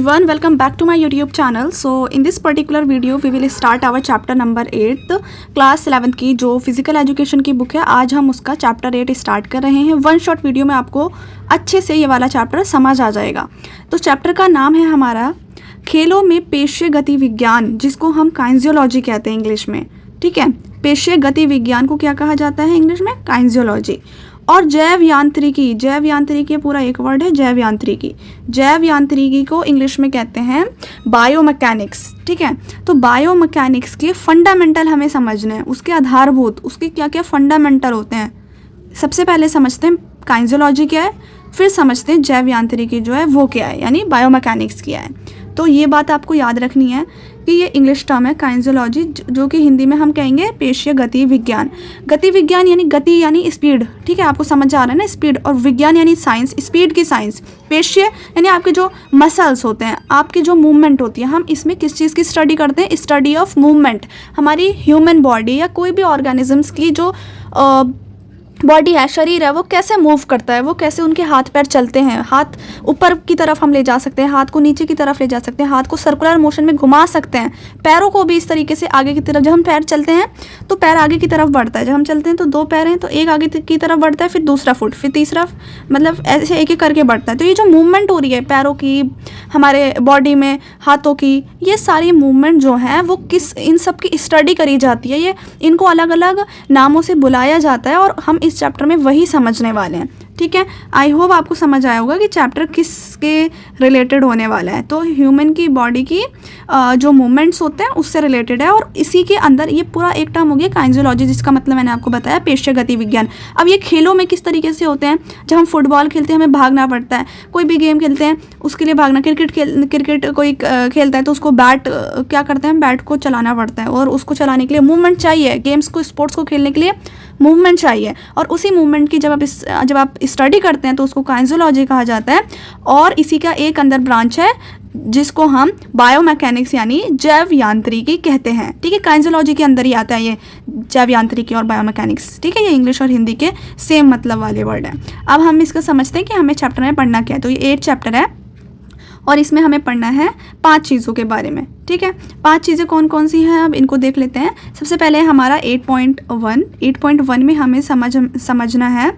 everyone, welcome back to my YouTube channel. So in this particular video we will start our chapter number 8 class 11th की जो physical education की book है. आज हम उसका chapter 8 start कर रहे हैं. वन शॉट वीडियो में आपको अच्छे से ये वाला चैप्टर समझ आ जाएगा. तो चैप्टर का नाम है हमारा खेलों में पेशीय गति विज्ञान, जिसको हम काइंजियोलॉजी कहते हैं इंग्लिश में. ठीक है, पेशीय गति विज्ञान को क्या कहा जाता है इंग्लिश में? काइंजियोलॉजी. और जैव यांत्रिकी पूरा एक वर्ड है, जैव यांत्रिकी को इंग्लिश में कहते हैं बायोमैकेनिक्स. ठीक है, तो बायोमैकेनिक्स के फंडामेंटल हमें समझने हैं, उसके आधारभूत, उसके क्या क्या फंडामेंटल होते हैं. सबसे पहले समझते हैं काइंजियोलॉजी क्या है, फिर समझते हैं जैव यांत्रिकी जो है वो क्या है, यानी बायोमैकेनिक्स क्या है. तो ये बात आपको याद रखनी है कि ये इंग्लिश टर्म है काइंजियोलॉजी, जो कि हिंदी में हम कहेंगे पेशीय गति विज्ञान. गति विज्ञान यानी गति यानी स्पीड. ठीक है, आपको समझ आ रहा है ना, स्पीड. और विज्ञान यानी साइंस, स्पीड की साइंस. पेशीय यानी आपके जो मसल्स होते हैं, आपकी जो मूवमेंट होती है. हम इसमें किस चीज़ की स्टडी करते हैं? Study of movement. हमारी ह्यूमन बॉडी या कोई भी ऑर्गेनिजम्स की जो बॉडी है, शरीर है, वो कैसे मूव करता है, वो कैसे उनके हाथ पैर चलते हैं. हाथ ऊपर की तरफ हम ले जा सकते हैं, हाथ को नीचे की तरफ ले जा सकते हैं, हाथ को सर्कुलर मोशन में घुमा सकते हैं, पैरों को भी इस तरीके से आगे की तरफ. जब हम पैर चलते हैं तो पैर आगे की तरफ बढ़ता है. जब हम चलते हैं तो दो पैर हैं तो एक आगे की तरफ बढ़ता है, फिर दूसरा फुट, फिर तीसरा, मतलब ऐसे एक एक करके बढ़ता है. तो ये जो मूवमेंट हो रही है पैरों की, हमारे बॉडी में हाथों की, ये सारी मूवमेंट जो है वो किस, इन सब की स्टडी करी जाती है. ये इनको अलग अलग नामों से बुलाया जाता है और हम इस चैप्टर में वही समझने वाले हैं. ठीक है, आई होप आपको समझ आया होगा कि चैप्टर किसके रिलेटेड होने वाला है. तो ह्यूमन की बॉडी की जो मूवमेंट्स होते हैं उससे रिलेटेड है. और इसी के अंदर ये पूरा एक टर्म हो गया काइंजियोलॉजी, जिसका मतलब मैंने आपको बताया पेशीय गति विज्ञान. अब ये खेलों में किस तरीके से होते हैं? जब हम फुटबॉल खेलते हैं हमें भागना पड़ता है, कोई भी गेम खेलते हैं उसके लिए भागना. क्रिकेट कोई खेलता है तो उसको बैट क्या करते हैं, बैट को चलाना पड़ता है, और उसको चलाने के लिए मूवमेंट चाहिए. गेम्स को, स्पोर्ट्स को खेलने के लिए मूवमेंट चाहिए. और उसी मूवमेंट की जब आप स्टडी करते हैं तो उसको काइंजियोलॉजी कहा जाता है. और इसी का एक अंदर ब्रांच है जिसको हम बायोमैकेनिक्स यानी जैव यांत्रिकी कहते हैं. ठीक है, काइंजियोलॉजी के अंदर ही आता है ये जैव यांत्रिकी और बायोमैकेनिक्स. ठीक है, ये इंग्लिश और हिंदी के सेम मतलब वाले वर्ड हैं. अब हम इसको समझते हैं कि हमें चैप्टर में पढ़ना क्या है. तो ये 8 चैप्टर है और इसमें हमें पढ़ना है 5 चीज़ों के बारे में. ठीक है, 5 चीज़ें कौन कौन सी हैं अब इनको देख लेते हैं. सबसे पहले हमारा 8.1 में हमें समझना है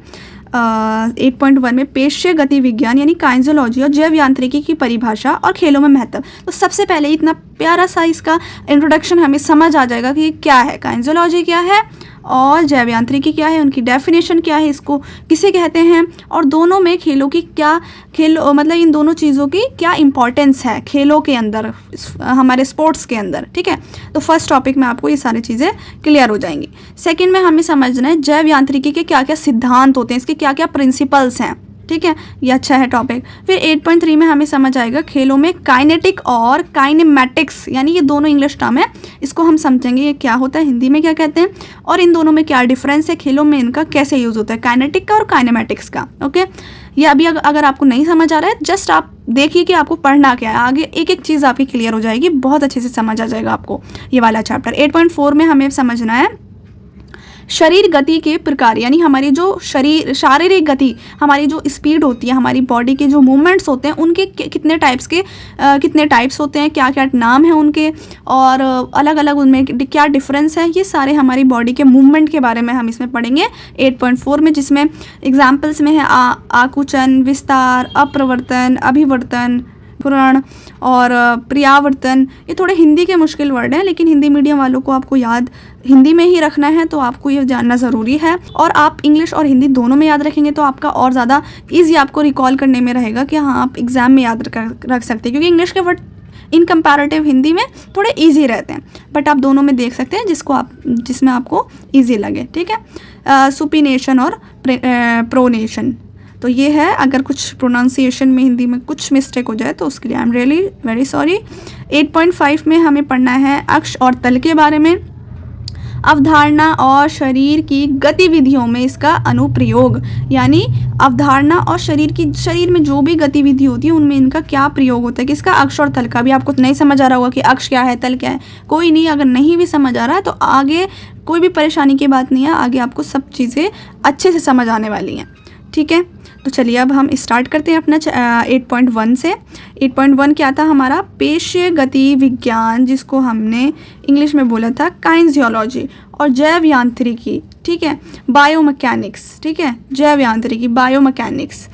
8.1 में पेशीय गति विज्ञान यानी काइंजियोलॉजी और जैव यांत्रिकी की परिभाषा और खेलों में महत्व. तो सबसे पहले इतना प्यारा सा इसका इंट्रोडक्शन हमें समझ आ जाएगा कि क्या है काइंजियोलॉजी, क्या है और जैव यांत्रिकी क्या है, उनकी डेफिनेशन क्या है, इसको किसे कहते हैं, और दोनों में खेलों की क्या, मतलब इन दोनों चीज़ों की क्या इंपॉर्टेंस है खेलों के अंदर, हमारे स्पोर्ट्स के अंदर. ठीक है, तो फर्स्ट टॉपिक में आपको ये सारी चीज़ें क्लियर हो जाएंगी. सेकंड में हमें समझना है जैव यांत्रिकी के क्या क्या सिद्धांत होते हैं, इसके क्या क्या प्रिंसिपल्स हैं. ठीक है, ये अच्छा है टॉपिक. फिर 8.3 में हमें समझ आएगा खेलों में काइनेटिक और काइनेमैटिक्स, यानी ये दोनों इंग्लिश टर्म है, इसको हम समझेंगे ये क्या होता है, हिंदी में क्या कहते हैं, और इन दोनों में क्या डिफरेंस है, खेलों में इनका कैसे यूज़ होता है, काइनेटिक का और काइनेमैटिक्स का. ओके, ये अभी अगर आपको नहीं समझ आ रहा है, जस्ट आप देखिए कि आपको पढ़ना क्या है. आगे एक एक चीज़ आपकी क्लियर हो जाएगी, बहुत अच्छे से समझ आ जाएगा आपको ये वाला चैप्टर. 8.4 में हमें समझना है शरीर गति के प्रकार, यानी हमारी जो शारीरिक गति, हमारी जो स्पीड होती है, हमारी बॉडी के जो मूवमेंट्स होते हैं उनके कितने टाइप्स होते हैं, क्या क्या नाम है उनके, और अलग अलग उनमें क्या डिफरेंस है. ये सारे हमारी बॉडी के मूवमेंट के बारे में हम इसमें पढ़ेंगे 8.4 में, जिसमें एग्जाम्पल्स में है आकुचन, विस्तार, अप्रवर्तन, अभिवर्तन, पुरण और पर्यावर्तन. ये थोड़े हिंदी के मुश्किल वर्ड हैं, लेकिन हिंदी मीडियम वालों को आपको याद हिंदी में ही रखना है, तो आपको ये जानना ज़रूरी है. और आप इंग्लिश और हिंदी दोनों में याद रखेंगे तो आपका और ज़्यादा ईजी आपको रिकॉल करने में रहेगा कि हाँ आप एग्ज़ाम में याद रख सकते हैं, क्योंकि इंग्लिश के वर्ड इन कंपैरेटिव हिंदी में थोड़े ईजी रहते हैं. बट आप दोनों में देख सकते हैं जिसमें आपको ईजी लगे. ठीक है, सुपिनेशन और प्रोनेशन. तो ये है, अगर कुछ प्रोनाउंसिएशन में हिंदी में कुछ मिस्टेक हो जाए तो उसके लिए I am really very sorry. 8.5 में हमें पढ़ना है अक्ष और तल के बारे में, अवधारणा और शरीर की गतिविधियों में इसका अनुप्रयोग, यानी अवधारणा और शरीर में जो भी गतिविधि होती है उनमें इनका क्या प्रयोग होता है, किसका, अक्ष और तल का. भी आपको नहीं समझ आ रहा होगा कि अक्ष क्या है, तल क्या है, कोई नहीं, अगर नहीं भी समझ आ रहा है तो आगे कोई भी परेशानी की बात नहीं है, आगे आपको सब चीज़ें अच्छे से समझ आने वाली हैं. ठीक है, तो चलिए अब हम स्टार्ट करते हैं अपना 8.1 से। 8.1 क्या था हमारा? पेशीय गति विज्ञान, जिसको हमने इंग्लिश में बोला था काइंजियोलॉजी, और जैव यांत्रिकी, ठीक है, बायोमैकेनिक्स, ठीक है, जैव यांत्रिकी बायोमैकेनिक्स,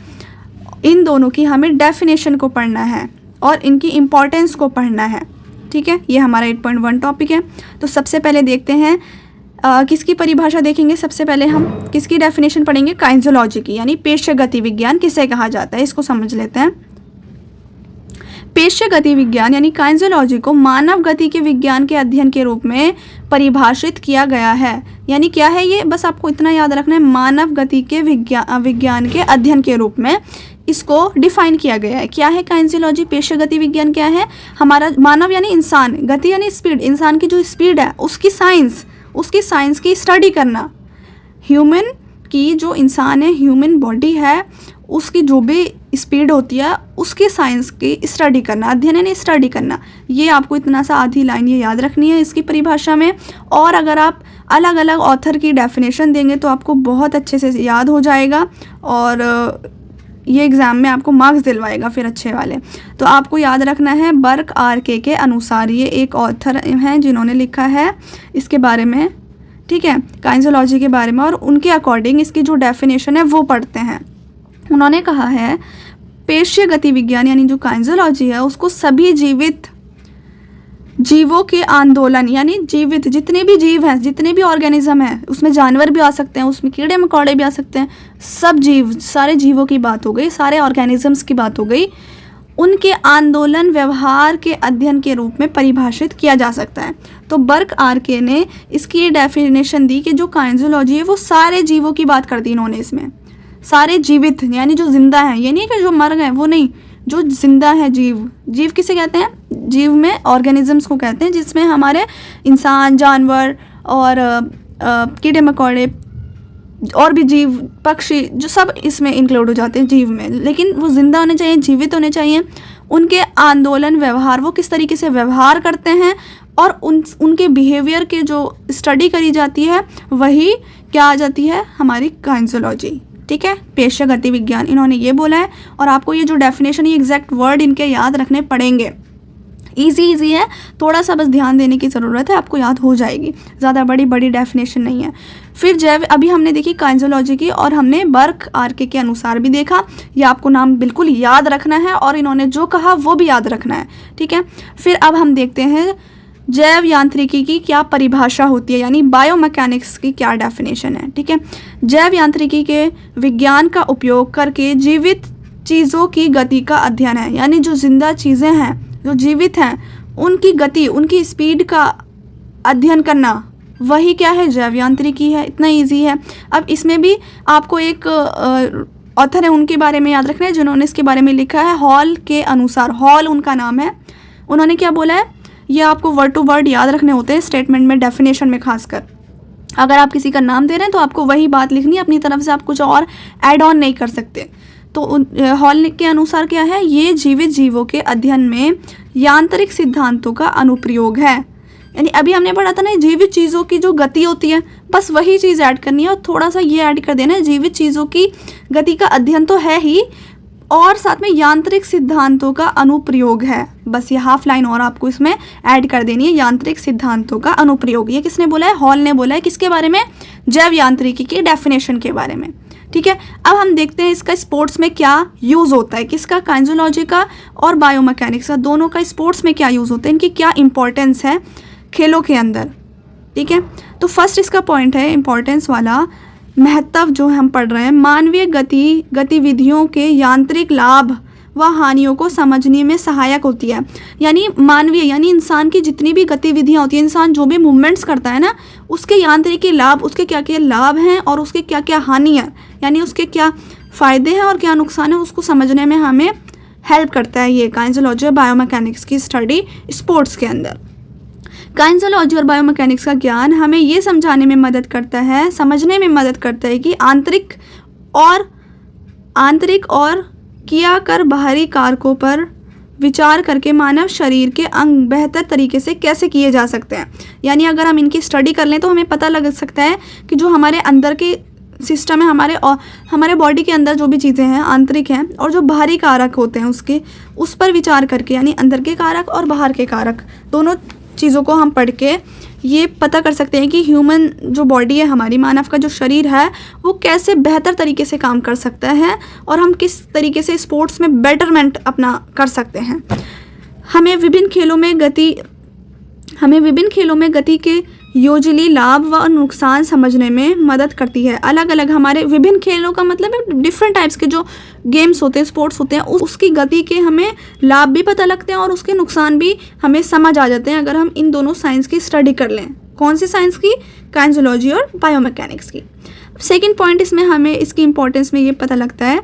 इन दोनों की हमें डेफिनेशन को पढ़ना है और इनकी इम्पोर्टेंस को पढ़ना है, ठीक है। ये हमारा 8.1 टॉपिक है। तो सबसे पहले देखते हैं किसकी परिभाषा देखेंगे। सबसे पहले हम किसकी डेफिनेशन पढ़ेंगे? काइंजियोलॉजी की, यानी पेशीय गति विज्ञान किसे कहा जाता है, इसको समझ लेते हैं। पेशीय गति विज्ञान यानी काइंजियोलॉजी को मानव गति के विज्ञान के अध्ययन के रूप में परिभाषित किया गया है। यानी क्या है ये? बस आपको इतना याद रखना है, मानव गति के विज्ञान के अध्ययन के रूप में इसको डिफाइन किया गया है। क्या है काइंजियोलॉजी? पेशीय गति विज्ञान क्या है? हमारा मानव यानी इंसान, गति यानी स्पीड, इंसान की जो स्पीड है उसकी साइंस की स्टडी करना। ह्यूमन की जो इंसान है, ह्यूमन बॉडी है, उसकी जो भी स्पीड होती है उसकी साइंस की स्टडी करना, अध्ययन यानी स्टडी करना। ये आपको इतना सा आधी लाइन ये याद रखनी है इसकी परिभाषा में। और अगर आप अलग अलग ऑथर की डेफिनेशन देंगे तो आपको बहुत अच्छे से याद हो जाएगा और ये एग्ज़ाम में आपको मार्क्स दिलवाएगा फिर अच्छे वाले। तो आपको याद रखना है बर्क आर के अनुसार, ये एक ऑथर हैं जिन्होंने लिखा है इसके बारे में, ठीक है, काइंजियोलॉजी के बारे में, और उनके अकॉर्डिंग इसकी जो डेफिनेशन है वो पढ़ते हैं। उन्होंने कहा है पेशीय गति विज्ञान यानी जो काइंजियोलॉजी है उसको सभी जीवित जीवों के आंदोलन, यानी जीवित जितने भी जीव हैं, जितने भी ऑर्गेनिज्म हैं, उसमें जानवर भी आ सकते हैं, उसमें कीड़े मकोड़े भी आ सकते हैं, सब जीव, सारे जीवों की बात हो गई, सारे ऑर्गेनिजम्स की बात हो गई, उनके आंदोलन व्यवहार के अध्ययन के रूप में परिभाषित किया जा सकता है। तो बर्क आर के ने इसकी ये डेफिनेशन दी कि जो काइंजियोलॉजी है वो सारे जीवों की बात कर दी इन्होंने इसमें, सारे जीवित यानी जो जिंदा हैं, ये नहीं कि जो मर गए वो नहीं, जो जिंदा है जीव किसे कहते हैं? जीव में ऑर्गेनिजम्स को कहते हैं, जिसमें हमारे इंसान, जानवर और कीड़े मकोड़े और भी जीव, पक्षी, जो सब इसमें इंक्लूड हो जाते हैं जीव में। लेकिन वो जिंदा होने चाहिए, जीवित होने चाहिए। उनके आंदोलन व्यवहार, वो किस तरीके से व्यवहार करते हैं और उनके बिहेवियर के जो स्टडी करी जाती है वही क्या आ जाती है? हमारी काइंजियोलॉजी, ठीक है, पेशीय गति विज्ञान, इन्होंने ये बोला है। और आपको ये जो डेफिनेशन, ये एग्जैक्ट वर्ड इनके याद रखने पड़ेंगे। इजी है, थोड़ा सा बस ध्यान देने की ज़रूरत है, आपको याद हो जाएगी, ज़्यादा बड़ी डेफिनेशन नहीं है। फिर जैव, अभी हमने देखी काइंजियोलॉजी की और हमने बर्क आर के अनुसार भी देखा। ये आपको नाम बिल्कुल याद रखना है और इन्होंने जो कहा वो भी याद रखना है, ठीक है। फिर अब हम देखते हैं जैव यांत्रिकी की क्या परिभाषा होती है, यानी बायोमैकेनिक्स की क्या डेफिनेशन है, ठीक है। जैव यांत्रिकी के विज्ञान का उपयोग करके जीवित चीज़ों की गति का अध्ययन है, यानी जो जिंदा चीज़ें हैं, जो जीवित हैं, उनकी गति, उनकी स्पीड का अध्ययन करना, वही क्या है? जैव यांत्रिकी है। इतना इजी है। अब इसमें भी आपको एक ऑथर है उनके बारे में याद रखना है जिन्होंने इसके बारे में लिखा है, हॉल के अनुसार। हॉल उनका नाम है। उन्होंने क्या बोला है? ये आपको वर्ड टू वर्ड याद रखने होते हैं स्टेटमेंट में, डेफिनेशन में खासकर। अगर आप किसी का नाम दे रहे हैं तो आपको वही बात लिखनी है, अपनी तरफ से आप कुछ और ऐड ऑन नहीं कर सकते। तो हॉल के अनुसार क्या है? ये जीवित जीवों के अध्ययन में यांत्रिक सिद्धांतों का अनुप्रयोग है। यानी अभी हमने पढ़ा था ना, जीवित चीज़ों की जो गति होती है, बस वही चीज़ ऐड करनी है और थोड़ा सा ये ऐड कर देना है, जीवित चीज़ों की गति का अध्ययन तो है ही, और साथ में यांत्रिक सिद्धांतों का अनुप्रयोग है। बस ये हाफ लाइन और आपको इसमें ऐड कर देनी है, यांत्रिक सिद्धांतों का अनुप्रयोग। ये किसने बोला है? हॉल ने बोला है। किसके बारे में? जैव यांत्रिकी की डेफिनेशन के बारे में, ठीक है। अब हम देखते हैं इसका स्पोर्ट्स में क्या यूज़ होता है, किसका? काइंजियोलॉजी का और बायोमैकेनिक्स का, दोनों का स्पोर्ट्स में क्या यूज़ होता है, इनकी क्या इंपॉर्टेंस है खेलों के अंदर, ठीक है। तो फर्स्ट इसका पॉइंट है इंपॉर्टेंस वाला, महत्व जो हम पढ़ रहे हैं, मानवीय गतिविधियों के यांत्रिक लाभ व हानियों को समझने में सहायक होती है। यानी मानवीय यानी इंसान की जितनी भी गतिविधियाँ होती हैं, इंसान जो भी मूवमेंट्स करता है ना, उसके यांत्रिकी लाभ, उसके क्या क्या लाभ हैं और उसके क्या क्या हानि है, यानी उसके क्या फ़ायदे हैं और क्या नुकसान है, उसको समझने में हमें हेल्प करता है ये काइंजियोलॉजी और बायोमैकेनिक्स की स्टडी स्पोर्ट्स के अंदर। काइंजियोलॉजी और बायोमैकेनिक्स का ज्ञान हमें ये समझने में मदद करता है, समझने में मदद करता है कि आंतरिक और किया कर बाहरी कारकों पर विचार करके मानव शरीर के अंग बेहतर तरीके से कैसे किए जा सकते हैं। यानी अगर हम इनकी स्टडी कर लें तो हमें पता लग सकता है कि जो हमारे अंदर के सिस्टम है हमारे बॉडी के अंदर जो भी चीज़ें हैं आंतरिक हैं और जो बाहरी कारक होते हैं उसके उस पर विचार करके, यानी अंदर के कारक और बाहर के कारक दोनों चीज़ों को हम पढ़ के ये पता कर सकते हैं कि ह्यूमन जो बॉडी है, हमारी मानव का जो शरीर है, वो कैसे बेहतर तरीके से काम कर सकता है और हम किस तरीके से स्पोर्ट्स में बेटरमेंट अपना कर सकते हैं। हमें विभिन्न खेलों में गति के योजली लाभ व नुकसान समझने में मदद करती है। अलग अलग हमारे विभिन्न खेलों का मतलब है डिफरेंट टाइप्स के जो गेम्स होते हैं, स्पोर्ट्स होते हैं, उसकी गति के हमें लाभ भी पता लगते हैं और उसके नुकसान भी हमें समझ आ जाते हैं अगर हम इन दोनों साइंस की स्टडी कर लें। कौन सी साइंस की? काइनेंसोलॉजी और बायोमैकेनिक्स की। सेकेंड पॉइंट इसमें हमें इसकी इंपॉर्टेंस में ये पता लगता है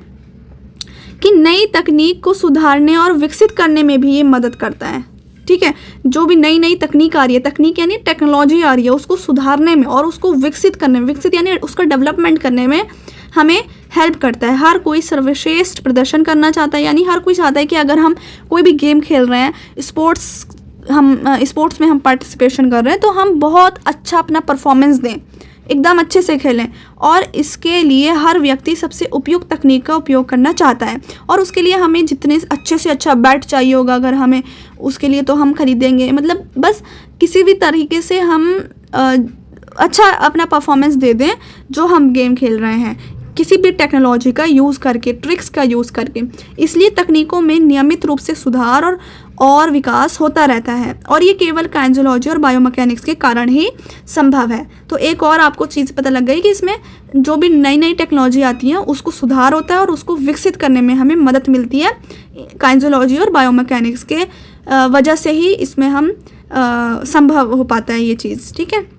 कि नई तकनीक को सुधारने और विकसित करने में भी ये मदद करता है। ठीक है, जो भी नई तकनीक आ रही है, तकनीक यानी टेक्नोलॉजी आ रही है, उसको सुधारने में और उसको विकसित करने में, विकसित यानी उसका डेवलपमेंट करने में हमें हेल्प करता है। हर कोई सर्वश्रेष्ठ प्रदर्शन करना चाहता है, यानी हर कोई चाहता है कि अगर हम कोई भी गेम खेल रहे हैं, स्पोर्ट्स में हम पार्टिसिपेशन कर रहे हैं, तो हम बहुत अच्छा अपना परफॉर्मेंस दें, एकदम अच्छे से खेलें। और इसके लिए हर व्यक्ति सबसे उपयुक्त तकनीक का उपयोग करना चाहता है और उसके लिए हमें जितने अच्छे से अच्छा बैट चाहिए होगा, अगर हमें उसके लिए, तो हम खरीदेंगे। मतलब बस किसी भी तरीके से हम अच्छा अपना परफॉर्मेंस दे दें जो हम गेम खेल रहे हैं, किसी भी टेक्नोलॉजी का यूज़ करके, ट्रिक्स का यूज़ करके। इसलिए तकनीकों में नियमित रूप से सुधार और विकास होता रहता है और ये केवल काइनेंसोलॉजी और बायोमैकेनिक्स के कारण ही संभव है। तो एक और आपको चीज़ पता लग गई कि इसमें जो भी नई टैक्नोलॉजी आती है उसको सुधार होता है और उसको विकसित करने में हमें मदद मिलती है काइनेंसोलॉजी और बायोमैकेनिक्स के वजह से ही इसमें हम संभव हो पाता है ये चीज़। ठीक है,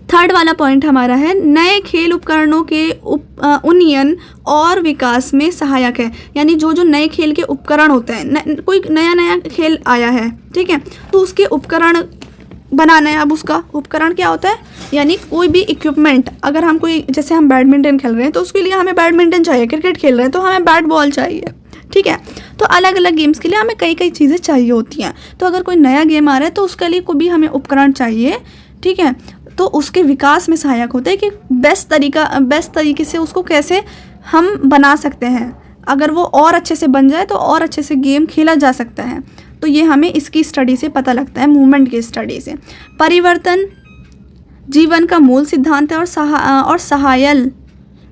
थर्ड वाला पॉइंट हमारा है नए खेल उपकरणों के उन्नयन और विकास में सहायक है। यानी जो नए खेल के उपकरण होते हैं, कोई नया खेल आया है, ठीक है, तो उसके उपकरण बनाना है। अब उसका उपकरण क्या होता है, यानी कोई भी इक्विपमेंट, अगर हम कोई, जैसे हम बैडमिंटन खेल रहे हैं तो उसके लिए हमें बैडमिंटन चाहिए, क्रिकेट खेल रहे हैं तो हमें बैट बॉल चाहिए। ठीक है, तो अलग अलग गेम्स के लिए हमें कई चीज़ें चाहिए होती हैं। तो अगर कोई नया गेम आ रहा है तो उसके लिए कोई भी हमें उपकरण चाहिए। ठीक है, तो उसके विकास में सहायक होता है कि बेस्ट तरीके से उसको कैसे हम बना सकते हैं। अगर वो और अच्छे से बन जाए तो और अच्छे से गेम खेला जा सकता है। तो ये हमें इसकी स्टडी से पता लगता है, मूवमेंट की स्टडी से। परिवर्तन जीवन का मूल सिद्धांत है और सहायक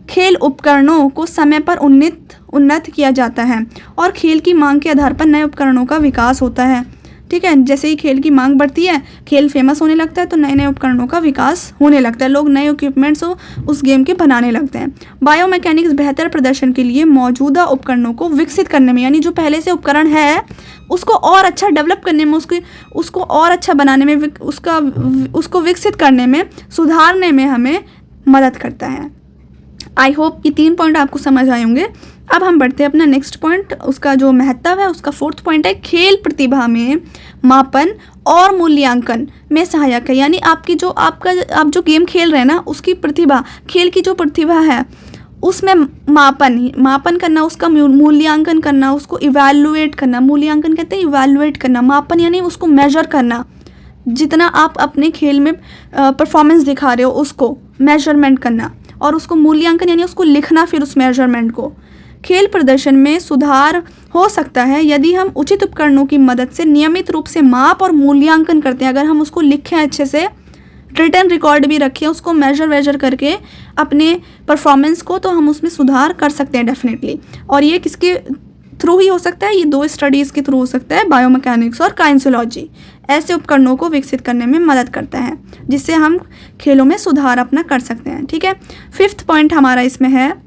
खेल उपकरणों को समय पर उन्नत किया जाता है और खेल की मांग के आधार पर नए उपकरणों का विकास होता है। ठीक है, जैसे ही खेल की मांग बढ़ती है, खेल फेमस होने लगता है, तो नए उपकरणों का विकास होने लगता है, लोग नए इक्विपमेंट्स उस गेम के बनाने लगते हैं। बायोमैकेनिक्स बेहतर प्रदर्शन के लिए मौजूदा उपकरणों को विकसित करने में, यानी जो पहले से उपकरण है उसको और अच्छा डेवलप करने में, उसको और अच्छा बनाने में, उसको विकसित करने में, सुधारने में हमें मदद करता है। आई होप ये 3 पॉइंट आपको समझ आए होंगे। अब हम बढ़ते हैं अपना नेक्स्ट पॉइंट, उसका जो महत्व है, उसका 4th पॉइंट है खेल प्रतिभा में मापन और मूल्यांकन में सहायक है। यानी आप जो गेम खेल रहे हैं ना, उसकी प्रतिभा, खेल की जो प्रतिभा है उसमें मापन करना, उसका मूल्यांकन करना, उसको इवैल्यूएट करना। मूल्यांकन कहते हैं इवैल्यूएट करना, मापन यानी उसको मेजर करना। जितना आप अपने खेल में परफॉर्मेंस दिखा रहे हो उसको मेजरमेंट करना, और उसको मूल्यांकन यानी उसको लिखना, फिर उस मेजरमेंट को। खेल प्रदर्शन में सुधार हो सकता है यदि हम उचित उपकरणों की मदद से नियमित रूप से माप और मूल्यांकन करते हैं। अगर हम उसको लिखें अच्छे से, रिटन रिकॉर्ड भी रखें, उसको मेजर करके अपने परफॉर्मेंस को, तो हम उसमें सुधार कर सकते हैं डेफिनेटली। और ये किसके थ्रू ही हो सकता है, ये 2 स्टडीज़ के थ्रू हो सकता है, बायोमैकेनिक्स और काइनेंसोलॉजी। ऐसे उपकरणों को विकसित करने में मदद करता है जिससे हम खेलों में सुधार अपना कर सकते हैं। ठीक है, 5th पॉइंट हमारा इसमें है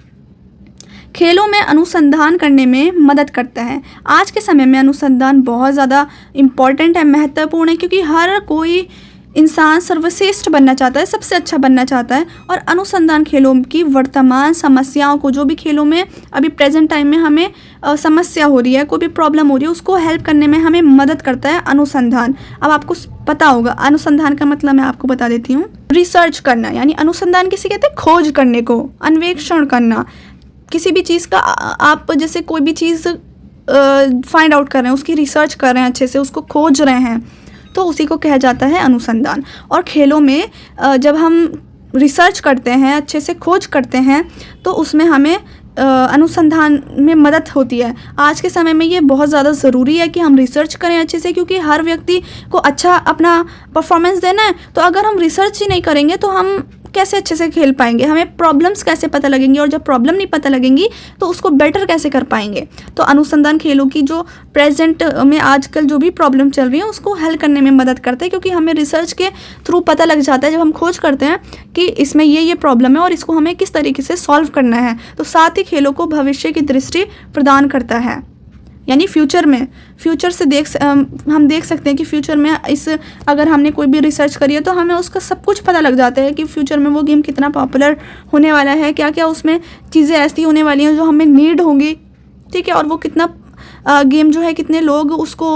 खेलों में अनुसंधान करने में मदद करता है। आज के समय में अनुसंधान बहुत ज़्यादा इम्पॉर्टेंट है, महत्वपूर्ण है, क्योंकि हर कोई इंसान सर्वश्रेष्ठ बनना चाहता है, सबसे अच्छा बनना चाहता है। और अनुसंधान खेलों की वर्तमान समस्याओं को, जो भी खेलों में अभी प्रेजेंट टाइम में हमें समस्या हो रही है, कोई भी प्रॉब्लम हो रही है, उसको हेल्प करने में हमें मदद करता है अनुसंधान। अब आपको पता होगा अनुसंधान का मतलब मैं आपको बता देती हूँ, रिसर्च करना। यानी अनुसंधान किसे कहते हैं, खोज करने को, अन्वेषण करना। किसी भी चीज़ का आप जैसे कोई भी चीज़ फाइंड आउट कर रहे हैं, उसकी रिसर्च कर रहे हैं, अच्छे से उसको खोज रहे हैं, तो उसी को कहा जाता है अनुसंधान। और खेलों में जब हम रिसर्च करते हैं, अच्छे से खोज करते हैं, तो उसमें हमें अनुसंधान में मदद होती है। आज के समय में ये बहुत ज़्यादा ज़रूरी है कि हम रिसर्च करें अच्छे से, क्योंकि हर व्यक्ति को अच्छा अपना परफॉर्मेंस देना है। तो अगर हम रिसर्च ही नहीं करेंगे तो हम कैसे अच्छे से खेल पाएंगे, हमें प्रॉब्लम्स कैसे पता लगेंगी, और जब प्रॉब्लम नहीं पता लगेंगी तो उसको बेटर कैसे कर पाएंगे। तो अनुसंधान खेलों की जो प्रेजेंट में आजकल जो भी प्रॉब्लम चल रही है उसको हल करने में मदद करते हैं, क्योंकि हमें रिसर्च के थ्रू पता लग जाता है, जब हम खोज करते हैं कि इसमें ये प्रॉब्लम है और इसको हमें किस तरीके से सॉल्व करना है। तो साथ ही खेलों को भविष्य की दृष्टि प्रदान करता है, यानी फ्यूचर से हम देख सकते हैं कि फ्यूचर में अगर हमने कोई भी रिसर्च करी है तो हमें उसका सब कुछ पता लग जाता है कि फ्यूचर में वो गेम कितना पॉपुलर होने वाला है, क्या क्या उसमें चीज़ें ऐसी होने वाली हैं जो हमें नीड होंगी, ठीक है, और वो कितना गेम जो है कितने लोग उसको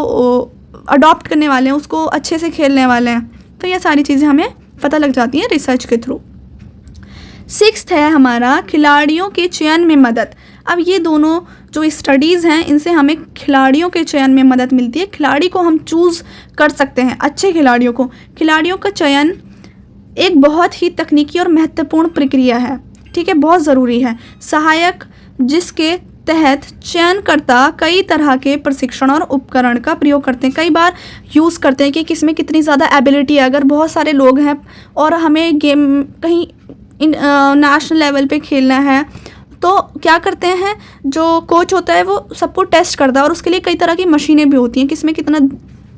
अडॉप्ट करने वाले हैं, उसको अच्छे से खेलने वाले हैं। तो ये सारी चीज़ें हमें पता लग जाती हैं रिसर्च के थ्रू। 6th है हमारा खिलाड़ियों के चयन में मदद। अब ये दोनों जो स्टडीज़ हैं इनसे हमें खिलाड़ियों के चयन में मदद मिलती है। खिलाड़ी को हम चूज़ कर सकते हैं, अच्छे खिलाड़ियों को। खिलाड़ियों का चयन एक बहुत ही तकनीकी और महत्वपूर्ण प्रक्रिया है, ठीक है, बहुत ज़रूरी है। सहायक जिसके तहत चयनकर्ता कई तरह के प्रशिक्षण और उपकरण का प्रयोग करते हैं, कई बार यूज़ करते हैं कि किसमें कितनी ज़्यादा एबिलिटी है। अगर बहुत सारे लोग हैं और हमें गेम कहीं नेशनल लेवल पे खेलना है तो क्या करते हैं, जो कोच होता है वो सबको टेस्ट करता है, और उसके लिए कई तरह की मशीनें भी होती हैं कि इसमें कितना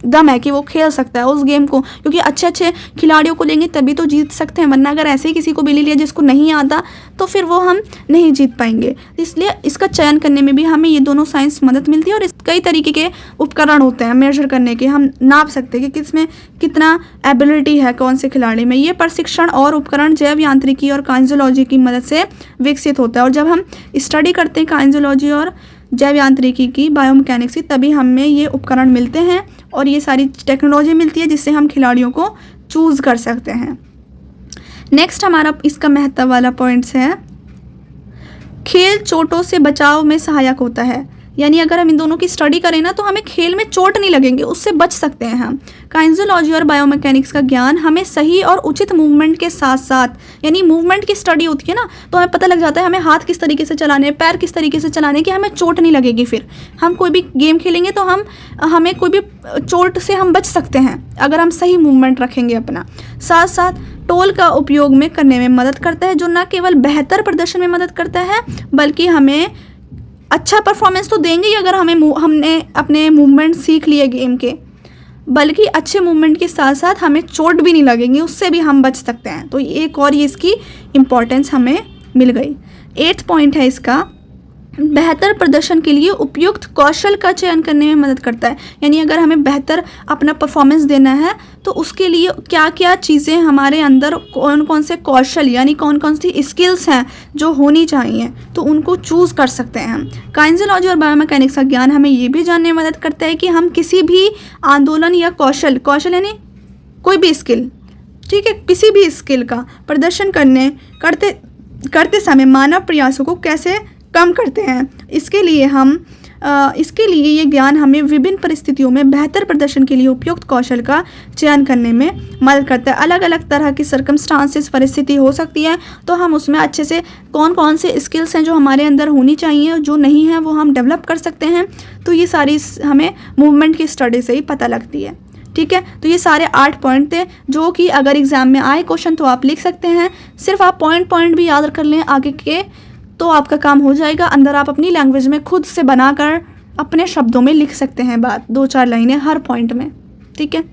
दम है कि वो खेल सकता है उस गेम को, क्योंकि अच्छे अच्छे खिलाड़ियों को लेंगे तभी तो जीत सकते हैं, वरना अगर ऐसे ही किसी को भी ले लिया जिसको नहीं आता तो फिर वो हम नहीं जीत पाएंगे। इसलिए इसका चयन करने में भी हमें ये दोनों साइंस मदद मिलती है। और कई तरीके के उपकरण होते हैं मेजर करने के, हम नाप सकते हैं कि किसमें कितना एबिलिटी है कौन से खिलाड़ी में। ये प्रशिक्षण और उपकरण जैव यांत्रिकी और काइंजोलॉजी की मदद से विकसित होता है। और जब हम स्टडी करते हैं काइंजोलॉजी और जैव यांत्रिकी की, बायोमैकेनिक्स की, तभी हमें ये उपकरण मिलते हैं और ये सारी टेक्नोलॉजी मिलती है जिससे हम खिलाड़ियों को चूज़ कर सकते हैं। नेक्स्ट हमारा इसका महत्व वाला पॉइंट्स है, खेल चोटों से बचाव में सहायक होता है। यानी अगर हम इन दोनों की स्टडी करें ना तो हमें खेल में चोट नहीं लगेंगे, उससे बच सकते हैं हम। काइंजोलॉजी और बायोमैकेनिक्स का ज्ञान हमें सही और उचित मूवमेंट के साथ साथ, यानी मूवमेंट की स्टडी होती है ना, तो हमें पता लग जाता है हमें हाथ किस तरीके से चलाने, पैर किस तरीके से चलाने कि हमें चोट नहीं लगेगी। फिर हम कोई भी गेम खेलेंगे तो हमें कोई भी चोट से हम बच सकते हैं अगर हम सही मूवमेंट रखेंगे अपना। साथ साथ टोल का उपयोग में करने में मदद करता है, जो न केवल बेहतर प्रदर्शन में मदद करता है बल्कि हमें अच्छा परफॉर्मेंस तो देंगे ही अगर हमने अपने मूवमेंट सीख लिए गेम के, बल्कि अच्छे मूवमेंट के साथ साथ हमें चोट भी नहीं लगेंगी, उससे भी हम बच सकते हैं। तो एक और ये इसकी इम्पोर्टेंस हमें मिल गई। 8th पॉइंट है इसका, बेहतर प्रदर्शन के लिए उपयुक्त कौशल का चयन करने में मदद करता है। यानी अगर हमें बेहतर अपना परफॉर्मेंस देना है तो उसके लिए क्या क्या चीज़ें हमारे अंदर, कौन कौन से कौशल यानी कौन कौन सी स्किल्स हैं जो होनी चाहिए, तो उनको चूज़ कर सकते हैं हम। काइंजोलॉजी और बायोमैकेनिक्स का ज्ञान हमें ये भी जानने में मदद करता है कि हम किसी भी आंदोलन या कौशल यानी कोई भी स्किल, ठीक है, किसी भी स्किल का प्रदर्शन करते समय मानव प्रयासों को कैसे कम करते हैं। इसके लिए ये ज्ञान हमें विभिन्न परिस्थितियों में बेहतर प्रदर्शन के लिए उपयुक्त कौशल का चयन करने में मदद करता है। अलग अलग तरह की सर्कमस्टांसेस परिस्थिति हो सकती है, तो हम उसमें अच्छे से कौन कौन से स्किल्स हैं जो हमारे अंदर होनी चाहिए और जो नहीं है वो हम डेवलप कर सकते हैं। तो ये सारी हमें मूवमेंट की स्टडी से ही पता लगती है, ठीक है। तो ये सारे 8 पॉइंट थे जो कि अगर एग्जाम में आए क्वेश्चन तो आप लिख सकते हैं। सिर्फ आप पॉइंट भी याद कर लें आगे के, तो आपका काम हो जाएगा। अंदर आप अपनी लैंग्वेज में खुद से बनाकर अपने शब्दों में लिख सकते हैं बात, 2-4 लाइनें हर पॉइंट में, ठीक है।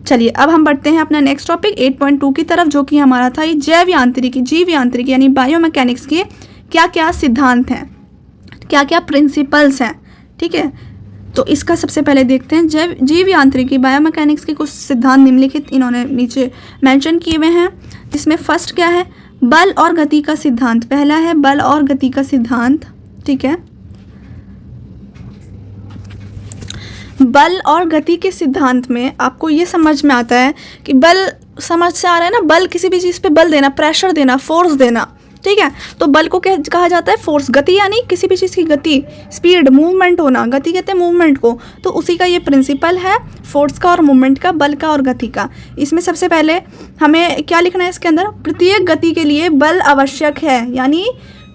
चलिए अब हम बढ़ते हैं अपना नेक्स्ट टॉपिक 8.2 की तरफ, जो कि हमारा था ये जीव यांत्रिकी यानी बायोमैकेनिक्स के क्या क्या सिद्धांत हैं, क्या क्या प्रिंसिपल्स हैं, ठीक है। तो इसका सबसे पहले देखते हैं जीव यांत्रिकी बायोमैकेनिक्स के कुछ सिद्धांत निम्नलिखित इन्होंने नीचे मेंशन किए हुए हैं। इसमें फर्स्ट क्या है, बल और गति का सिद्धांत। पहला है बल और गति का सिद्धांत, ठीक है। बल और गति के सिद्धांत में आपको ये समझ में आता है कि बल, समझ से आ रहा है ना, बल किसी भी चीज़ पे बल देना, प्रेशर देना, फोर्स देना, ठीक है। तो बल को क्या कहा जाता है? फोर्स। गति यानी किसी भी चीज़ की गति, स्पीड, मूवमेंट होना, गति कहते हैं मूवमेंट को। तो उसी का ये प्रिंसिपल है, फोर्स का और मूवमेंट का, बल का और गति का। इसमें सबसे पहले हमें क्या लिखना है इसके अंदर? प्रत्येक गति के लिए बल आवश्यक है। यानी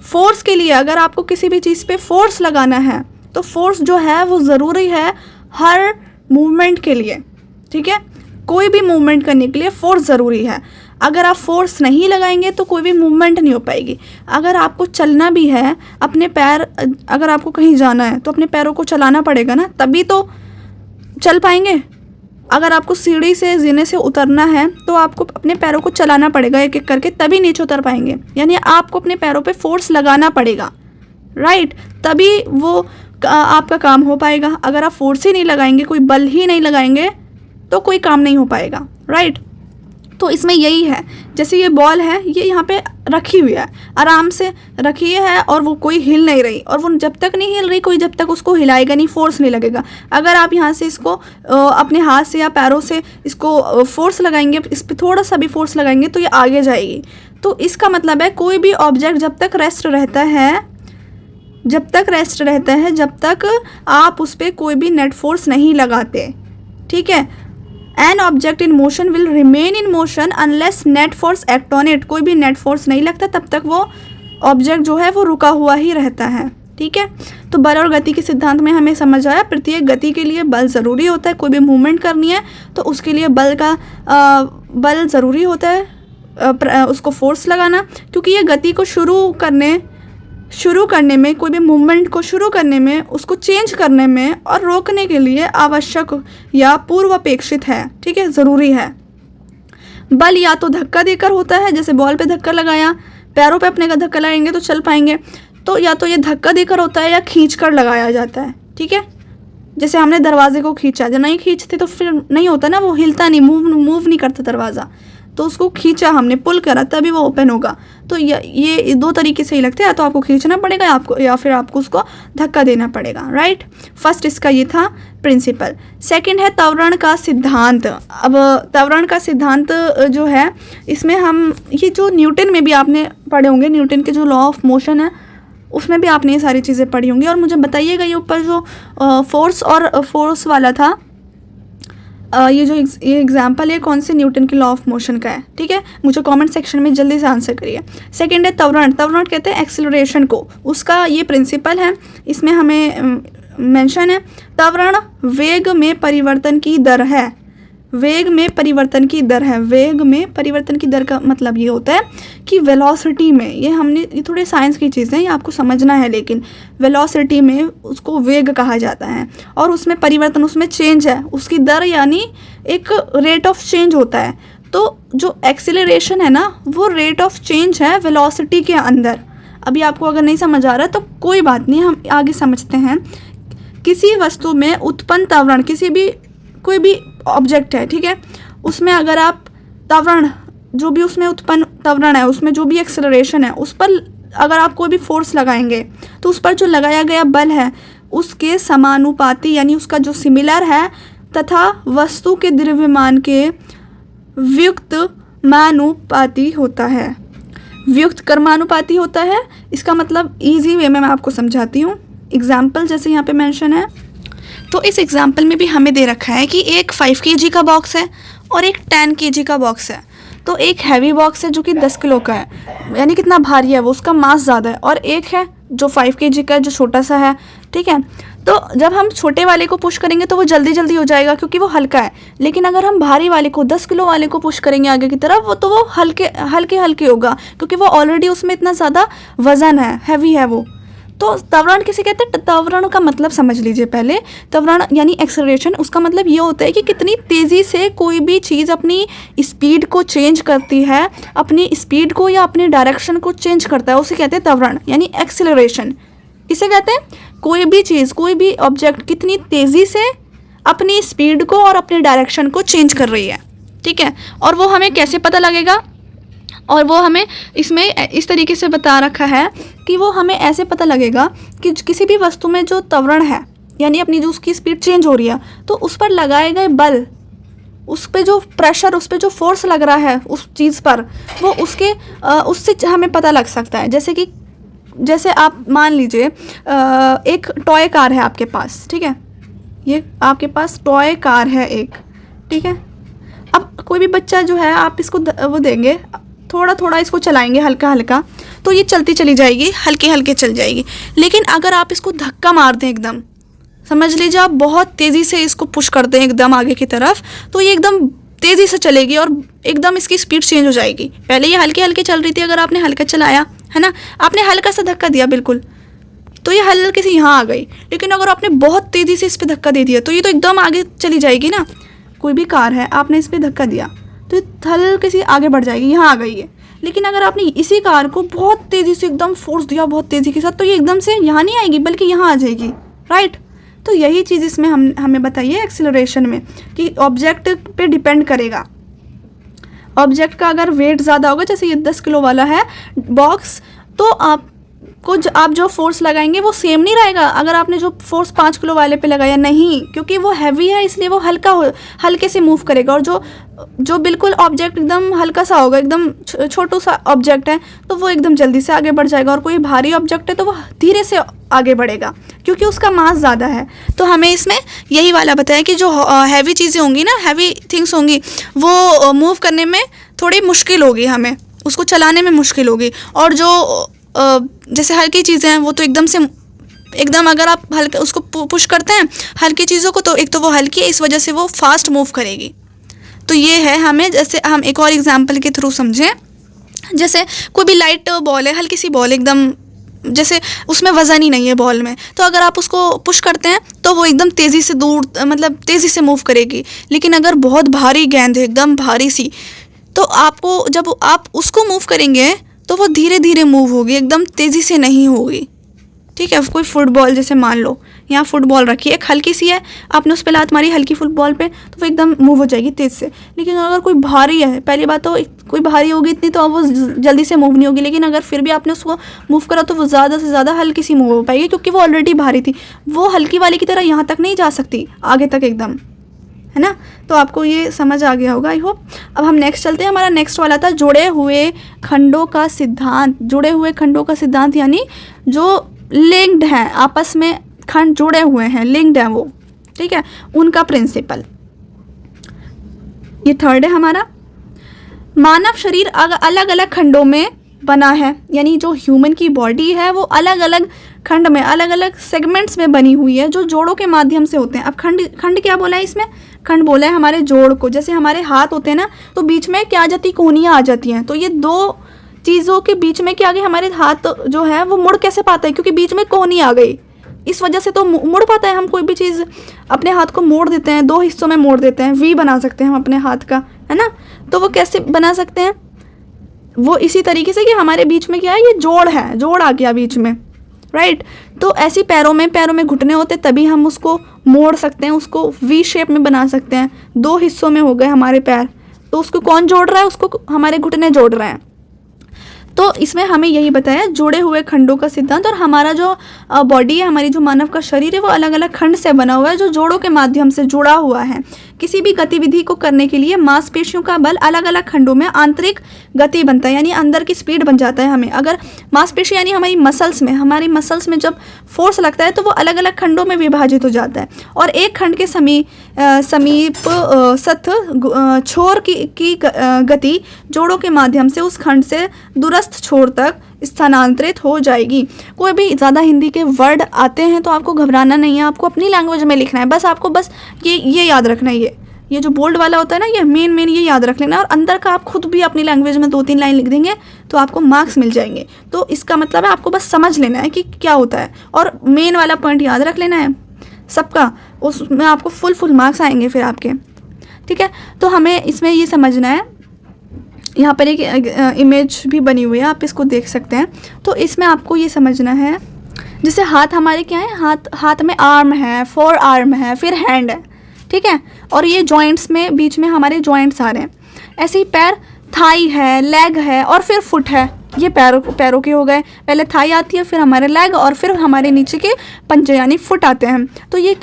फोर्स के लिए अगर आपको किसी भी चीज़ पे फोर्स लगाना है तो फोर्स जो है वो ज़रूरी है हर मूवमेंट के लिए, ठीक है। कोई भी मूवमेंट करने के लिए फोर्स ज़रूरी है। अगर आप फोर्स नहीं लगाएंगे तो कोई भी मूवमेंट नहीं हो पाएगी। अगर आपको चलना भी है, अपने पैर, अगर आपको कहीं जाना है तो अपने पैरों को चलाना पड़ेगा ना, तभी तो चल पाएंगे। अगर आपको सीढ़ी से, जीने से उतरना है तो आपको अपने पैरों को चलाना पड़ेगा एक एक करके, तभी नीचे उतर पाएंगे। यानी आपको अपने पैरों पे फोर्स लगाना पड़ेगा, राइट, तभी वो आपका काम हो पाएगा। अगर आप फोर्स ही नहीं लगाएंगे, कोई बल ही नहीं लगाएंगे तो कोई काम नहीं हो पाएगा, राइट। तो इसमें यही है, जैसे ये बॉल है, ये यहाँ पे रखी हुई है, आराम से रखी है और वो कोई हिल नहीं रही, और वो जब तक नहीं हिल रही कोई जब तक उसको हिलाएगा नहीं, फोर्स नहीं लगेगा। अगर आप यहाँ से इसको अपने हाथ से या पैरों से इसको फोर्स लगाएंगे, इस पर थोड़ा सा भी फोर्स लगाएंगे तो ये आगे जाएगी। तो इसका मतलब है कोई भी ऑब्जेक्ट जब तक रेस्ट रहता है, जब तक आप उस पर कोई भी नेट फोर्स नहीं लगाते, ठीक है। An object in motion will remain in motion unless net force act on it. कोई भी नेट फोर्स नहीं लगता तब तक वो ऑब्जेक्ट जो है वो रुका हुआ ही रहता है, ठीक है। तो बल और गति के सिद्धांत में हमें समझ आया प्रत्येक गति के लिए बल ज़रूरी होता है। कोई भी मूवमेंट करनी है तो उसके लिए बल ज़रूरी होता है, उसको फोर्स लगाना, क्योंकि ये गति को शुरू करने में, कोई भी मूवमेंट को शुरू करने में, उसको चेंज करने में और रोकने के लिए आवश्यक या पूर्वापेक्षित है, ठीक है, ज़रूरी है। बल या तो धक्का देकर होता है, जैसे बॉल पे धक्का लगाया, पैरों पे अपने का धक्का लगाएंगे तो चल पाएंगे, तो या तो ये धक्का देकर होता है या खींच कर लगाया जाता है, ठीक है। जैसे हमने दरवाजे को खींचा, जब नहीं खींचते तो फिर नहीं होता ना, वो हिलता नहीं, मूव नहीं करता दरवाज़ा, तो उसको खींचा हमने, पुल करा, तभी वो ओपन होगा। तो ये दो तरीके से ही लगते हैं, या तो आपको खींचना पड़ेगा या फिर आपको उसको धक्का देना पड़ेगा, राइट। फर्स्ट इसका ये था प्रिंसिपल। सेकंड है त्वरण का सिद्धांत। अब त्वरण का सिद्धांत जो है, इसमें हम ये जो न्यूटन में भी आपने पढ़े होंगे, न्यूटन के जो लॉ ऑफ मोशन है उसमें भी आपने ये सारी चीज़ें पढ़ी होंगी। और मुझे बताइएगा ये ऊपर जो फोर्स वाला था, ये एग्जाम्पल है कौन से न्यूटन के लॉ ऑफ मोशन का है, ठीक है। मुझे कमेंट सेक्शन में जल्दी से आंसर करिए। सेकंड है त्वरण कहते हैं एक्सेलरेशन को, उसका ये प्रिंसिपल है, इसमें हमें मेंशन है त्वरण वेग में परिवर्तन की दर है। वेग में परिवर्तन की दर का मतलब ये होता है कि वेलोसिटी में, ये थोड़े साइंस की चीज़ें, ये आपको समझना है, लेकिन वेलोसिटी में उसको वेग कहा जाता है, और उसमें परिवर्तन, उसमें चेंज है, उसकी दर यानी एक रेट ऑफ चेंज होता है। तो जो एक्सीलरेशन है ना, वो रेट ऑफ चेंज है वेलोसिटी के अंदर। अभी आपको अगर नहीं समझ आ रहा तो कोई बात नहीं, हम आगे समझते हैं। किसी वस्तु में उत्पन्न त्वरण, कोई भी ऑब्जेक्ट है, ठीक है, उसमें अगर आप त्वरण, जो भी उसमें उत्पन्न त्वरण है, उसमें जो भी एक्सेलरेशन है, उस पर अगर आप कोई भी फोर्स लगाएंगे तो उस पर जो लगाया गया बल है उसके समानुपाती, यानी उसका जो सिमिलर है, तथा वस्तु के द्रव्यमान के व्युत्क्रमानुपाती होता है। व्युत्क्रमानुपाती होता है, इसका मतलब इजी वे में मैं आपको समझाती हूँ। एग्जाम्पल जैसे यहाँ पे मेंशन है, तो इस एग्जाम्पल में भी हमें दे रखा है कि एक 5 kg का बॉक्स है और एक 10 kg का बॉक्स है। तो एक हैवी बॉक्स है जो कि 10 किलो का है, यानी कितना भारी है वो, उसका मास ज़्यादा है, और एक है जो 5 kg का है जो छोटा सा है, ठीक है। तो जब हम छोटे वाले को पुश करेंगे तो वो जल्दी हो जाएगा क्योंकि वो हल्का है, लेकिन अगर हम भारी वाले को 10 किलो वाले को पुश करेंगे आगे की तरफ, तो वो हल्के होगा क्योंकि वो ऑलरेडी उसमें इतना ज़्यादा वज़न है, हैवी है वो। तो त्वरण किसे कहते हैं? त्वरण का मतलब समझ लीजिए पहले। त्वरण यानी एक्सेलरेशन, उसका मतलब ये होता है कि कितनी तेज़ी से कोई भी चीज़ अपनी स्पीड को चेंज करती है, अपनी स्पीड को या अपनी डायरेक्शन को चेंज करता है, उसे कहते हैं त्वरण यानी एक्सेलरेशन। किसे कहते हैं? कोई भी चीज़, कोई भी ऑब्जेक्ट कितनी तेज़ी से अपनी स्पीड को और अपनी डायरेक्शन को चेंज कर रही है, ठीक है। और वो हमें कैसे पता लगेगा? और वो हमें इसमें इस तरीके से बता रखा है कि वो हमें ऐसे पता लगेगा कि किसी भी वस्तु में जो त्वरण है, यानी अपनी जो उसकी स्पीड चेंज हो रही है, तो उस पर लगाए गए बल, उस पे जो प्रेशर, उस पे जो फोर्स लग रहा है उस चीज़ पर, वो उससे हमें पता लग सकता है। जैसे आप मान लीजिए एक टॉय कार है आपके पास, ठीक है, ये आपके पास टॉय कार है एक, ठीक है। अब कोई भी बच्चा जो है, आप इसको वो देंगे, थोड़ा थोड़ा इसको चलाएंगे हल्का हल्का, तो ये चलती चली जाएगी, हल्के हल्के चल जाएगी। लेकिन अगर आप इसको धक्का मार दें एकदम, समझ लीजिए आप बहुत तेज़ी से इसको पुश कर दें एकदम आगे की तरफ, तो ये एकदम तेज़ी से चलेगी और एकदम इसकी स्पीड चेंज हो जाएगी। पहले ये हल्के हल्के चल रही थी, अगर आपने हल्का चलाया है ना, आपने हल्का सा धक्का दिया बिल्कुल, तो ये हल्के से यहाँ आ गई। लेकिन अगर आपने बहुत तेज़ी से इस पर धक्का दे दिया तो ये तो एकदम आगे चली जाएगी ना। कोई भी कार है, आपने इस पर धक्का दिया तो ये हल्के से आगे बढ़ जाएगी, यहाँ आ गई है। लेकिन अगर आपने इसी कार को बहुत तेज़ी से एकदम फोर्स दिया बहुत तेज़ी के साथ, तो ये एकदम से यहाँ नहीं आएगी बल्कि यहाँ आ जाएगी, राइट। तो यही चीज़ इसमें हमें बताइए एक्सीलरेशन में, कि ऑब्जेक्ट पे डिपेंड करेगा। ऑब्जेक्ट का अगर वेट ज़्यादा होगा, जैसे ये 10 किलो वाला है बॉक्स, तो आप जो फोर्स लगाएंगे वो सेम नहीं रहेगा अगर आपने जो फोर्स 5 किलो वाले पे लगाया, नहीं, क्योंकि वो हैवी है इसलिए वो हल्के से मूव करेगा। और जो बिल्कुल ऑब्जेक्ट एकदम हल्का सा होगा, एकदम छोटू सा ऑब्जेक्ट है, तो वो एकदम जल्दी से आगे बढ़ जाएगा। और कोई भारी ऑब्जेक्ट है तो वो धीरे से आगे बढ़ेगा क्योंकि उसका मास ज़्यादा है। तो हमें इसमें यही वाला बताया कि जो हैवी चीज़ें होंगी ना, हैवी थिंग्स होंगी, वो मूव करने में थोड़ी मुश्किल होगी, हमें उसको चलाने में मुश्किल होगी। और जो जैसे हल्की चीज़ें हैं वो तो एकदम अगर आप हल्का उसको पुश करते हैं हल्की चीज़ों को, तो एक तो वो हल्की है, इस वजह से वो फास्ट मूव करेगी। तो ये है, हमें जैसे हम एक और एग्जांपल के थ्रू समझें, जैसे कोई भी लाइट बॉल है, हल्की सी बॉल, एकदम जैसे उसमें वज़न ही नहीं है बॉल में, तो अगर आप उसको पुश करते हैं तो वो एकदम तेज़ी से दूर, मतलब तेज़ी से मूव करेगी। लेकिन अगर बहुत भारी गेंद है, एकदम भारी सी, तो आपको जब आप उसको मूव करेंगे तो वो धीरे धीरे मूव होगी, एकदम तेज़ी से नहीं होगी, ठीक है। कोई फुटबॉल, जैसे मान लो यहाँ फुटबॉल रखी है, एक हल्की सी है, आपने उस पर लात मारी हल्की फुटबॉल पे, तो वो एकदम मूव हो जाएगी तेज़ से। लेकिन अगर कोई भारी है, पहली बात तो कोई भारी होगी इतनी तो वो जल्दी से मूव नहीं होगी। लेकिन अगर फिर भी आपने उसको मूव करा तो वो ज़्यादा से ज़्यादा हल्की सी मूव हो पाएगी, क्योंकि वो ऑलरेडी भारी थी। वो हल्की वाली की तरह यहाँ तक नहीं जा सकती, आगे तक एकदम, है ना। तो आपको ये समझ आ गया होगा, आई होप। अब हम नेक्स्ट चलते हैं। हमारा नेक्स्ट वाला था जुड़े हुए खंडों का सिद्धांत। जुड़े हुए खंडों का सिद्धांत यानी जो लिंक्ड हैं, आपस में खंड जुड़े हुए हैं, लिंक्ड हैं वो, ठीक है, उनका प्रिंसिपल। ये थर्ड है हमारा। मानव शरीर अलग अलग खंडों में बना है, यानी जो ह्यूमन की बॉडी है वो अलग अलग खंड में, अलग अलग सेगमेंट्स में बनी हुई है, जो जोड़ों के माध्यम से होते हैं। अब खंड क्या बोला है इसमें? खंड बोला है हमारे जोड़ को। जैसे हमारे हाथ होते हैं ना, तो बीच में क्या आ जाती, कोहनियाँ आ जाती हैं। तो ये दो चीज़ों के बीच में क्या आ गई, हमारे हाथ जो है वो मुड़ कैसे पाता है, क्योंकि बीच में कोहनी आ गई, इस वजह से तो मुड़ पाता है। हम कोई भी चीज़ अपने हाथ को मोड़ देते हैं, दो हिस्सों में मोड़ देते हैं, वी बना सकते हैं हम अपने हाथ का, है ना। तो वो कैसे बना सकते हैं? वो इसी तरीके से कि हमारे बीच में क्या है, ये जोड़ है, जोड़ आ गया बीच में, राइट। तो ऐसी पैरों में घुटने होते, तभी हम उसको मोड़ सकते हैं, उसको वी शेप में बना सकते हैं। दो हिस्सों में हो गए हमारे पैर, तो उसको कौन जोड़ रहा है? उसको हमारे घुटने जोड़ रहे हैं। तो इसमें हमें यही बताया जुड़े हुए खंडों का सिद्धांत। और हमारा जो बॉडी है, हमारी जो मानव का शरीर है, वो अलग अलग खंड से बना हुआ है, जो जोड़ों के माध्यम से जुड़ा हुआ है। किसी भी गतिविधि को करने के लिए मांसपेशियों का बल अलग अलग खंडों में आंतरिक गति बनता है, यानी अंदर की स्पीड बन जाता है हमें। अगर मांसपेशी यानी हमारी मसल्स में जब फोर्स लगता है तो वो अलग अलग खंडों में विभाजित हो जाता है, और एक खंड के समीप सथ छोर की गति जोड़ों के माध्यम से उस खंड से दूरस्थ छोर तक स्थानांतरित हो जाएगी। कोई भी ज़्यादा हिंदी के वर्ड आते हैं तो आपको घबराना नहीं है, आपको अपनी लैंग्वेज में लिखना है। आपको बस ये याद रखना है, ये जो बोल्ड वाला होता है ना, ये मेन ये याद रख लेना। और अंदर का आप खुद भी अपनी लैंग्वेज में 2-3 लाइन लिख देंगे तो आपको मार्क्स मिल जाएंगे। तो इसका मतलब है आपको बस समझ लेना है कि क्या होता है, और मेन वाला पॉइंट याद रख लेना है सबका, उसमें आपको फुल मार्क्स आएंगे फिर आपके, ठीक है। तो हमें इसमें ये समझना है, यहाँ पर एक इमेज भी बनी हुई है, आप इसको देख सकते हैं। तो इसमें आपको ये समझना है, जैसे हाथ हमारे क्या है, हाथ में आर्म है, 4 आर्म है, फिर हैंड है, ठीक है, और ये जॉइंट्स में बीच में हमारे जॉइंट्स आ रहे हैं। ऐसे ही पैर, थाई है, लेग है, और फिर फुट है, ये पैरों के हो गए, पहले थाई आती है, फिर हमारे लेग और फिर हमारे नीचे के पंजे यानी फुट आते हैं। तो ये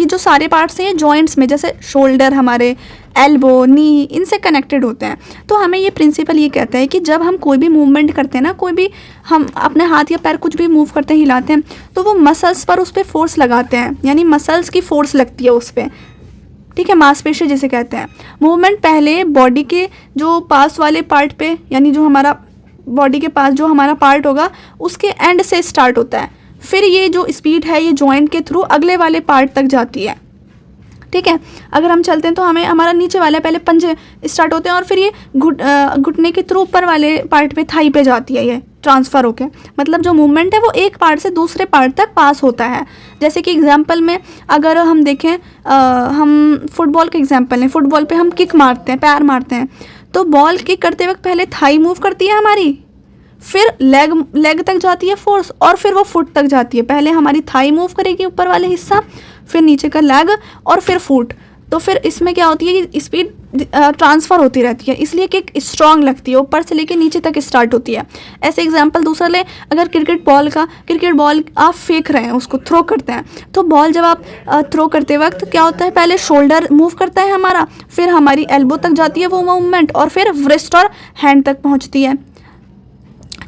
जो सारे पार्ट्स हैं ये जॉइंट्स में, जैसे शोल्डर, हमारे एल्बो, नी, इनसे कनेक्टेड होते हैं। तो हमें ये प्रिंसिपल ये कहता है कि जब हम कोई भी मूवमेंट करते हैं ना, कोई भी हम अपने हाथ या पैर कुछ भी मूव करते हैं, हिलाते हैं, तो वो मसल्स पर उस पर फोर्स लगाते हैं, यानी मसल्स की फोर्स लगती है उस पर, ठीक है, मांसपेशी जिसे कहते हैं। मूवमेंट पहले बॉडी के जो पास वाले पार्ट पे, यानी जो हमारा बॉडी के पास जो हमारा पार्ट होगा उसके एंड से स्टार्ट होता है, फिर ये जो स्पीड है ये जॉइंट के थ्रू अगले वाले पार्ट तक जाती है, ठीक है। अगर हम चलते हैं तो हमें हमारा नीचे वाले पहले पंजे स्टार्ट होते हैं और फिर ये घुटने के थ्रू ऊपर वाले पार्ट पे, थाई पे जाती है, ये ट्रांसफ़र होके, मतलब जो मूवमेंट है वो एक पार्ट से दूसरे पार्ट तक पास होता है। जैसे कि एग्जांपल में अगर हम देखें, हम फुटबॉल का एग्जांपल लें, फुटबॉल पे हम किक मारते हैं, पैर मारते हैं, तो बॉल किक करते वक्त पहले थाई मूव करती है हमारी, फिर लेग तक जाती है फोर्स और फिर वो फुट तक जाती है। पहले हमारी थाई मूव करेगी ऊपर वाले हिस्सा, फिर नीचे का लेग और फिर फुट। तो फिर इसमें क्या होती है कि स्पीड ट्रांसफ़र होती रहती है, इसलिए किक स्ट्रांग लगती है, ऊपर से लेके नीचे तक स्टार्ट होती है। ऐसे एग्जांपल दूसरा लें, अगर क्रिकेट बॉल आप फेंक रहे हैं, उसको थ्रो करते हैं, तो बॉल जब आप थ्रो करते वक्त क्या होता है, पहले शोल्डर मूव करता है हमारा, फिर हमारी एल्बो तक जाती है वो मूवमेंट और फिर व्रिस्ट और हैंड तक पहुँचती है,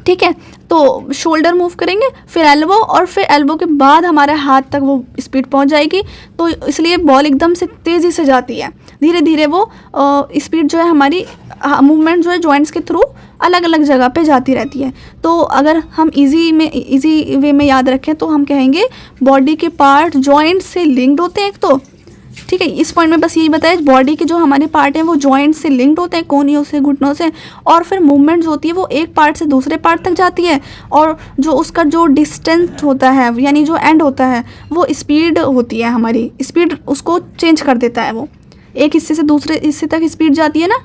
ठीक है। तो शोल्डर मूव करेंगे, फिर एल्बो और फिर एल्बो के बाद हमारे हाथ तक वो स्पीड पहुंच जाएगी। तो इसलिए बॉल एकदम से तेज़ी से जाती है, धीरे धीरे वो स्पीड जो है हमारी मूवमेंट जो है जॉइंट्स के थ्रू अलग अलग जगह पे जाती रहती है। तो अगर हम इजी वे में याद रखें तो हम कहेंगे बॉडी के पार्ट जॉइंट से लिंक्ड होते हैं एक तो, ठीक है। इस पॉइंट में बस यही बताया, बॉडी के जो हमारे पार्ट हैं वो जॉइंट से लिंक्ड होते हैं, कोहनियों से, घुटनों से, और फिर मूवमेंट जो होती है वो एक पार्ट से दूसरे पार्ट तक जाती है, और जो उसका जो डिस्टेंस होता है यानी जो एंड होता है वो स्पीड होती है, हमारी स्पीड उसको चेंज कर देता है। वो एक हिस्से से दूसरे हिस्से तक स्पीड जाती है ना,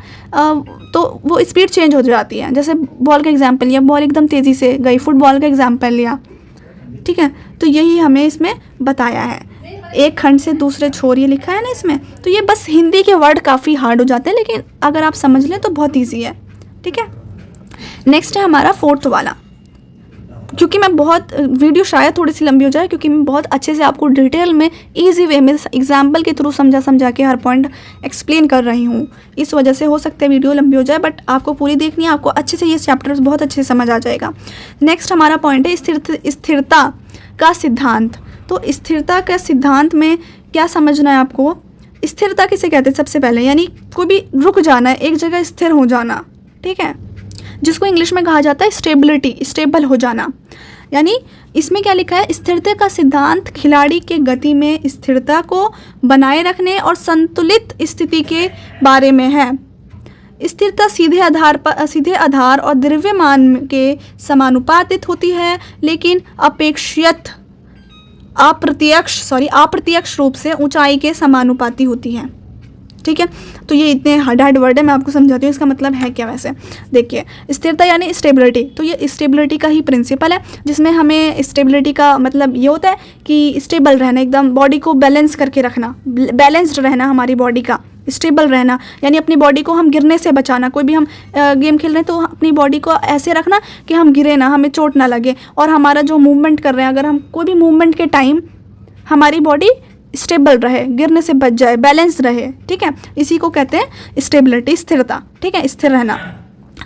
तो वो स्पीड चेंज हो जाती है। जैसे बॉल का एग्जाम्पल लिया, बॉल एकदम तेज़ी से गई, फुटबॉल का एग्जाम्पल लिया, ठीक है। तो यही हमें इसमें बताया है। एक खंड से दूसरे छोर ये लिखा है ना इसमें, तो ये बस हिंदी के वर्ड काफ़ी हार्ड हो जाते हैं, लेकिन अगर आप समझ लें तो बहुत इजी है, ठीक है। नेक्स्ट है हमारा फोर्थ वाला। क्योंकि मैं बहुत वीडियो शायद थोड़ी सी लंबी हो जाए, क्योंकि मैं बहुत अच्छे से आपको डिटेल में इजी वे में एग्जाम्पल के थ्रू समझा के हर पॉइंट एक्सप्लेन कर रही हूँ, इस वजह से हो सकता है वीडियो लंबी हो जाए, बट आपको पूरी देखनी है, आपको अच्छे से ये चैप्टर बहुत अच्छे से समझ आ जाएगा। नेक्स्ट हमारा पॉइंट है स्थिरता का सिद्धांत। तो स्थिरता के सिद्धांत में क्या समझना है आपको, स्थिरता किसे कहते हैं सबसे पहले, यानी कोई भी रुक जाना है, एक जगह स्थिर हो जाना, ठीक है, जिसको इंग्लिश में कहा जाता है स्टेबिलिटी, स्टेबल हो जाना। यानी इसमें क्या लिखा है, स्थिरता का सिद्धांत खिलाड़ी के गति में स्थिरता को बनाए रखने और संतुलित स्थिति के बारे में है। स्थिरता सीधे आधार और द्रव्यमान के समानुपातित होती है, लेकिन अप्रत्यक्ष रूप से ऊंचाई के समानुपाती होती है, ठीक है। तो ये इतने हार्ड वर्ड है, मैं आपको समझाती हूँ इसका मतलब है क्या। वैसे देखिए, स्थिरता यानी स्टेबिलिटी, तो ये स्टेबिलिटी का ही प्रिंसिपल है, जिसमें हमें स्टेबिलिटी का मतलब ये होता है कि स्टेबल रहना, एकदम बॉडी को बैलेंस करके रखना, बैलेंस्ड रहना, हमारी बॉडी का स्टेबल रहना, यानी अपनी बॉडी को हम गिरने से बचाना। कोई भी हम गेम खेल रहे हैं तो अपनी बॉडी को ऐसे रखना कि हम गिरे ना, हमें चोट ना लगे, और हमारा जो मूवमेंट कर रहे हैं, अगर हम कोई भी मूवमेंट के टाइम हमारी बॉडी स्टेबल रहे, गिरने से बच जाए, बैलेंस रहे, ठीक है, इसी को कहते हैं स्टेबिलिटी, स्थिरता, ठीक है, स्थिर रहना।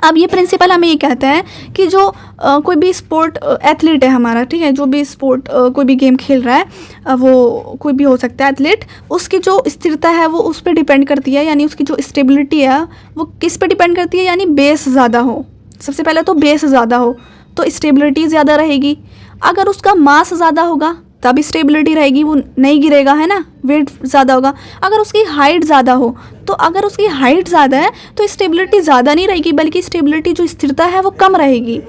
अब ये प्रिंसिपल हमें ये कहता है कि जो कोई भी स्पोर्ट एथलीट है हमारा, ठीक है, जो भी स्पोर्ट कोई भी गेम खेल रहा है, वो कोई भी हो सकता है एथलीट, उसकी जो स्थिरता है वो उस पर डिपेंड करती है, यानी उसकी जो स्टेबिलिटी है वो किस पे डिपेंड करती है, यानी बेस ज़्यादा हो। सबसे पहले तो बेस ज़्यादा हो तो स्टेबिलिटी ज़्यादा रहेगी। अगर उसका मास ज़्यादा होगा तब स्टेबिलिटी रहेगी, वो नहीं गिरेगा, है ना, वेट ज़्यादा होगा। अगर उसकी हाइट ज़्यादा हो, तो अगर उसकी हाइट ज़्यादा है तो स्टेबिलिटी ज़्यादा नहीं रहेगी, बल्कि स्टेबिलिटी जो स्थिरता है वो कम रहेगी,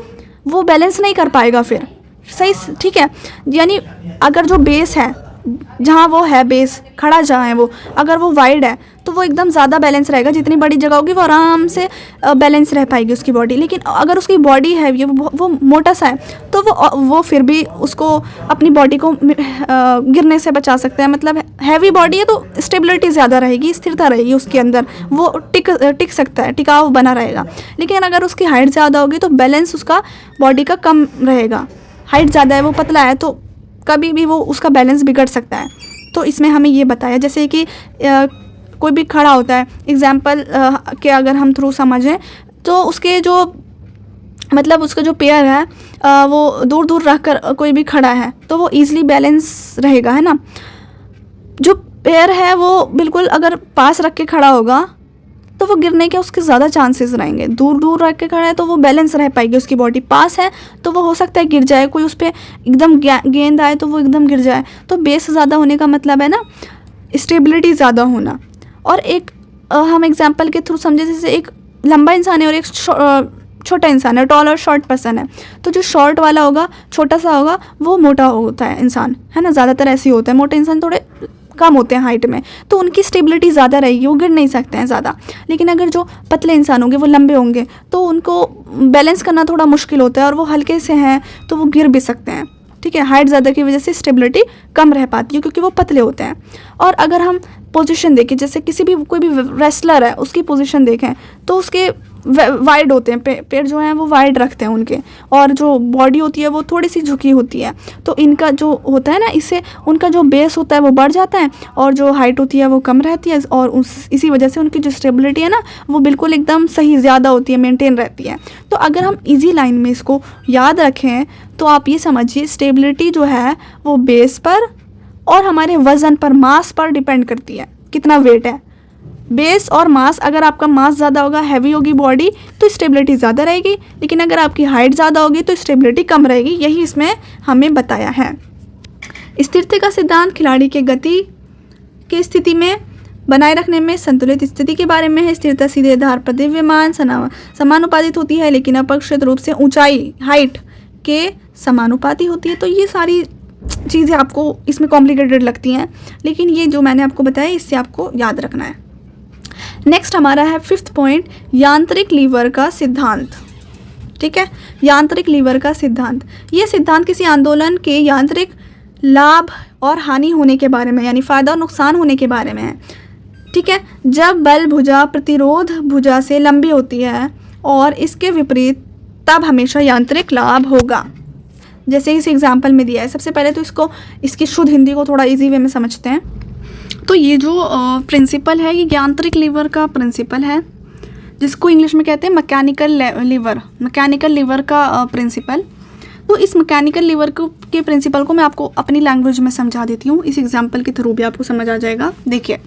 वो बैलेंस नहीं कर पाएगा फिर, सही, ठीक है। यानी अगर जो बेस है जहाँ वो है बेस खड़ा जहाँ है वो, अगर वो वाइड है तो वो एकदम ज़्यादा बैलेंस रहेगा, जितनी बड़ी जगह होगी वो आराम से बैलेंस रह पाएगी उसकी बॉडी। लेकिन अगर उसकी बॉडी है वो मोटा सा है तो वो फिर भी उसको अपनी बॉडी को गिरने से बचा सकता है। मतलब हैवी बॉडी है तो स्टेबिलिटी ज़्यादा रहेगी, स्थिरता रहेगी उसके अंदर, वो टिक सकता है, टिकाऊ बना रहेगा। लेकिन अगर उसकी हाइट ज़्यादा होगी तो बैलेंस उसका बॉडी का कम रहेगा। हाइट ज़्यादा है, वो पतला है, तो कभी भी वो उसका बैलेंस बिगड़ सकता है। तो इसमें हमें ये बताया, जैसे कि कोई भी खड़ा होता है, एग्जाम्पल के अगर हम थ्रू समझें तो उसके जो मतलब उसका जो पेयर है वो दूर दूर रख कर कोई भी खड़ा है तो वो ईज़िली बैलेंस रहेगा, है ना। जो पेयर है वो बिल्कुल अगर पास रख के खड़ा होगा तो वो गिरने के उसके ज़्यादा चांसेस रहेंगे। दूर दूर रख के खड़ा है तो वो बैलेंस रह पाएगी उसकी बॉडी, पास है तो वो हो सकता है गिर जाए, कोई उस पर एकदम गेंद आए तो वो एकदम गिर जाए। तो बेस ज़्यादा होने का मतलब है ना स्टेबिलिटी ज़्यादा होना। और एक हम एग्जांपल के थ्रू समझे, जैसे एक लंबा इंसान है और एक छोटा इंसान है, टॉल और शॉर्ट पर्सन है, तो जो शॉर्ट वाला होगा, छोटा सा होगा, वो मोटा होता है इंसान, है ना। ज़्यादातर ऐसे ही होता है, मोटे इंसान थोड़े कम होते हैं हाइट में, तो उनकी स्टेबिलिटी ज़्यादा रहेगी, वो गिर नहीं सकते हैं ज़्यादा। लेकिन अगर जो पतले इंसान होंगे वो लंबे होंगे तो उनको बैलेंस करना थोड़ा मुश्किल होता है और वो हल्के से हैं तो वो गिर भी सकते हैं, ठीक है। हाइट ज़्यादा की वजह से स्टेबिलिटी कम रह पाती है क्योंकि वो पतले होते हैं। और अगर हम पोजीशन देखें, जैसे कोई भी रेसलर है उसकी पोजीशन देखें तो उसके वाइड होते हैं, पैर जो हैं वो वाइड रखते हैं उनके, और जो बॉडी होती है वो थोड़ी सी झुकी होती है। तो इनका जो होता है ना, इससे उनका जो बेस होता है वो बढ़ जाता है और जो हाइट होती है वो कम रहती है, और इसी वजह से उनकी जो स्टेबिलिटी है ना वो बिल्कुल एकदम सही ज़्यादा होती है, मेंटेन रहती है। तो अगर हम ईजी लाइन में इसको याद रखें तो आप ये समझिए स्टेबिलिटी जो है वो बेस पर और हमारे वज़न पर, मास पर डिपेंड करती है, कितना वेट है। बेस और मास, अगर आपका मास ज़्यादा होगा, हैवी होगी बॉडी, तो स्टेबिलिटी ज़्यादा रहेगी। लेकिन अगर आपकी हाइट ज़्यादा होगी तो स्टेबिलिटी कम रहेगी। यही इसमें हमें बताया है। स्थिरता का सिद्धांत खिलाड़ी के गति की स्थिति में बनाए रखने में संतुलित स्थिति के बारे में है। स्थिरता सीधे आधार पर द्रव्यमान समानुपातित होती है, लेकिन अपेक्षित रूप से ऊंचाई हाइट के समानुपाती होती है। तो ये सारी चीज़ें आपको इसमें कॉम्प्लिकेटेड लगती हैं, लेकिन ये जो मैंने आपको बताया इससे आपको याद रखना है। नेक्स्ट हमारा है 5th पॉइंट, यांत्रिक लीवर का सिद्धांत। ठीक है, यांत्रिक लीवर का सिद्धांत। ये सिद्धांत किसी आंदोलन के यांत्रिक लाभ और हानि होने के बारे में, यानी फ़ायदा और नुकसान होने के बारे में है। ठीक है, जब बल भुजा प्रतिरोध भुजा से लंबी होती है और इसके विपरीत, तब हमेशा यांत्रिक लाभ होगा। जैसे इस एग्जाम्पल में दिया है। सबसे पहले तो इसकी शुद्ध हिंदी को थोड़ा इजी वे में समझते हैं। तो ये जो प्रिंसिपल है ये यांत्रिक लीवर का प्रिंसिपल है, जिसको इंग्लिश में कहते हैं मैकेनिकल लीवर का प्रिंसिपल। तो इस मैकेनिकल लीवर के प्रिंसिपल को मैं आपको अपनी लैंग्वेज में समझा देती हूँ, इस एग्जाम्पल के थ्रू भी आपको समझ आ जाएगा। देखिए,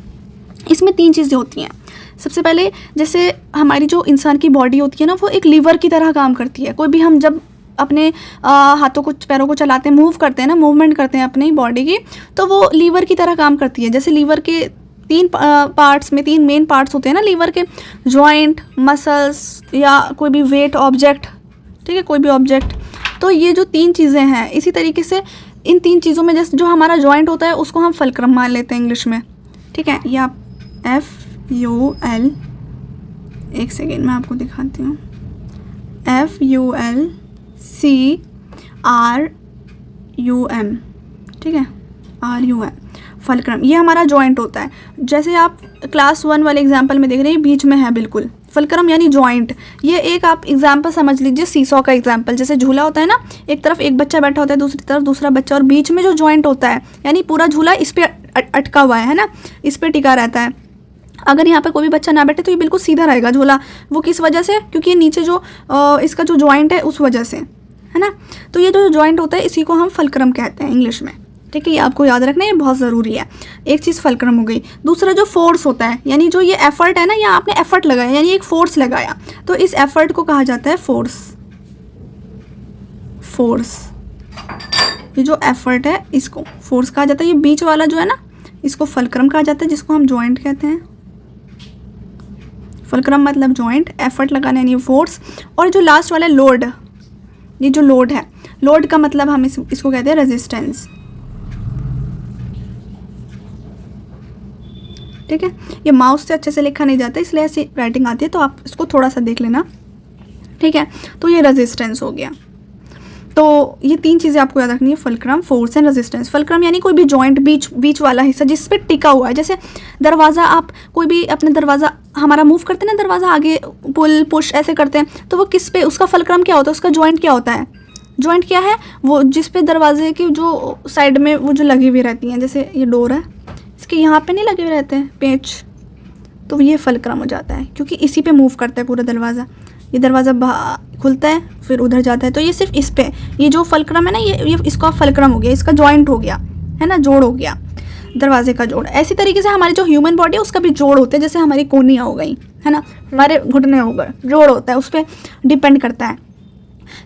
इसमें 3 चीज़ें होती हैं। सबसे पहले, जैसे हमारी जो इंसान की बॉडी होती है ना, वो एक लीवर की तरह काम करती है। कोई भी हम जब अपने हाथों को, पैरों को चलाते हैं, मूव करते हैं ना, मूवमेंट करते हैं अपनी बॉडी की, तो वो लीवर की तरह काम करती है। जैसे लीवर के 3 पार्ट्स में 3 मेन पार्ट्स होते हैं ना लीवर के, जॉइंट, मसल्स या कोई भी वेट ऑब्जेक्ट, ठीक है, कोई भी ऑब्जेक्ट। तो ये जो 3 चीज़ें हैं, इसी तरीके से इन 3 चीज़ों में जैसे जो हमारा जॉइंट होता है उसको हम फलक्रम मान लेते हैं इंग्लिश में। ठीक है, ये आप FUL, एक सेकेंड मैं आपको दिखाती हूँ, FULCRUM, ठीक है, RUM, फलक्रम। ये हमारा जॉइंट होता है। जैसे आप क्लास 1 वाले एग्जाम्पल में देख रहे हैं, बीच में है बिल्कुल फलक्रम यानी जॉइंट। ये एक आप एग्जाम्पल समझ लीजिए सीसॉ का एग्जाम्पल। जैसे झूला होता है ना, एक तरफ एक बच्चा बैठा होता है, दूसरी तरफ दूसरा बच्चा, और बीच में जो जॉइंट होता है यानी पूरा झूला इस पर अटका हुआ है ना, इस पर टिका रहता है। अगर यहाँ पे कोई भी बच्चा ना बैठे तो ये बिल्कुल सीधा रहेगा झूला। वो किस वजह से? क्योंकि नीचे जो इसका जो जॉइंट है उस वजह से, है ना। तो ये जो जॉइंट होता है इसी को हम फलक्रम कहते हैं इंग्लिश में। ठीक है, ये आपको याद रखना, ये बहुत ज़रूरी है। एक चीज़ फलक्रम हो गई। दूसरा जो फोर्स होता है, यानी जो ये एफर्ट है ना, या आपने एफर्ट लगाया यानी एक फोर्स लगाया, तो इस एफर्ट को कहा जाता है फोर्स। ये जो एफर्ट है इसको फोर्स कहा जाता है। ये बीच वाला जो है ना, इसको फलक्रम कहा जाता है, जिसको हम जॉइंट कहते हैं। फलक्रम मतलब जॉइंट, एफर्ट लगाना यानी फोर्स। और जो लास्ट वाला लोड, ये जो लोड है, लोड का मतलब हम इसको कहते हैं रेजिस्टेंस। ठीक है, ये माउस से अच्छे से लिखा नहीं जाता इसलिए ऐसी राइटिंग आती है, तो आप इसको थोड़ा सा देख लेना। ठीक है, तो ये रेजिस्टेंस हो गया। तो ये 3 चीज़ें आपको याद रखनी है, fulcrum, force and resistance. Fulcrum यानी कोई भी जॉइंट, बीच वाला हिस्सा जिस पे टिका हुआ है। जैसे दरवाज़ा, आप कोई भी अपने दरवाज़ा हमारा मूव करते हैं ना, दरवाज़ा आगे पुल पुश ऐसे करते हैं, तो वो किस पे, उसका फुलक्रम क्या होता है, उसका जॉइंट क्या होता है? जॉइंट क्या है? वो जिस पे दरवाजे की जो साइड में वो जो लगी हुई रहती हैं, जैसे ये डोर है, इसके यहाँ पे नहीं लगे हुए रहते हैं पेच, तो ये फुलक्रम हो जाता है, क्योंकि इसी पे मूव करता है पूरा दरवाज़ा। ये दरवाज़ा खुलता है फिर उधर जाता है, तो ये सिर्फ इस पे, ये जो फुलक्रम है ना, ये इसका फुलक्रम हो गया, इसका जॉइंट हो गया, है ना, जोड़ हो गया, दरवाजे का जोड़। ऐसी तरीके से हमारी जो ह्यूमन बॉडी है उसका भी जोड़ होते हैं, जैसे हमारी कोहनियाँ हो गई, है ना, हमारे घुटने हो गए, जोड़ होता है, उस पर डिपेंड करता है।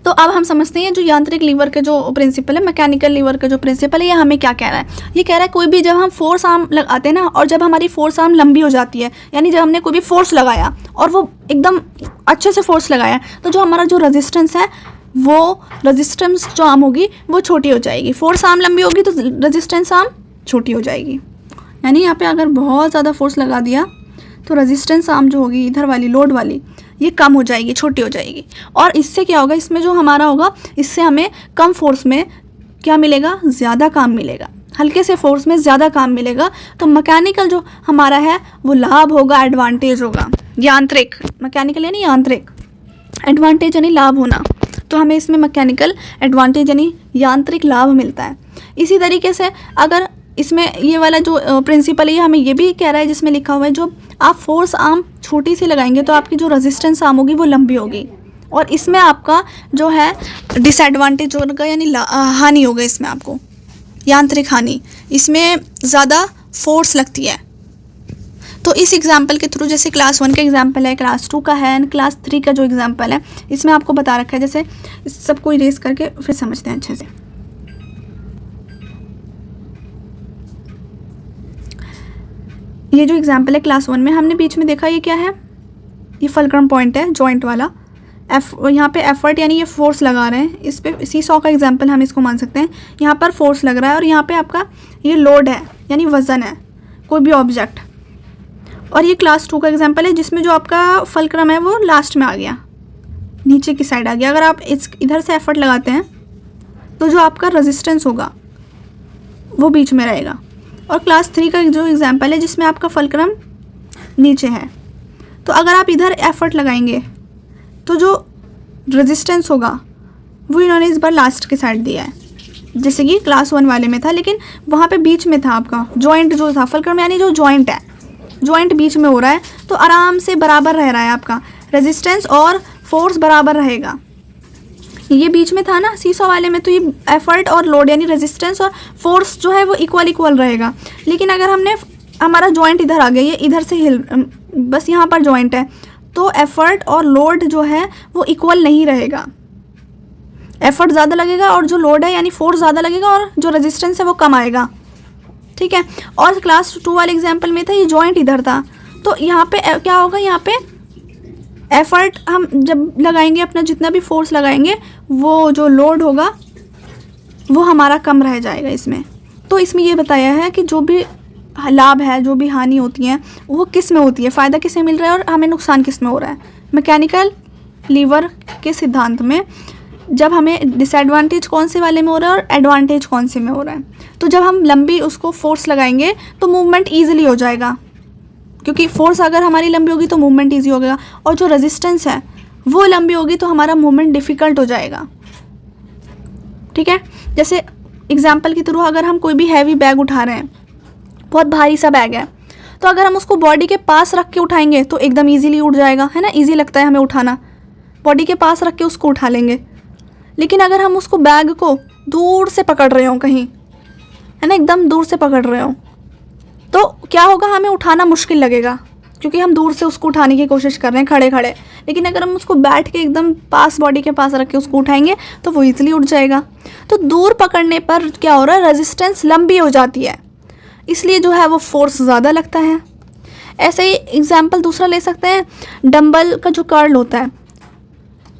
तो अब हम समझते हैं जो यांत्रिक लीवर के जो प्रिंसिपल है, मैकेनिकल लीवर का जो प्रिंसिपल है, ये हमें क्या कह रहा है? ये कह रहा है कोई भी जब हम फोर्स आर्म लगाते हैं ना, और जब हमारी फोर्स आर्म लंबी हो जाती है, यानी जब हमने कोई भी फोर्स लगाया और वो एकदम अच्छे से फोर्स लगाया, तो जो हमारा जो रेजिस्टेंस है, वो रेजिस्टेंस जो आर्म होगी वो छोटी हो जाएगी। फोर्स आर्म लंबी होगी तो रेजिस्टेंस आर्म छोटी हो जाएगी। यानी यहाँ पे अगर बहुत ज़्यादा फोर्स लगा दिया तो रेजिस्टेंस आर्म जो होगी इधर वाली, लोड वाली, ये कम हो जाएगी, छोटी हो जाएगी। और इससे क्या होगा, इसमें जो हमारा होगा, इससे हमें कम फोर्स में क्या मिलेगा? ज़्यादा काम मिलेगा। हल्के से फोर्स में ज़्यादा काम मिलेगा। तो मैकेनिकल जो हमारा है वो लाभ होगा, एडवांटेज होगा। यांत्रिक, मैकेनिकल यानी यांत्रिक, एडवांटेज यानी लाभ होना, तो हमें इसमें मैकेनिकल एडवांटेज यानी यांत्रिक लाभ मिलता है। इसी तरीके से अगर इसमें ये वाला जो प्रिंसिपल है, ये हमें ये भी कह रहा है, जिसमें लिखा हुआ है जो आप फोर्स आर्म छोटी सी लगाएंगे तो आपकी जो रेजिस्टेंस आर्म होगी वो लंबी होगी, और इसमें आपका जो है डिसएडवांटेज होगा, यानी हानि होगा इसमें आपको, यांत्रिक हानि। इसमें ज़्यादा फोर्स लगती है। तो इस एग्जाम्पल के थ्रू, जैसे क्लास 1 का एग्जाम्पल है, क्लास 2 का है, क्लास 3 का जो एग्जाम्पल है, इसमें आपको बता रखा है। जैसे इस सबको इरेज करके फिर समझते हैं अच्छे से। ये जो एग्जाम्पल है क्लास 1 में, हमने बीच में देखा ये क्या है, ये फुलक्रम पॉइंट है, जॉइंट वाला। यहाँ पे एफर्ट यानी ये फोर्स लगा रहे हैं, इस पे सीसॉ का एग्जाम्पल हम इसको मान सकते हैं। यहाँ पर फोर्स लग रहा है और यहाँ पे आपका ये लोड है, यानी वज़न है, कोई भी ऑब्जेक्ट। और ये क्लास 2 का एग्जाम्पल है, जिसमें जो आपका फुलक्रम है वो लास्ट में आ गया, नीचे की साइड आ गया। अगर आप इधर से एफर्ट लगाते हैं तो जो आपका रेजिस्टेंस होगा वो बीच में रहेगा। और क्लास 3 का जो एग्जाम्पल है, जिसमें आपका फुलक्रम नीचे है, तो अगर आप इधर एफर्ट लगाएंगे तो जो रेजिस्टेंस होगा वो इन्होंने इस बार लास्ट के साइड दिया है, जैसे कि क्लास 1 वाले में था, लेकिन वहाँ पे बीच में था आपका जॉइंट जो था फुलक्रम, यानी जो जॉइंट है, जॉइंट बीच में हो रहा है, तो आराम से बराबर रह रहा है आपका रेजिस्टेंस और फोर्स बराबर रहेगा। ये बीच में था ना सीसॉ वाले में, तो ये एफर्ट और लोड यानी रेजिस्टेंस और फोर्स जो है वो इक्वल रहेगा। लेकिन अगर हमने हमारा जॉइंट इधर आ गया, ये इधर से बस यहाँ पर जॉइंट है, तो एफर्ट और लोड जो है वो इक्वल नहीं रहेगा। एफर्ट ज़्यादा लगेगा और जो लोड है यानी फोर्स ज़्यादा लगेगा, और जो रेजिस्टेंस है वो कम आएगा। ठीक है। और क्लास 2 वाले एग्जाम्पल में था ये जॉइंट इधर था, तो यहाँ पे क्या होगा, यहाँ पे एफर्ट हम जब लगाएंगे, अपना जितना भी फोर्स लगाएंगे, वो जो लोड होगा वो हमारा कम रह जाएगा इसमें। तो इसमें ये बताया है कि जो भी लाभ है, जो भी हानि होती है, वो किस में होती है, फ़ायदा किस में मिल रहा है और हमें नुकसान किस में हो रहा है। मैकेनिकल लीवर के सिद्धांत में जब हमें डिसएडवांटेज कौन से वाले में हो रहा है और एडवांटेज कौन से में हो रहा है, तो जब हम लंबी उसको फोर्स लगाएंगे तो मूवमेंट ईजिली हो जाएगा, क्योंकि फोर्स अगर हमारी लंबी होगी तो मूवमेंट ईजी होगा, और जो रेजिस्टेंस है वो लंबी होगी तो हमारा मूवमेंट डिफ़िकल्ट हो जाएगा। ठीक है। जैसे एग्जाम्पल के थ्रू, अगर हम कोई भी हैवी बैग उठा रहे हैं, बहुत भारी सा बैग है, तो अगर हम उसको बॉडी के पास रख के उठाएंगे तो एकदम ईजीली उठ जाएगा, है ना, ईजी लगता है हमें उठाना, बॉडी के पास रख के उसको उठा लेंगे। लेकिन अगर हम उसको बैग को दूर से पकड़ रहे हो कहीं, है ना, एकदम दूर से पकड़ रहे हो, तो क्या होगा, हमें उठाना मुश्किल लगेगा, क्योंकि हम दूर से उसको उठाने की कोशिश कर रहे हैं खड़े खड़े। लेकिन अगर हम उसको बैठ के एकदम पास, बॉडी के पास रख के उसको उठाएंगे तो वो ईजिली उठ जाएगा। तो दूर पकड़ने पर क्या हो रहा है, रेजिस्टेंस लंबी हो जाती है, इसलिए जो है वो फोर्स ज़्यादा लगता है। ऐसे ही एग्जाम्पल दूसरा ले सकते हैं, डंबल का जो कर्ल होता है,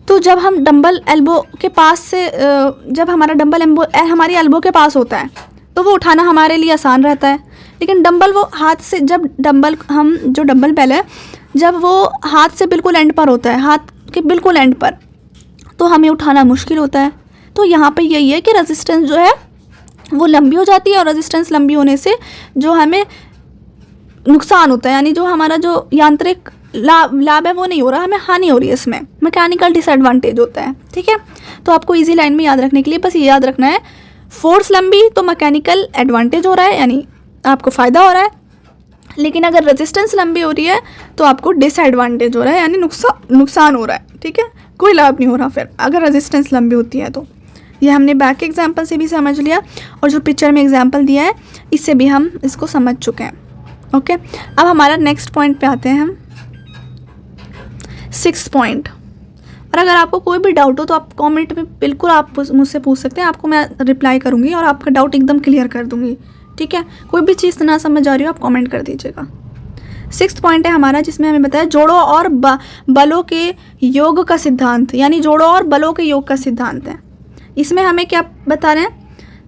तो जब हम डंबल एल्बो के पास से, जब हमारा डंबल हमारी एल्बो के पास होता है तो वो उठाना हमारे लिए आसान रहता है। लेकिन डंबल वो हाथ से, जब डंबल हम जो डंबल बेल है जब वो हाथ से बिल्कुल एंड पर होता है, हाथ के बिल्कुल एंड पर, तो हमें उठाना मुश्किल होता है। तो यहाँ पे यही है कि रेजिस्टेंस जो है वो लंबी हो जाती है, और रेजिस्टेंस लंबी होने से जो हमें नुकसान होता है, यानी जो हमारा जो यांत्रिक लाभ है वो नहीं हो रहा, हमें हानि हो रही है, इसमें मैकेनिकल डिसएडवांटेज होता है। ठीक है, तो आपको इजी लाइन में याद रखने के लिए बस ये याद रखना है, फोर्स लंबी तो मैकेनिकल एडवांटेज हो रहा है, यानी आपको फ़ायदा हो रहा है, लेकिन अगर रेजिस्टेंस लंबी हो रही है तो आपको डिसएडवांटेज हो रहा है, यानी नुकसान हो रहा है। ठीक है, कोई लाभ नहीं हो रहा फिर अगर रेजिस्टेंस लंबी होती है। तो ये हमने बैक के एग्जाम्पल से भी समझ लिया, और जो पिक्चर में एग्जाम्पल दिया है इससे भी हम इसको समझ चुके हैं। ओके, अब हमारा नेक्स्ट पॉइंट पे आते हैं हम, 6th पॉइंट। और अगर आपको कोई भी डाउट हो तो आप कमेंट में बिल्कुल आप मुझसे पूछ सकते हैं, आपको मैं रिप्लाई करूँगी और आपका डाउट एकदम क्लियर कर दूँगी। ठीक है, कोई भी चीज़ ना समझ आ रही हो आप कमेंट कर दीजिएगा। 6th पॉइंट है हमारा, जिसमें हमें बताया जोड़ों और बलों के योग का सिद्धांत, यानी जोड़ों और बलों के योग का सिद्धांत है। इसमें हमें क्या बता रहे हैं,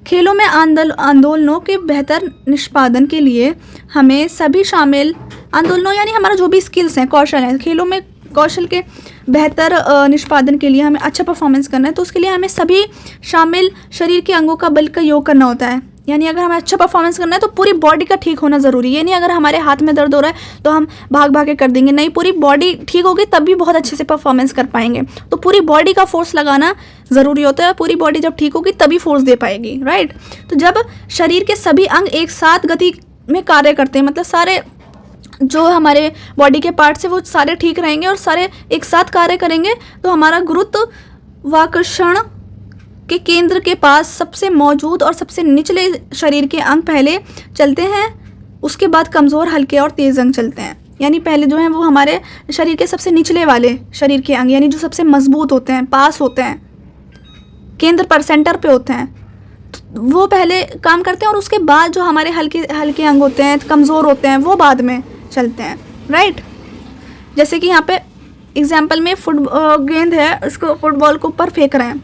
खेलों में आंदोलनों के बेहतर निष्पादन के लिए हमें सभी शामिल आंदोलनों, यानी हमारा जो भी स्किल्स हैं, कौशल हैं, खेलों में कौशल के बेहतर निष्पादन के लिए हमें अच्छा परफॉर्मेंस करना है, तो उसके लिए हमें सभी शामिल शरीर के अंगों का बल का योग करना होता है। यानी अगर हमें अच्छा परफॉर्मेंस करना है तो पूरी बॉडी का ठीक होना ज़रूरी है। नहीं अगर हमारे हाथ में दर्द हो रहा है तो हम भाग भाग के कर देंगे, नहीं, पूरी बॉडी ठीक होगी तब भी बहुत अच्छे से परफॉर्मेंस कर पाएंगे। तो पूरी बॉडी का फोर्स लगाना ज़रूरी होता है, पूरी बॉडी जब ठीक होगी तभी फोर्स दे पाएगी, राइट। तो जब शरीर के सभी अंग एक साथ गति में कार्य करते हैं, मतलब सारे जो हमारे बॉडी के पार्ट्स हैं वो सारे ठीक रहेंगे और सारे एक साथ कार्य करेंगे, तो हमारा गुरुत्वाकर्षण के केंद्र के पास सबसे मौजूद और सबसे निचले शरीर के अंग पहले चलते हैं, उसके बाद कमज़ोर, हल्के और तेज़ अंग चलते हैं। यानी पहले जो हैं वो हमारे शरीर के सबसे निचले वाले शरीर के अंग, यानी जो सबसे मजबूत होते हैं, पास होते हैं, केंद्र पर, सेंटर पे होते हैं, वो पहले काम करते हैं, और उसके बाद जो हमारे हल्के हल्के अंग होते हैं, कमज़ोर होते हैं, वो बाद में चलते हैं, राइट। जैसे कि यहाँ पे एग्जाम्पल में गेंद है, उसको फुटबॉल को ऊपर फेंक रहे हैं,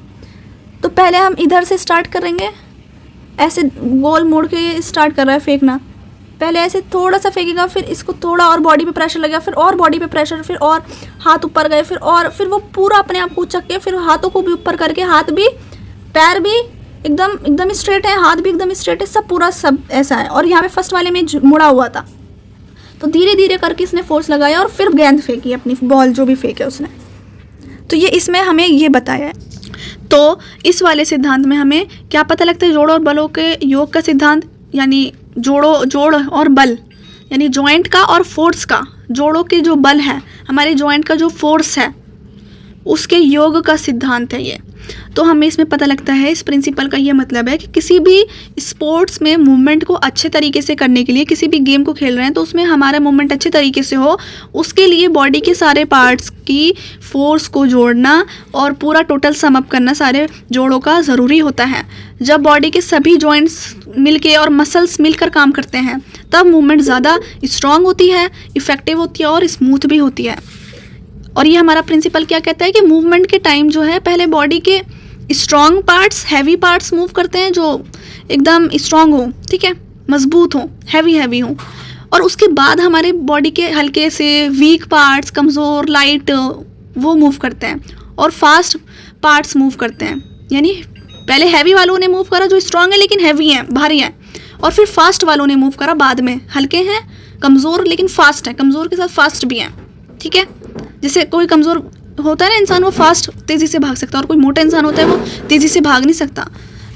तो पहले हम इधर से स्टार्ट करेंगे, ऐसे गोल मोड़ के स्टार्ट कर रहा है फेंकना, पहले ऐसे थोड़ा सा फेंकेगा, फिर इसको थोड़ा और बॉडी पे प्रेशर लगेगा, फिर और बॉडी पे प्रेशर, फिर और हाथ ऊपर गए, फिर वो पूरा अपने आप को उचक के, फिर हाथों को भी ऊपर करके, हाथ भी पैर भी एकदम स्ट्रेट है, हाथ भी एकदम स्ट्रेट है, सब पूरा सब ऐसा है। और यहाँ पे फर्स्ट वाले में मुड़ा हुआ था, तो धीरे धीरे करके इसने फोर्स लगाया और फिर गेंद फेंकी, अपनी बॉल जो भी फेंके उसने। तो ये इसमें हमें ये बताया है। तो इस वाले सिद्धांत में हमें क्या पता लगता है, जोड़ और बलों के योग का सिद्धांत, यानी जोड़ और बल, यानी जॉइंट का और फोर्स का, जोड़ों के जो बल है, हमारे जॉइंट का जो फोर्स है, उसके योग का सिद्धांत है ये। तो हमें इसमें पता लगता है, इस प्रिंसिपल का ये मतलब है कि किसी भी स्पोर्ट्स में मूवमेंट को अच्छे तरीके से करने के लिए, किसी भी गेम को खेल रहे हैं तो उसमें हमारा मूवमेंट अच्छे तरीके से हो, उसके लिए बॉडी के सारे पार्ट्स की फोर्स को जोड़ना और पूरा टोटल सम अप करना सारे जोड़ों का ज़रूरी होता है। जब बॉडी के सभी जॉइंट्स मिलके और मसल्स मिलकर काम करते हैं तब मूवमेंट ज़्यादा स्ट्रॉन्ग होती है, इफ़ेक्टिव होती है और स्मूथ भी होती है। और ये हमारा प्रिंसिपल क्या कहता है कि मूवमेंट के टाइम जो है, पहले बॉडी के strong parts, heavy parts move करते हैं, जो एकदम स्ट्रॉन्ग हो, ठीक है, मजबूत हो, हैवी हो, और उसके बाद हमारे बॉडी के हल्के से वीक पार्ट्स, कमज़ोर, लाइट, वो मूव करते हैं, और फास्ट पार्ट्स मूव करते हैं। यानी पहले हैवी वालों ने मूव करा जो स्ट्रॉन्ग है लेकिन हैवी है, भारी है, और फिर फास्ट वालों ने मूव करा बाद में, हल्के हैं, कमज़ोर लेकिन फास्ट है, कमज़ोर के साथ फास्ट भी हैं, ठीक है। जैसे कोई कमज़ोर होता है ना इंसान, वो फास्ट तेज़ी से भाग सकता है, और कोई मोटा इंसान होता है वो तेज़ी से भाग नहीं सकता।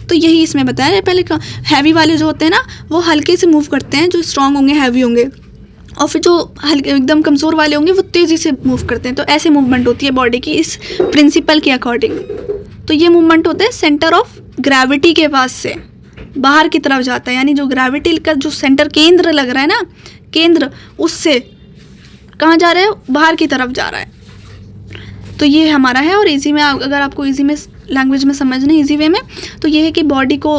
तो यही इसमें बताया है। पहले हैवी वाले जो होते हैं ना वो हल्के से मूव करते हैं, जो स्ट्रॉन्ग होंगे, हैवी होंगे, और फिर जो हल्के एकदम कमज़ोर वाले होंगे वो तेज़ी से मूव करते हैं। तो ऐसे मूवमेंट होती है बॉडी की इस प्रिंसिपल के अकॉर्डिंग। तो ये मूवमेंट होता है सेंटर ऑफ ग्रेविटी के पास से बाहर की तरफ जाता है, यानी जो ग्रेविटी का जो सेंटर केंद्र लग रहा है ना, केंद्र, उससे कहाँ जा रहा है, बाहर की तरफ जा रहा है। तो ये हमारा है। और इजी में अगर आपको इजी में लैंग्वेज में समझना, इजी वे में, तो ये है कि बॉडी को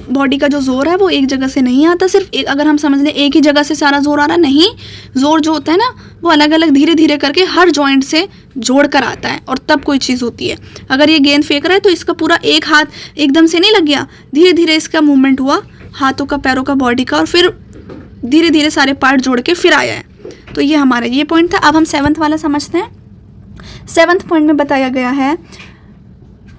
बॉडी का जो जोर है वो एक जगह से नहीं आता, सिर्फ एक, अगर हम समझ लें एक ही जगह से सारा जोर आ रहा, नहीं, जोर जो होता है ना वो अलग अलग धीरे धीरे करके हर जॉइंट से जोड़ कर आता है, और तब कोई चीज़ होती है। अगर ये गेंद फेंक रहा है तो इसका पूरा एक हाथ एकदम से नहीं लग गया, धीरे धीरे इसका मूवमेंट हुआ, हाथों का, पैरों का, बॉडी का, और फिर धीरे धीरे सारे पार्ट जोड़ के फिर आया है। तो ये हमारा ये पॉइंट था। अब हम 7th वाला समझते हैं। 7th पॉइंट में बताया गया है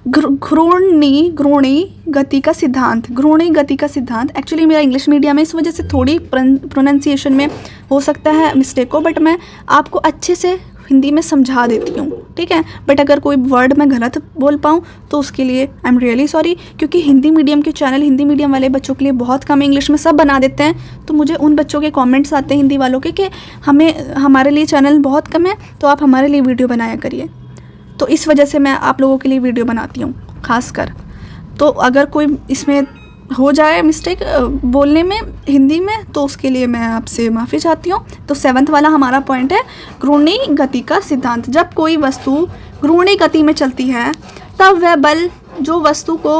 घूर्णी गति का सिद्धांत। घूर्णी गति का सिद्धांत, एक्चुअली मेरा इंग्लिश मीडियम है, इस वजह से थोड़ी प्रोनाउंसिएशन में हो सकता है मिस्टेक हो, बट मैं आपको अच्छे से हिंदी में समझा देती हूँ, ठीक है। बट अगर कोई वर्ड मैं गलत बोल पाऊँ तो उसके लिए आई एम रियली सॉरी, क्योंकि हिंदी मीडियम के चैनल हिंदी मीडियम वाले बच्चों के लिए बहुत कम है, इंग्लिश में सब बना देते हैं। तो मुझे उन बच्चों के कमेंट्स आते हैं हिंदी वालों के कि हमारे लिए चैनल बहुत कम है, तो आप हमारे लिए वीडियो बनाया करिए। तो इस वजह से मैं आप लोगों के लिए वीडियो बनाती हूँ खास कर। तो अगर कोई इसमें हो जाए मिस्टेक बोलने में हिंदी में, तो उसके लिए मैं आपसे माफ़ी चाहती हूँ। तो 7th वाला हमारा पॉइंट है घूर्णी गति का सिद्धांत। जब कोई वस्तु घूर्णी गति में चलती है तब वह बल जो वस्तु को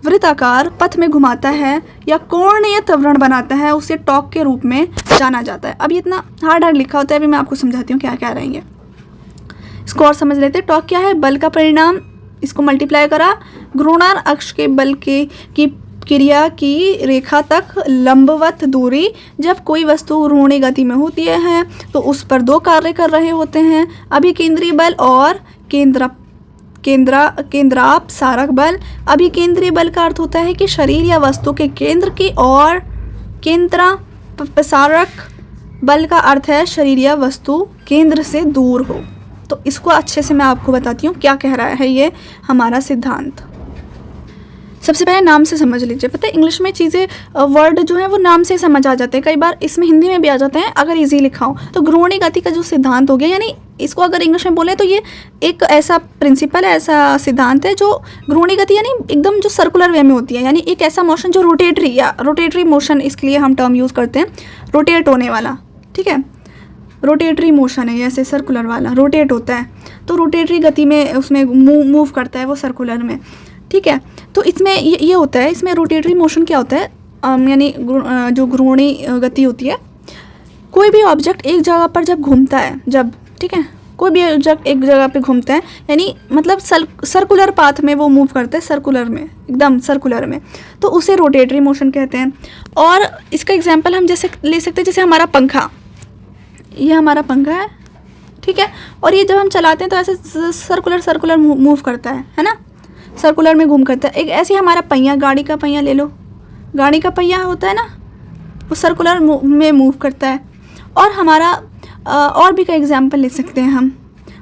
वृत्ताकार पथ में घुमाता है या कोणीय त्वरण बनाता है, उसे टॉर्क के रूप में जाना जाता है। अब ये इतना हार्ड लिखा होता है, अभी मैं आपको समझाती हूँ क्या क्या रहेंगे। इसको और समझ लेते हैं। टॉर्क क्या है? बल का परिणाम, इसको मल्टीप्लाई करा घूर्णन अक्ष के बल की क्रिया की रेखा तक लंबवत दूरी। जब कोई वस्तु घूर्णी गति में होती है तो उस पर दो कार्य कर रहे होते हैं, अभिकेंद्री बल और केंद्रापसारक बल। अभिकेंद्री बल का अर्थ होता है कि शरीर या वस्तु के केंद्र की, और केंद्रापसारक बल का अर्थ है शरीर या वस्तु केंद्र से दूर हो। तो इसको अच्छे से मैं आपको बताती हूँ क्या कह रहा है ये हमारा सिद्धांत। सबसे पहले नाम से समझ लीजिए। पता है इंग्लिश में चीज़ें वर्ड जो है वो नाम से समझ आ जाते हैं, कई बार इसमें हिंदी में भी आ जाते हैं अगर इजी लिखा हो। तो घूर्णी गति का जो सिद्धांत हो गया, यानी इसको अगर इंग्लिश में बोले तो ये एक ऐसा प्रिंसिपल है, ऐसा सिद्धांत है जो घूर्णी गति यानी एकदम जो सर्कुलर वे में होती है, यानी एक ऐसा मोशन जो रोटेटरी मोशन, इसके लिए हम टर्म यूज़ करते हैं रोटेट होने वाला, ठीक है। रोटेटरी मोशन है, ऐसे सर्कुलर वाला रोटेट होता है, तो रोटेटरी गति में उसमें मूव करता है वो सर्कुलर में, ठीक है। तो इसमें ये होता है, इसमें रोटेटरी मोशन क्या होता है, यानी जो घूर्णी गति होती है, कोई भी ऑब्जेक्ट एक जगह पर जब घूमता है, जब, ठीक है, कोई भी ऑब्जेक्ट एक जगह पे घूमता है, यानी मतलब सर्कुलर पाथ में वो मूव करता है, सर्कुलर में, एकदम सर्कुलर में, तो उसे रोटेटरी मोशन कहते हैं। और इसका एग्जाम्पल हम जैसे ले सकते हैं, जैसे हमारा पंखा, ये हमारा पंखा है, ठीक है, और ये जब हम चलाते हैं तो ऐसे सर्कुलर मूव करता है ना, सर्कुलर में घूम करता है। एक ऐसे हमारा पहिया, गाड़ी का पहिया ले लो, गाड़ी का पहिया होता है ना, वो सर्कुलर में मूव करता है। और हमारा और भी कई एग्जाम्पल ले सकते हैं हम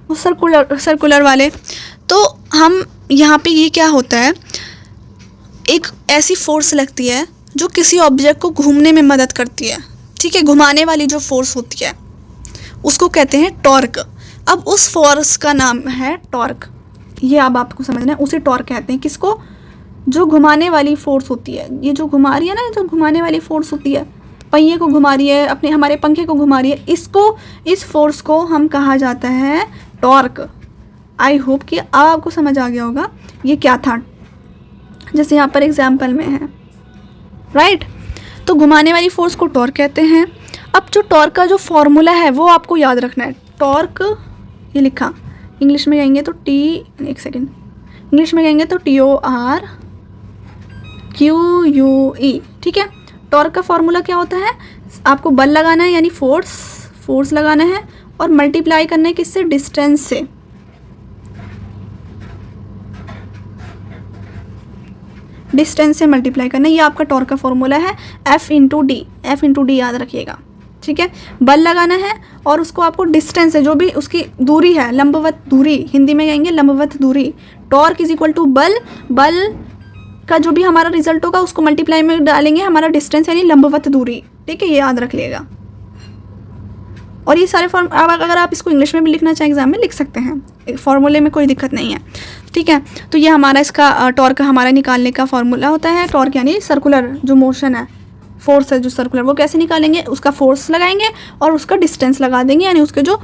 वो सर्कुलर वाले। तो हम यहाँ पे ये क्या होता है, एक ऐसी फोर्स लगती है जो किसी ऑब्जेक्ट को घूमने में मदद करती है, ठीक है, घुमाने वाली जो फोर्स होती है उसको कहते हैं टॉर्क। अब उस फोर्स का नाम है टॉर्क, ये अब आपको समझना है, उसे टॉर्क कहते हैं। किसको? जो घुमाने वाली फोर्स होती है, ये जो घुमा रही है ना, जो घुमाने वाली फोर्स होती है, पहिए को घुमा रही है, अपने हमारे पंखे को घुमा रही है, इस फोर्स को हम कहा जाता है टॉर्क। आई होप कि अब आपको समझ आ गया होगा ये क्या था, जैसे यहाँ पर एग्जाम्पल में है, राइट। तो घुमाने वाली फोर्स को टॉर्क कहते हैं। अब जो टॉर्क का जो फॉर्मूला है वो आपको याद रखना है। टॉर्क ये लिखा, इंग्लिश में कहेंगे तो इंग्लिश में कहेंगे तो TORQUE, ठीक है। टॉर्क का फॉर्मूला क्या होता है, आपको बल लगाना है यानी फोर्स लगाना है, और मल्टीप्लाई करना है किससे? डिस्टेंस से। डिस्टेंस से मल्टीप्लाई करना, ये आपका टॉर्क का फॉर्मूला है, F इंटू डी याद रखिएगा, ठीक है। बल लगाना है और उसको आपको डिस्टेंस है, जो भी उसकी दूरी है, लंबवत दूरी, हिंदी में कहेंगे लंबवत दूरी। टॉर्क इज इक्वल टू बल का जो भी हमारा रिजल्ट होगा उसको मल्टीप्लाई में डालेंगे हमारा डिस्टेंस यानी लंबवत दूरी, ठीक है, ये याद रख लिएगा। और ये सारे फॉर्म अगर आप इसको इंग्लिश में भी लिखना चाहें एग्जाम में लिख सकते हैं, फॉर्मूले में कोई दिक्कत नहीं है, ठीक है। तो ये हमारा इसका टॉर्क हमारा निकालने का फॉर्मूला होता है। टॉर्क यानी सर्कुलर जो मोशन है, फोर्स है जो सर्कुलर, वो कैसे निकालेंगे, उसका फोर्स लगाएंगे और उसका डिस्टेंस लगा देंगे, यानी उसके जो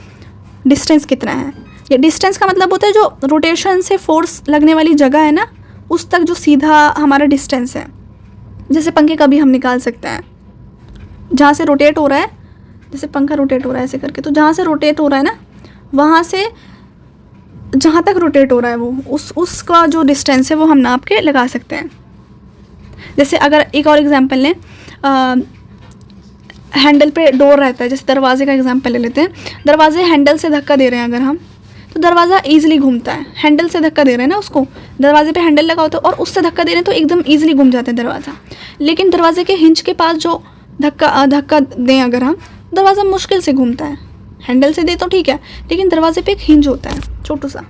डिस्टेंस कितना है। ये डिस्टेंस का मतलब होता है जो रोटेशन से फोर्स लगने वाली जगह है ना, उस तक जो सीधा हमारा डिस्टेंस है। जैसे पंखे का भी हम निकाल सकते हैं, जहाँ से रोटेट हो रहा है, जैसे पंखा रोटेट हो रहा है ऐसे करके, तो जहाँ से रोटेट हो रहा है ना, वहाँ से जहाँ तक रोटेट हो रहा है वो उसका जो डिस्टेंस है वो हम नाप के लगा सकते हैं, जैसे अगर एक और एग्जांपल लें, हैंडल पे डोर रहता है, जैसे दरवाजे का एग्जांपल ले लेते हैं। दरवाजे हैंडल से धक्का दे रहे हैं अगर हम, तो दरवाज़ा ईजिली घूमता है। हैंडल से धक्का दे रहे हैं ना उसको, दरवाजे पे हैंडल लगा होता है और उससे धक्का दे रहे हैं तो एकदम ईजिली घूम जाता है दरवाज़ा। लेकिन दरवाजे के हिंज के पास जो धक्का दें अगर हम, दरवाज़ा मुश्किल से घूमता है। हैंडल से दे तो ठीक है, लेकिन दरवाजे पे एक हिंज होता है छोटू सा,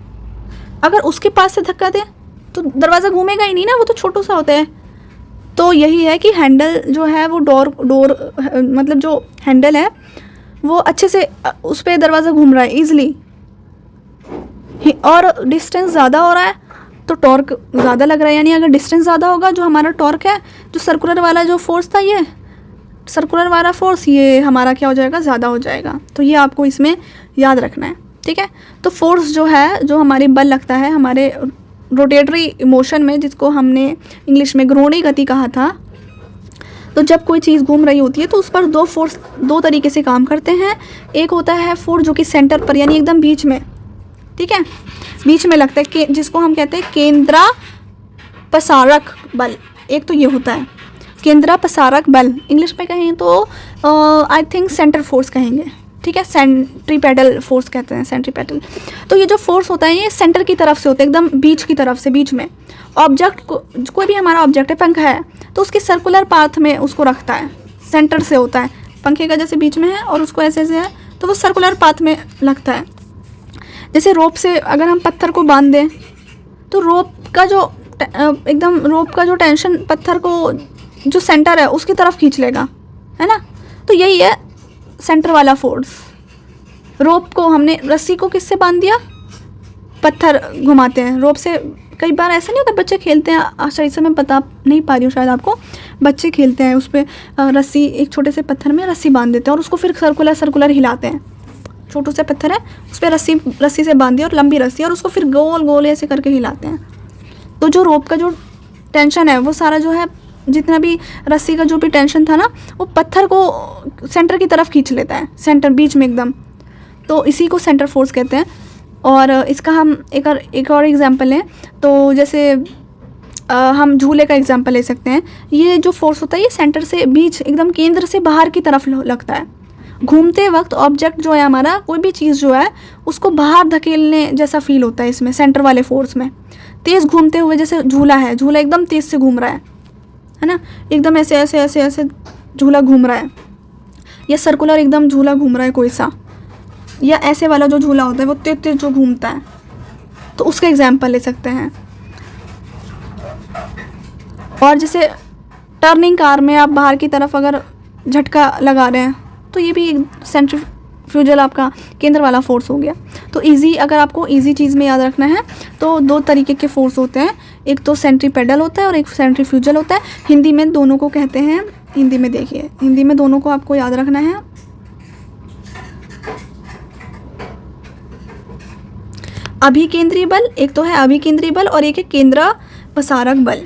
अगर उसके पास से धक्का दे तो दरवाज़ा घूमेगा ही नहीं ना, वो तो छोटू सा होता है। तो यही है कि हैंडल जो है वो डोर मतलब जो हैंडल है वो अच्छे से उस पर दरवाज़ा घूम रहा है ईजिली, और डिस्टेंस ज़्यादा हो रहा है तो टॉर्क ज़्यादा लग रहा है। यानी अगर डिस्टेंस ज़्यादा होगा, जो हमारा टॉर्क है, जो सर्कुलर वाला जो फोर्स था, ये सर्कुलर वाला फोर्स ये हमारा क्या हो जाएगा, ज़्यादा हो जाएगा। तो ये आपको इसमें याद रखना है, ठीक है। तो फोर्स जो है, जो हमारे बल लगता है हमारे रोटेटरी मोशन में, जिसको हमने इंग्लिश में घूर्णी गति कहा था, तो जब कोई चीज़ घूम रही होती है तो उस पर दो फोर्स दो तरीके से काम करते हैं। एक होता है फोर्स जो कि सेंटर पर यानी एकदम बीच में, ठीक है, बीच में लगता है, जिसको हम कहते हैं केंद्रापसारक बल। एक तो ये होता है केंद्रापसारक बल, इंग्लिश में कहें तो आई थिंक सेंटर फोर्स कहेंगे, ठीक है, सेंट्रीपेटल फोर्स कहते हैं, सेंट्रीपेटल। तो ये जो फोर्स होता है ये सेंटर की तरफ से होता है, एकदम बीच की तरफ से, बीच में। ऑब्जेक्ट को, कोई भी हमारा ऑब्जेक्ट है, पंखा है, तो उसके सर्कुलर पाथ में उसको रखता है, सेंटर से होता है, पंखे का जैसे बीच में है और उसको ऐसे ऐसे है तो वो सर्कुलर पाथ में लगता है। जैसे रोप से अगर हम पत्थर को बांध दें तो रोप का जो एकदम रोप का जो टेंशन पत्थर को जो सेंटर है उसकी तरफ खींच लेगा, है ना। तो यही है सेंटर वाला फोर्स। रोप को हमने, रस्सी को किससे बांध दिया, पत्थर घुमाते हैं रोप से। कई बार ऐसा नहीं होता, बच्चे खेलते हैं, सही से मैं बता नहीं पा रही हूँ शायद आपको, बच्चे खेलते हैं उस पर रस्सी, एक छोटे से पत्थर में रस्सी बांध देते हैं और उसको फिर सर्कुलर हिलाते हैं। छोटू से पत्थर है, उस पर रस्सी से बांध दिया और लंबी रस्सी, और उसको फिर गोल गोल ऐसे करके हिलाते हैं। तो जो रोप का जो टेंशन है वो सारा जो है, जितना भी रस्सी का जो भी टेंशन था ना, वो पत्थर को सेंटर की तरफ खींच लेता है, सेंटर बीच में एकदम। तो इसी को सेंटर फोर्स कहते हैं। और इसका हम एक और एग्जांपल लें तो जैसे हम झूले का एग्जांपल ले सकते हैं। ये जो फोर्स होता है ये सेंटर से, बीच एकदम केंद्र से बाहर की तरफ लगता है। घूमते वक्त ऑब्जेक्ट जो है हमारा, कोई भी चीज़ जो है उसको बाहर धकेलने जैसा फील होता है इसमें, सेंटर वाले फोर्स में। तेज़ घूमते हुए, जैसे झूला है, झूला एकदम तेज़ से घूम रहा है ना, एकदम ऐसे ऐसे ऐसे ऐसे झूला घूम रहा है, या सर्कुलर एकदम झूला घूम रहा है कोई सा, या ऐसे वाला जो झूला होता है वो तेज तेज जो घूमता है, तो उसका एग्जाम्पल ले सकते हैं। और जैसे टर्निंग कार में आप बाहर की तरफ अगर झटका लगा रहे हैं तो ये भी एक सेंट्रीफ्यूजल आपका केंद्र वाला फोर्स हो गया। तो इजी, अगर आपको इजी चीज़ में याद रखना है तो दो तरीके के फोर्स होते हैं, एक तो सेंट्रीपेडल होता है और एक सेंट्रीफ्यूजल होता है। हिंदी में दोनों को कहते हैं, हिंदी में देखिए, हिंदी में दोनों को आपको याद रखना है। अभिकेंद्रीय बल, एक तो है अभिकेंद्रीय बल और एक है केंद्रापसारक बल।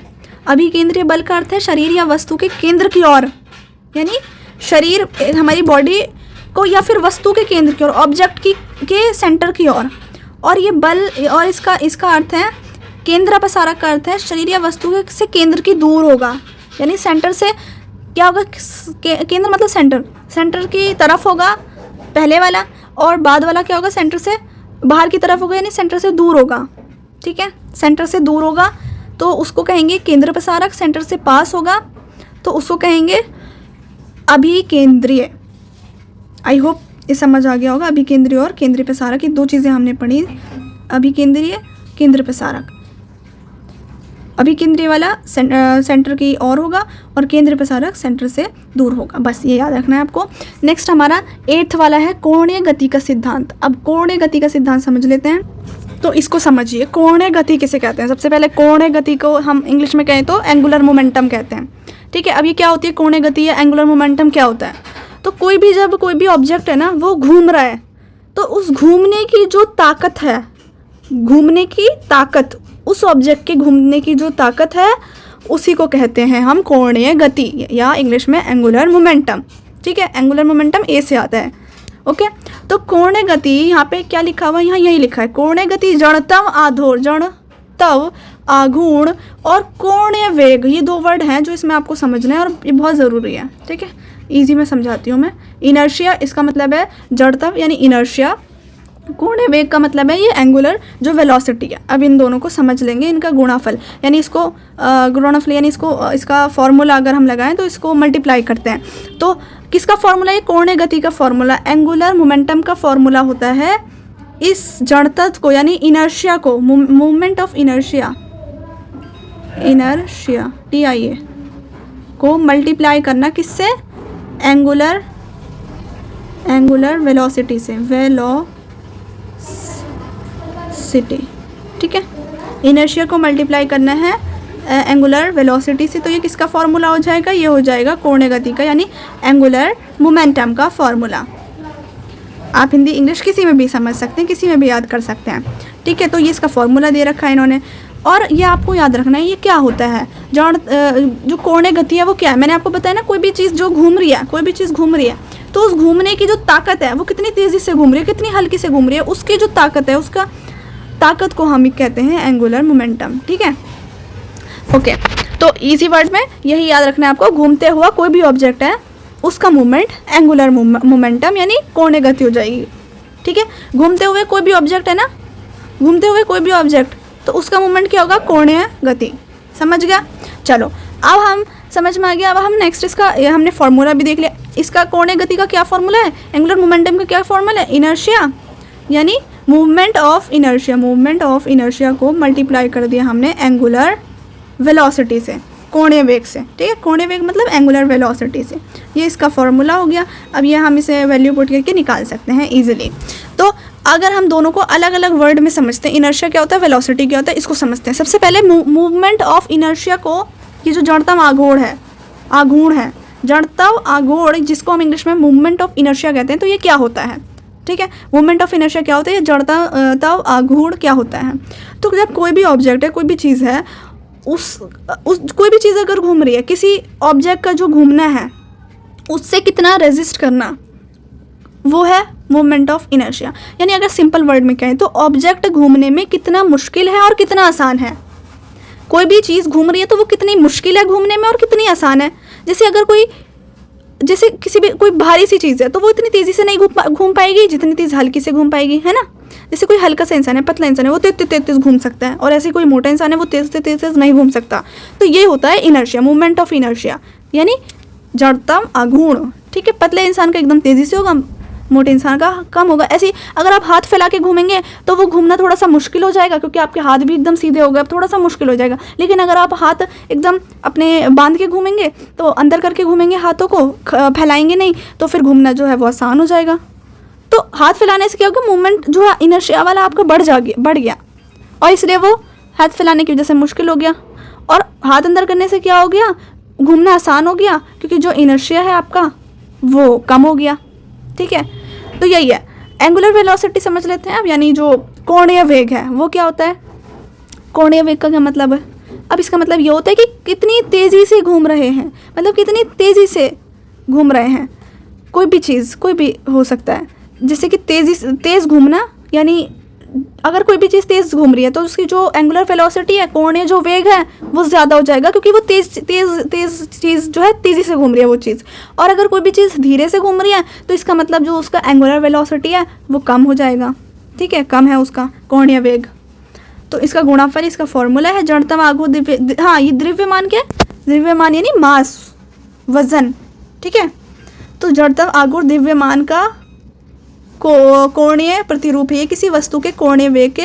अभिकेंद्रीय बल का अर्थ है शरीर या वस्तु के केंद्र की ओर, यानी शरीर हमारी बॉडी को या फिर वस्तु के केंद्र की ओर, ऑब्जेक्ट के सेंटर की ओर। और ये बल, और इसका अर्थ है केंद्रापसारक का अर्थ है शरीर या वस्तु से केंद्र की दूर होगा, यानी सेंटर से क्या होगा, केंद्र मतलब सेंटर की तरफ होगा पहले वाला, और बाद वाला क्या होगा, सेंटर से बाहर की तरफ होगा, यानी सेंटर से दूर होगा, ठीक है। सेंटर से दूर होगा तो उसको कहेंगे केंद्रापसारक, सेंटर से पास होगा तो उसको कहेंगे अभिकेंद्रीय। आई होप ये समझ आ गया होगा। अभिकेंद्रीय और केंद्रीय प्रसारक, ये दो चीज़ें हमने पढ़ी, अभिकेंद्रीय केंद्रीय प्रसारक। अभिकेंद्रीय वाला सेंटर की ओर होगा और केंद्रीय प्रसारक सेंटर से दूर होगा, बस ये याद रखना है आपको। नेक्स्ट हमारा 8th वाला है कोणीय गति का सिद्धांत। अब कोणीय गति का सिद्धांत समझ लेते हैं, तो इसको समझिए। कोणीय गति किसे कहते हैं? सबसे पहले कोणीय गति को हम इंग्लिश में कहें तो एंगुलर मोमेंटम कहते हैं, ठीक है। अब ये क्या होती है कोणीय गति या एंगुलर मोमेंटम क्या होता है? तो जब कोई भी ऑब्जेक्ट है ना वो घूम रहा है, तो उस घूमने की जो ताकत है, घूमने की ताकत, उस ऑब्जेक्ट के घूमने की जो ताकत है उसी को कहते हैं हम कोणीय गति या इंग्लिश में एंगुलर मोमेंटम, ठीक है। एंगुलर मोमेंटम ए से आता है, ओके। तो कोणीय गति यहाँ पे क्या लिखा हुआ है? यहाँ यही लिखा है, कोणीय गति जड़तव आधोर, जड़तव आघूर्ण और कोणीय वेग, ये दो वर्ड हैं जो इसमें आपको समझना है और ये बहुत ज़रूरी है। ठीक है, इजी में समझाती हूँ मैं। इनर्शिया इसका मतलब है जड़ता यानी इनर्शिया, कोणीय वेग का मतलब है ये एंगुलर जो वेलोसिटी है। अब इन दोनों को समझ लेंगे, इनका गुणाफल यानी इसको गुणनफल यानी इसको इसका फॉर्मूला अगर हम लगाएं तो इसको मल्टीप्लाई करते हैं। तो किसका फॉर्मूला है? कोणीय गति का फॉर्मूला, एंगुलर मोमेंटम का फॉर्मूला होता है इस जड़ तत्व को यानी इनर्शिया को, movement of inertia, inertia TIA को मल्टीप्लाई करना किससे? एंगुलर वेलोसिटी से, वेलोसिटी। ठीक है, इनर्शिया को मल्टीप्लाई करना है एंगुलर वेलोसिटी से, तो ये किसका फॉर्मूला हो जाएगा? ये हो जाएगा कोणीय गति का यानी एंगुलर मोमेंटम का फॉर्मूला। आप हिंदी इंग्लिश किसी में भी समझ सकते हैं, किसी में भी याद कर सकते हैं। ठीक है, तो ये इसका फॉर्मूला दे रखा है इन्होंने, और ये आपको याद रखना है ये क्या होता है। जो कोणीय गति है वो क्या है? मैंने आपको बताया ना, कोई भी चीज़ जो घूम रही है, कोई भी चीज़ घूम रही है तो उस घूमने की जो ताकत है वो कितनी तेज़ी से घूम रही है, कितनी हल्की से घूम रही है, उसकी जो ताकत है उसका ताकत को हम कहते हैं एंगुलर मोमेंटम। ठीक है, ओके। तो इजी वर्ड में यही याद रखना है आपको, घूमते हुआ कोई भी ऑब्जेक्ट है उसका मूवमेंट एंगुलर मोमेंटम यानी कोणीय गति हो जाएगी। ठीक है, घूमते हुए कोई भी ऑब्जेक्ट है ना, घूमते हुए कोई भी ऑब्जेक्ट, तो उसका मूवमेंट क्या होगा? कोणीय गति। समझ गया? चलो अब हम समझ में आ गया। अब हम नेक्स्ट इसका हमने फॉर्मूला भी देख लिया। इसका कोणीय गति का क्या फॉर्मूला है? एंगुलर मोमेंटम का क्या फॉर्मूला है? इनर्शिया यानी movement of inertia, movement of inertia को मल्टीप्लाई कर दिया हमने एंगुलर वेलोसिटी से, कोणीय वेग से। ठीक है, कोणीय वेग मतलब एंगुलर वेलोसिटी से, ये इसका फॉर्मूला हो गया। अब ये हम इसे वैल्यू पुट करके निकाल सकते हैं इजीली। तो अगर हम दोनों को अलग अलग वर्ड में समझते हैं, इनर्शिया क्या होता है, वेलोसिटी क्या होता है, इसको समझते हैं। सबसे पहले मूवमेंट ऑफ इनर्शिया को, ये जो जड़त्व आघूर्ण है, जड़त्व आघूर्ण जिसको हम इंग्लिश में मूवमेंट ऑफ इनर्शिया कहते हैं, तो ये क्या होता है? ठीक है, मूवमेंट ऑफ इनर्शिया क्या होता है, जड़त्व आघूर्ण क्या होता है? तो जब कोई भी ऑब्जेक्ट है, कोई भी चीज़ है, उस कोई भी चीज़ अगर घूम रही है, किसी ऑब्जेक्ट का जो घूमना है उससे कितना रेजिस्ट करना, वो है मूवमेंट ऑफ इनर्शिया। यानी अगर सिंपल वर्ड में कहें तो ऑब्जेक्ट घूमने में कितना मुश्किल है और कितना आसान है। कोई भी चीज़ घूम रही है तो वो कितनी मुश्किल है घूमने में और कितनी आसान है। जैसे अगर जैसे किसी भी कोई भारी सी चीज़ है तो वो इतनी तेज़ी से नहीं घूम पाएगी जितनी तेज़ हल्की से घूम पाएगी, है ना। जैसे कोई हल्का सा इंसान है, पतला इंसान है, वो तेज घूम सकता है, और ऐसे कोई मोटा इंसान है वो तेज नहीं घूम सकता। तो ये होता है इनर्शिया, मूवमेंट ऑफ इनर्शिया यानी जड़त्व आघूर्ण। ठीक है, पतले इंसान का एकदम तेज़ी से होगा, मोटे इंसान का कम होगा। ऐसे अगर आप हाथ फैला के घूमेंगे तो वो घूमना थोड़ा सा मुश्किल हो जाएगा, क्योंकि आपके हाथ भी एकदम सीधे हो गए, अब थोड़ा सा मुश्किल हो जाएगा। लेकिन अगर आप हाथ एकदम अपने बांध के घूमेंगे, तो अंदर करके घूमेंगे, हाथों को फैलाएंगे नहीं, तो फिर घूमना जो है वो आसान हो जाएगा। तो हाथ फैलाने से क्या होगा, मूवमेंट जो है इनर्शिया वाला आपका बढ़ गया, और इसलिए वो हाथ फैलाने की वजह से मुश्किल हो गया। और हाथ अंदर करने से क्या हो गया, घूमना आसान हो गया, क्योंकि जो इनर्शिया है आपका वो कम हो गया। ठीक है, तो यही है। एंगुलर वेलोसिटी समझ लेते हैं अब, यानी जो कोणीय वेग है वो क्या होता है। कोणीय वेग का क्या मतलब है? अब इसका मतलब ये होता है कि कितनी तेज़ी से घूम रहे हैं, मतलब कितनी तेज़ी से घूम रहे हैं। कोई भी चीज़, कोई भी हो सकता है, जैसे कि तेज़ घूमना, यानी अगर कोई भी चीज़ तेज़ घूम रही है तो उसकी जो एंगुलर वेलोसिटी है, कोणीय जो वेग है, वो ज़्यादा हो जाएगा, क्योंकि वो तेज़ चीज़ जो है तेज़ी से घूम रही है वो चीज़। और अगर कोई भी चीज़ धीरे से घूम रही है तो इसका मतलब जो उसका एंगुलर वेलोसिटी है वो कम हो जाएगा। ठीक है, कम है उसका कोणीय वेग। तो इसका गुणाफल, इसका फॉर्मूला है जड़त्व आघूर्ण ये द्रव्यमान क्या है? द्रव्यमान यानी मास, वजन। ठीक है, तो जड़त्व आघूर्ण द्रव्यमान का कोणीय प्रतिरूप है। ये किसी वस्तु के कोणीय वेग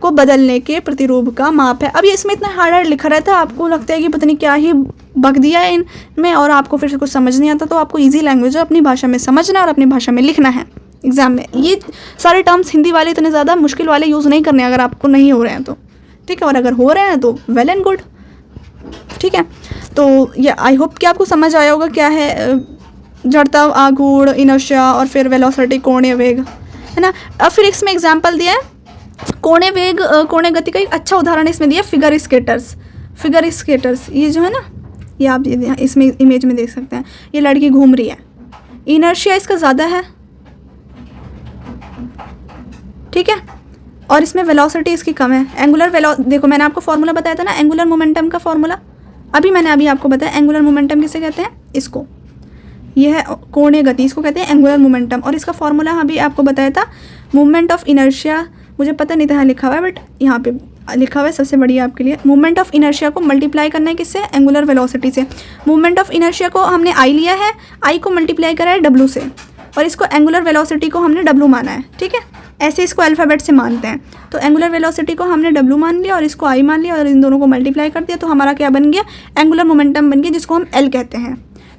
को बदलने के प्रतिरूप का माप है। अब ये इसमें इतना हार्ड लिखा रहता है, आपको लगता है कि पता नहीं क्या ही बक दिया है इनमें, और आपको फिर कुछ समझ नहीं आता। तो आपको इजी लैंग्वेज है, अपनी भाषा में समझना और अपनी भाषा में लिखना है एग्जाम में। ये सारे टर्म्स हिंदी वाले इतने ज़्यादा मुश्किल वाले यूज़ नहीं करने, अगर आपको नहीं हो रहे हैं तो। ठीक है, और अगर हो रहे हैं तो वेल एंड गुड। ठीक है, तो ये आई होप कि आपको समझ आया होगा क्या है जड़त्व आघूर्ण, इनर्शिया, और फिर वेलोसिटी, कोणीय वेग, है ना। अब फिर इसमें एग्जाम्पल दिया है कोणीय वेग, कोणीय गति का एक अच्छा उदाहरण इसमें दिया फिगर स्केटर्स। ये जो है ना, ये आप इसमें इमेज में देख सकते हैं, ये लड़की घूम रही है, इनर्शिया इसका ज़्यादा है। ठीक है, और इसमें वेलोसिटी इसकी कम है। देखो मैंने आपको फॉर्मूला बताया था ना एंगुलर मोमेंटम का फॉर्मूला, अभी आपको बताया एंगुलर मोमेंटम किसे कहते हैं, इसको, ये है कोणीय गति, इसको कहते हैं एंगुलर मोमेंटम। और इसका फॉर्मूला अभी आपको बताया था मूवमेंट ऑफ इनर्शिया, मुझे पता नहीं था यहाँ लिखा हुआ है बट यहाँ पे लिखा हुआ है, सबसे बढ़िया आपके लिए। मूवमेंट ऑफ इनर्शिया को मल्टीप्लाई करना है किससे, एंगुलर वेलोसिटी से। मूवमेंट ऑफ इनर्शिया को हमने आई लिया है, आई को मल्टीप्लाई करा है डब्ल्यू से, और इसको एंगुलर वेलोसिटी को हमने डब्ल्यू माना है, ठीक है। ऐसे इसको अल्फ़ाबेट से मानते हैं। तो एंगुलर वेलोसिटी को हमने डब्ल्यू मान लिया और इसको आई मान लिया और इन दोनों को मल्टीप्लाई कर दिया, तो हमारा क्या बन गया, एंगुलर मोमेंटम बन गया, जिसको हम एल कहते हैं।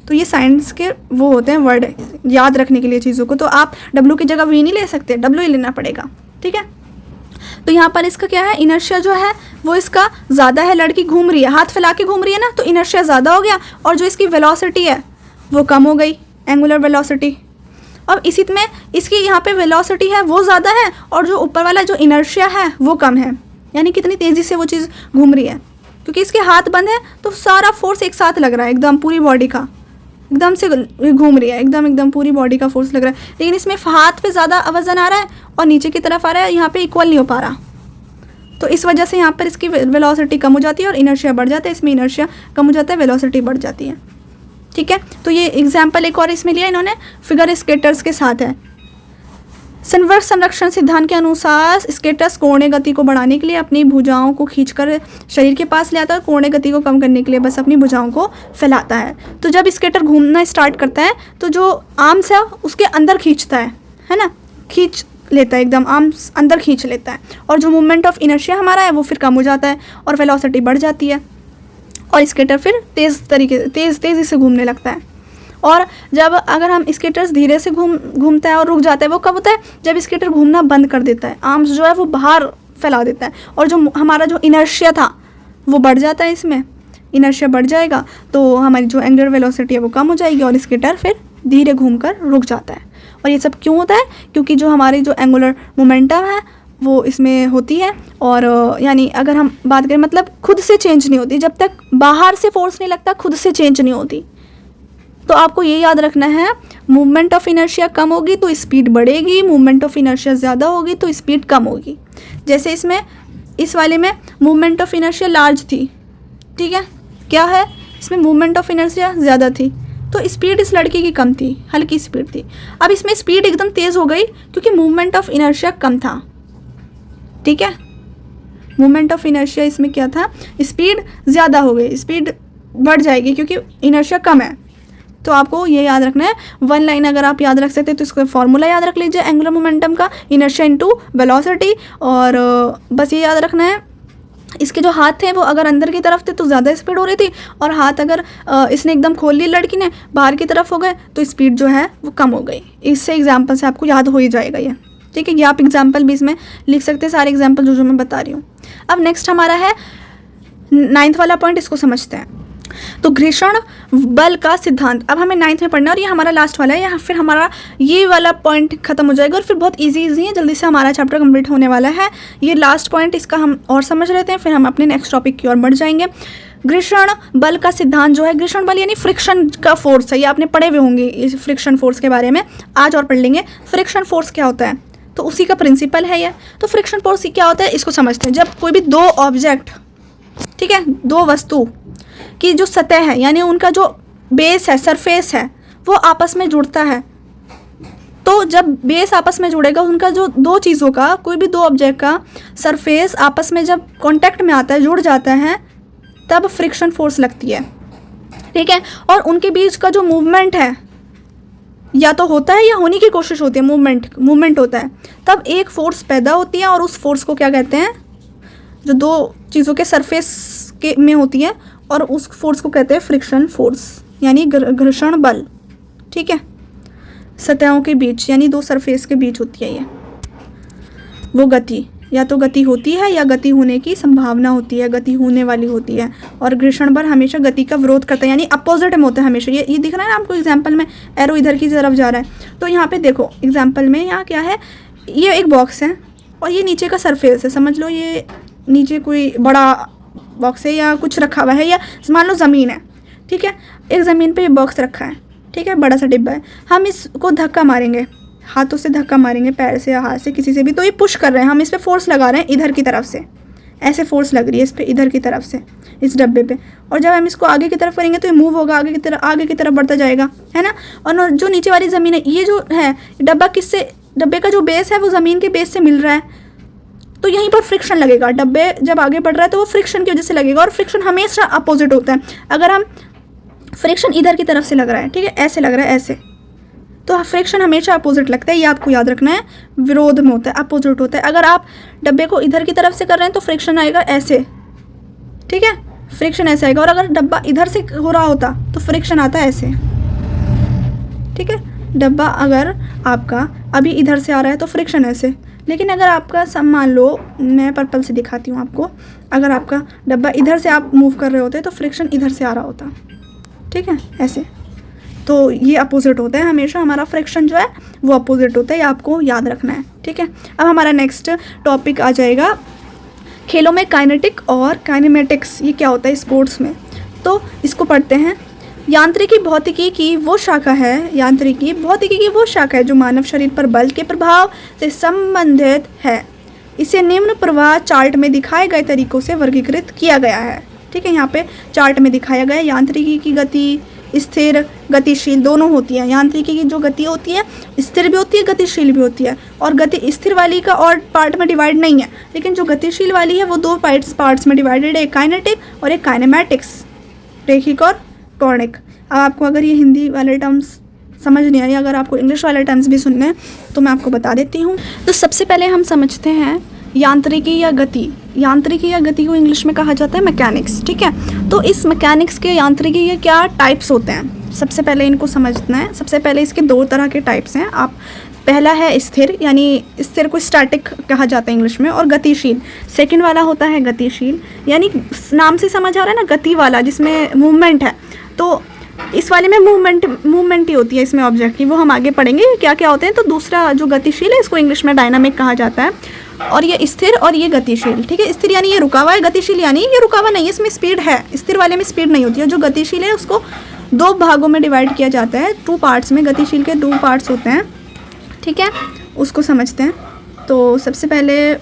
तो ये साइंस के वो होते हैं वर्ड याद रखने के लिए चीज़ों को। तो आप डब्ल्यू की जगह वी नहीं ले सकते, डब्ल्यू ही लेना पड़ेगा, ठीक है। तो यहाँ पर इसका क्या है, इनर्शिया जो है वो इसका ज़्यादा है, लड़की घूम रही है, हाथ फैला के घूम रही है ना, तो इनर्शिया ज़्यादा हो गया, और जो इसकी वेलोसिटी है वो कम हो गई, एंगुलर वेलोसिटी। अब इसी में इसकी यहाँ पे वेलोसिटी है वो ज़्यादा है, और जो ऊपर वाला जो इनर्शिया है वो कम है, यानी कितनी तेज़ी से वो चीज़ घूम रही है। क्योंकि इसके हाथ बंद है तो सारा फोर्स एक साथ लग रहा है, एकदम पूरी बॉडी का, एकदम से घूम रही है, एकदम पूरी बॉडी का फोर्स लग रहा है। लेकिन इसमें हाथ पे ज़्यादा वजन आ रहा है और नीचे की तरफ आ रहा है, यहाँ पे इक्वल नहीं हो पा रहा। तो इस वजह से यहाँ पर इसकी वेलोसिटी कम हो जाती है और इनर्शिया बढ़ जाता है, इसमें इनर्शिया कम हो जाता है, वेलोसिटी बढ़ जाती है, ठीक है। तो ये एग्जाम्पल एक और इसमें लिया इन्होंने, फिगर स्केटर्स के साथ है। संवर्ग संरक्षण सिद्धांत के अनुसार स्केटर्स कोणीय गति को बढ़ाने के लिए अपनी भुजाओं को खींचकर शरीर के पास ले आता है, कोणीय गति को कम करने के लिए बस अपनी भुजाओं को फैलाता है। तो जब स्केटर घूमना स्टार्ट करता है तो जो आर्म्स है उसके अंदर खींचता है ना, खींच लेता है, एकदम आर्म्स अंदर खींच लेता है, और जो मूवमेंट ऑफ इनर्शिया हमारा है वो फिर कम हो जाता है और वेलोसिटी बढ़ जाती है, और स्केटर फिर तेज़ी से घूमने लगता है। और जब अगर हम स्केटर्स धीरे से घूमता है और रुक जाता है, वो कब होता है, जब स्केटर घूमना बंद कर देता है, आर्म्स जो है वो बाहर फैला देता है, और जो हमारा जो इनर्शिया था वो बढ़ जाता है, इसमें इनर्शिया बढ़ जाएगा तो हमारी जो एंगुलर वेलोसिटी है वो कम हो जाएगी और स्केटर फिर धीरे घूमकर रुक जाता है। और ये सब क्यों होता है, क्योंकि जो हमारी जो एंगुलर मोमेंटम है वो इसमें होती है, और यानी अगर हम बात करें मतलब खुद से चेंज नहीं होती, जब तक बाहर से फोर्स नहीं लगता खुद से चेंज नहीं होती। तो आपको ये याद रखना है, मूवमेंट ऑफ इनर्शिया कम होगी तो स्पीड बढ़ेगी, मूवमेंट ऑफ इनर्शिया ज़्यादा होगी तो स्पीड कम होगी। जैसे इसमें इस वाले में मूवमेंट ऑफ इनर्शिया लार्ज थी, ठीक है, क्या है इसमें मूवमेंट ऑफ इनर्शिया ज़्यादा थी, तो स्पीड इस लड़की की कम थी, हल्की स्पीड थी। अब इसमें स्पीड एकदम तेज़ हो गई क्योंकि मूवमेंट ऑफ इनर्शिया कम था, ठीक है। मूवमेंट ऑफ इनर्शिया इसमें क्या था, स्पीड ज़्यादा हो गई, स्पीड बढ़ जाएगी क्योंकि इनर्शिया कम है। तो आपको ये याद रखना है, वन लाइन अगर आप याद रख सकते हैं तो इसका फॉर्मूला याद रख लीजिए एंगुलर मोमेंटम का, इनर्शिया इनटू वेलोसिटी। और बस ये याद रखना है, इसके जो हाथ थे वो अगर अंदर की तरफ थे तो ज़्यादा स्पीड हो रही थी, और हाथ अगर इसने एकदम खोल ली लड़की ने, बाहर की तरफ हो गए तो स्पीड जो है वो कम हो गई। इससे एग्जाम्पल से आपको याद हो ही जाएगा ये, ठीक है। ये आप एग्जाम्पल भी इसमें लिख सकते हैं, सारे एग्जाम्पल जो मैं बता रही हूँ। अब नेक्स्ट हमारा है 9th वाला पॉइंट, इसको समझते हैं। तो घर्षण बल का सिद्धांत अब हमें 9th में पढ़ना है, और ये हमारा लास्ट वाला है, या फिर हमारा ये वाला पॉइंट खत्म हो जाएगा और फिर बहुत इजी है, जल्दी से हमारा चैप्टर कंप्लीट होने वाला है। ये लास्ट पॉइंट इसका हम और समझ लेते हैं, फिर हम अपने नेक्स्ट टॉपिक की ओर बढ़ जाएंगे। घर्षण बल का सिद्धांत जो है, घर्षण बल यानी फ्रिक्शन का फोर्स है, ये आपने पढ़े हुए होंगे इस फ्रिक्शन फोर्स के बारे में, आज और पढ़ लेंगे। फ्रिक्शन फोर्स क्या होता है, तो उसी का प्रिंसिपल है ये। तो फ्रिक्शन फोर्स क्या होता है इसको समझते हैं। जब कोई भी दो ऑब्जेक्ट, ठीक है, दो वस्तु की जो सतह है यानी उनका जो बेस है, सरफेस है, वो आपस में जुड़ता है, तो जब बेस आपस में जुड़ेगा, उनका जो दो चीज़ों का, कोई भी दो ऑब्जेक्ट का सरफेस आपस में जब कांटेक्ट में आता है, जुड़ जाता है, तब फ्रिक्शन फोर्स लगती है, ठीक है। और उनके बीच का जो मूवमेंट है या तो होता है या होने की कोशिश होती है, मूवमेंट होता है, तब एक फोर्स पैदा होती है, और उस फोर्स को क्या कहते हैं, जो दो चीज़ों के सरफेस के में होती है, और उस फोर्स को कहते हैं फ्रिक्शन फोर्स यानी घर्षण बल, ठीक है। सतहों के बीच यानी दो सरफेस के बीच होती है ये वो गति, या तो गति होती है या गति होने की संभावना होती है, गति होने वाली होती है। और घर्षण बल हमेशा गति का विरोध करता है, यानी अपोजिट में होता है हमेशा। ये दिख रहा है ना आपको एग्जाम्पल में, एरो इधर की तरफ जा रहा है, तो यहाँ पे देखो एग्जाम्पल में यहाँ क्या है, ये एक बॉक्स है और ये नीचे का सरफेस है, समझ लो ये नीचे कोई बड़ा बॉक्स है या कुछ रखा हुआ है, या मान लो ज़मीन है, ठीक है। एक ज़मीन पे ये बॉक्स रखा है, ठीक है, बड़ा सा डिब्बा है, हम इसको धक्का मारेंगे, हाथों से धक्का मारेंगे, पैर से या हाथ से, किसी से भी, तो ये पुश कर रहे हैं, हम इस पर फोर्स लगा रहे हैं इधर की तरफ से, ऐसे फोर्स लग रही है इस पर इधर की तरफ से, इस डब्बे पे। और जब हम इसको आगे की तरफ करेंगे तो ये मूव होगा, आगे की तरफ बढ़ता जाएगा, है ना। और जो नीचे वाली ज़मीन है, ये जो है डब्बा, किससे, डब्बे का जो बेस है वो ज़मीन के बेस से मिल रहा है, तो यहीं पर फ्रिक्शन लगेगा। डब्बे जब आगे बढ़ रहा है तो वो फ्रिक्शन की वजह से लगेगा, और फ्रिक्शन हमेशा अपोजिट होता है। अगर हम फ्रिक्शन इधर की तरफ से लग रहा है, ठीक है, ऐसे लग रहा है ऐसे, तो फ्रिक्शन हमेशा अपोजिट लगता है, ये आपको याद रखना है, विरोध में होता है, अपोजिट होता है। अगर आप डब्बे को इधर की तरफ से कर रहे हैं तो फ्रिक्शन आएगा ऐसे, ठीक है, फ्रिक्शन ऐसे आएगा। और अगर डब्बा इधर से हो रहा होता तो फ्रिक्शन आता है ऐसे, ठीक है। डब्बा अगर आपका अभी इधर से आ रहा है तो फ्रिक्शन ऐसे, लेकिन अगर आपका सब मान लो, मैं पर्पल से दिखाती हूँ आपको, अगर आपका डब्बा इधर से आप मूव कर रहे होते तो फ्रिक्शन इधर से आ रहा होता, ठीक है, ऐसे। तो ये अपोजिट होता है हमेशा, हमारा फ्रिक्शन जो है वो अपोजिट होता है, ये आपको याद रखना है, ठीक है। अब हमारा नेक्स्ट टॉपिक आ जाएगा खेलों में काइनेटिक और काइनेमेटिक्स, ये क्या होता है स्पोर्ट्स में, तो इसको पढ़ते हैं। यांत्रिकी भौतिकी की वो शाखा है, यांत्रिकी भौतिकी की वो शाखा है जो मानव शरीर पर बल के प्रभाव से संबंधित है। इसे निम्न प्रवाह चार्ट में दिखाए गए तरीकों से वर्गीकृत किया गया है, ठीक है। यहाँ पे चार्ट में दिखाया गया है, यांत्रिकी की गति स्थिर गतिशील दोनों होती है। यांत्रिकी की जो गति होती है स्थिर भी होती है, गतिशील भी होती है, और गति स्थिर वाली का और पार्ट में डिवाइड नहीं है, लेकिन जो गतिशील वाली है वो दो पार्ट्स में डिवाइडेड है, एक काइनेटिक और एक काइनेमैटिक्स, रेखिक और कौणिक। अब आपको अगर ये हिंदी वाले टर्म्स समझ नहीं आई, अगर आपको इंग्लिश वाले टर्म्स भी सुनने हैं तो मैं आपको बता देती हूँ। तो सबसे पहले हम समझते हैं यांत्रिकी या गति। यांत्रिकी या गति को इंग्लिश में कहा जाता है मैकेनिक्स, ठीक है। तो इस मैकेनिक्स के यांत्रिकी के क्या टाइप्स होते हैं, सबसे पहले इनको समझना है। सबसे पहले इसके दो तरह के टाइप्स हैं। आप पहला है स्थिर, यानी स्थिर को स्टैटिक कहा जाता है इंग्लिश में, और गतिशील सेकंड वाला होता है गतिशील, यानी नाम से समझ आ रहा है ना, गति वाला जिसमें मूवमेंट है। तो इस वाले में मूवमेंट ही होती है इसमें ऑब्जेक्ट की, वो हम आगे पढ़ेंगे क्या क्या होते हैं। तो दूसरा जो गतिशील है इसको इंग्लिश में डायनामिक कहा जाता है, और ये स्थिर और ये गतिशील, ठीक है। स्थिर यानी ये रुका हुआ है, गतिशील यानी ये रुका हुआ नहीं है, इसमें स्पीड है। स्थिर वाले में स्पीड नहीं होती है। जो गतिशील है उसको दो भागों में डिवाइड किया जाता है, 2 पार्ट्स में। गतिशील के 2 पार्ट्स होते हैं, ठीक है, उसको समझते हैं। तो सबसे पहले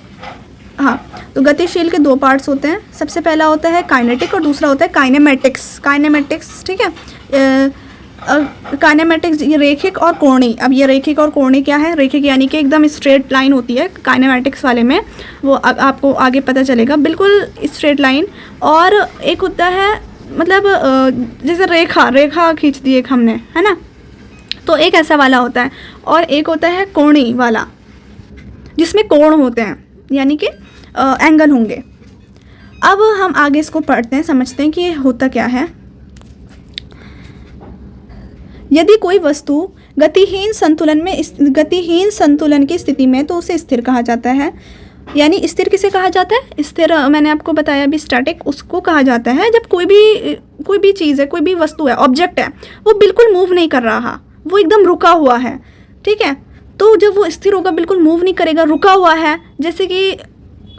तो गतिशील के 2 पार्ट्स होते हैं। सबसे पहला होता है काइनेटिक और दूसरा होता है काइनेमेटिक्स, ठीक है। काइनेमेटिक्स ये रेखिक और कोणीय। अब ये रेखिक और कोणीय क्या है, रेखिक यानी कि एकदम स्ट्रेट लाइन होती है, काइनेमेटिक्स वाले में वो आपको आगे पता चलेगा, बिल्कुल स्ट्रेट लाइन। और एक होता है मतलब जैसे रेखा खींच दी एक हमने, है ना, तो एक ऐसा वाला होता है। और एक होता है कोणीय वाला जिसमें कोण होते हैं, यानी कि एंगल होंगे। अब हम आगे इसको पढ़ते हैं, समझते हैं कि ये होता क्या है। यदि कोई वस्तु गतिहीन संतुलन की स्थिति में तो उसे स्थिर कहा जाता है। यानी स्थिर किसे कहा जाता है, स्थिर मैंने आपको बताया अभी, स्टैटिक उसको कहा जाता है जब कोई भी चीज़ है, कोई भी वस्तु है, ऑब्जेक्ट है, वो बिल्कुल मूव नहीं कर रहा, वो एकदम रुका हुआ है, ठीक है। तो जब वो स्थिर होगा, बिल्कुल मूव नहीं करेगा, रुका हुआ है, जैसे कि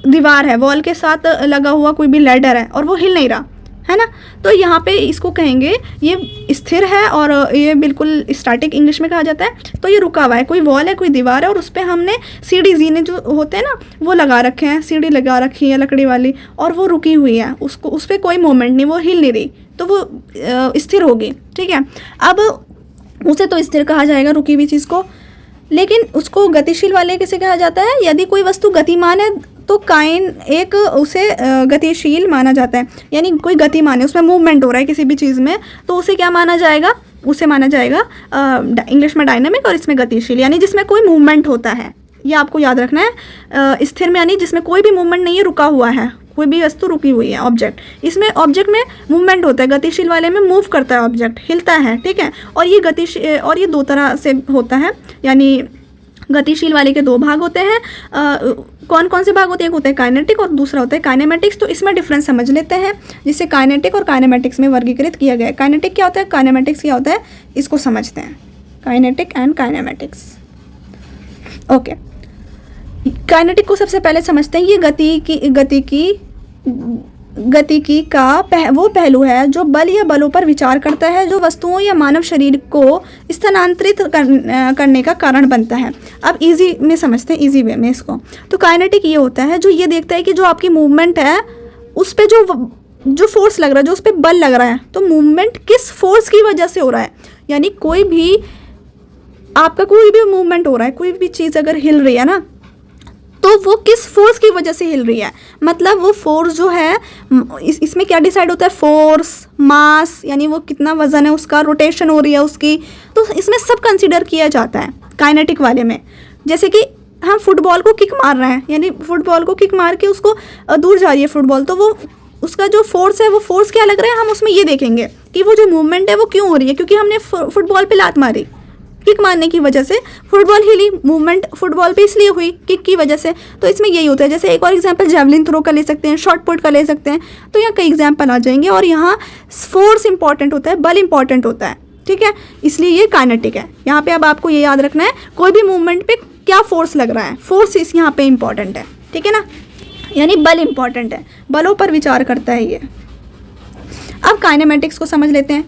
दीवार है, वॉल के साथ लगा हुआ कोई भी लैडर है और वो हिल नहीं रहा, है ना, तो यहाँ पे इसको कहेंगे ये स्थिर है, और ये बिल्कुल स्टैटिक इंग्लिश में कहा जाता है। तो ये रुका हुआ है, कोई वॉल है, कोई दीवार है, और उस पर हमने सीढ़ी जीने जो होते हैं ना वो लगा रखे हैं, सीढ़ी लगा रखी है लकड़ी वाली, और वो रुकी हुई है, उसको उस पर कोई मूवमेंट नहीं, वो हिल नहीं रही, तो वो स्थिर होगी, ठीक है। अब उसे तो स्थिर कहा जाएगा रुकी हुई चीज़ को, लेकिन उसको गतिशील वाले किसे कहा जाता है, यदि कोई वस्तु गतिमान है तो उसे गतिशील माना जाता है। यानी कोई गतिमान है, उसमें मूवमेंट हो रहा है किसी भी चीज़ में, तो उसे क्या माना जाएगा, उसे माना जाएगा इंग्लिश में डायनामिक, और इसमें गतिशील, यानी जिसमें कोई मूवमेंट होता है। ये आपको याद रखना है। स्थिर में यानी जिसमें कोई भी मूवमेंट नहीं है, रुका हुआ है, कोई भी वस्तु रुकी हुई है, ऑब्जेक्ट। इसमें ऑब्जेक्ट में मूवमेंट होता है, गतिशील वाले में मूव करता है ऑब्जेक्ट, हिलता है, ठीक है। और ये गतिशील, और ये 2 तरह से होता है, यानी गतिशील वाले के 2 भाग होते हैं। कौन कौन से भाग होते हैं, एक होता है काइनेटिक और दूसरा होता है काइनेमेटिक्स। तो इसमें डिफरेंस समझ लेते हैं, जिसे काइनेटिक और काइनेमेटिक्स में वर्गीकृत किया गया है। काइनेटिक क्या होता है, काइनेमेटिक्स क्या होता है, इसको समझते हैं, kinetic and kinematics. Okay, kinetic को सबसे पहले समझते हैं। ये गतिकी का वो पहलू है जो बल या बलों पर विचार करता है, जो वस्तुओं या मानव शरीर को स्थानांतरित करने का कारण बनता है। अब इजी में समझते हैं, इजी वे में इसको। तो काइनेटिक ये होता है जो ये देखता है कि जो आपकी मूवमेंट है उस पर जो फोर्स लग रहा है, जो उस पर बल लग रहा है, तो मूवमेंट किस फोर्स की वजह से हो रहा है। यानी कोई भी आपका कोई भी मूवमेंट हो रहा है, कोई भी चीज़ अगर हिल रही है ना, तो वो किस फोर्स की वजह से हिल रही है। मतलब वो फोर्स जो है इसमें क्या डिसाइड होता है, फोर्स, मास, यानी वो कितना वजन है उसका, रोटेशन हो रही है उसकी, तो इसमें सब कंसीडर किया जाता है काइनेटिक वाले में। जैसे कि हम फुटबॉल को किक मार रहे हैं, यानी फुटबॉल को किक मार के उसको दूर जा रही है फुटबॉल, तो वो उसका जो फोर्स है वो फोर्स क्या लग रहा है, हम उसमें ये देखेंगे कि वो जो मूवमेंट है वो क्यों हो रही है, क्योंकि हमने फुटबॉल पे लात मारी, किक मारने की वजह से फुटबॉल हिली, मूवमेंट फुटबॉल पे इसलिए हुई किक की वजह से। तो इसमें यही होता है। जैसे एक और एग्जांपल जेवलिन थ्रो का ले सकते हैं, शॉर्ट पुट का ले सकते हैं, तो यहाँ कई एग्जांपल आ जाएंगे। और यहाँ फोर्स इंपॉर्टेंट होता है, बल इंपॉर्टेंट होता है, ठीक है, इसलिए ये काइनेटिक है। यहाँ पे अब आपको ये याद रखना है कोई भी मूवमेंट पे क्या फोर्स लग रहा है, फोर्स इस यहाँ पे इंपॉर्टेंट है, ठीक है ना, यानी बल इंपॉर्टेंट है, बलों पर विचार करता है ये। अब काइनेमेटिक्स को समझ लेते हैं।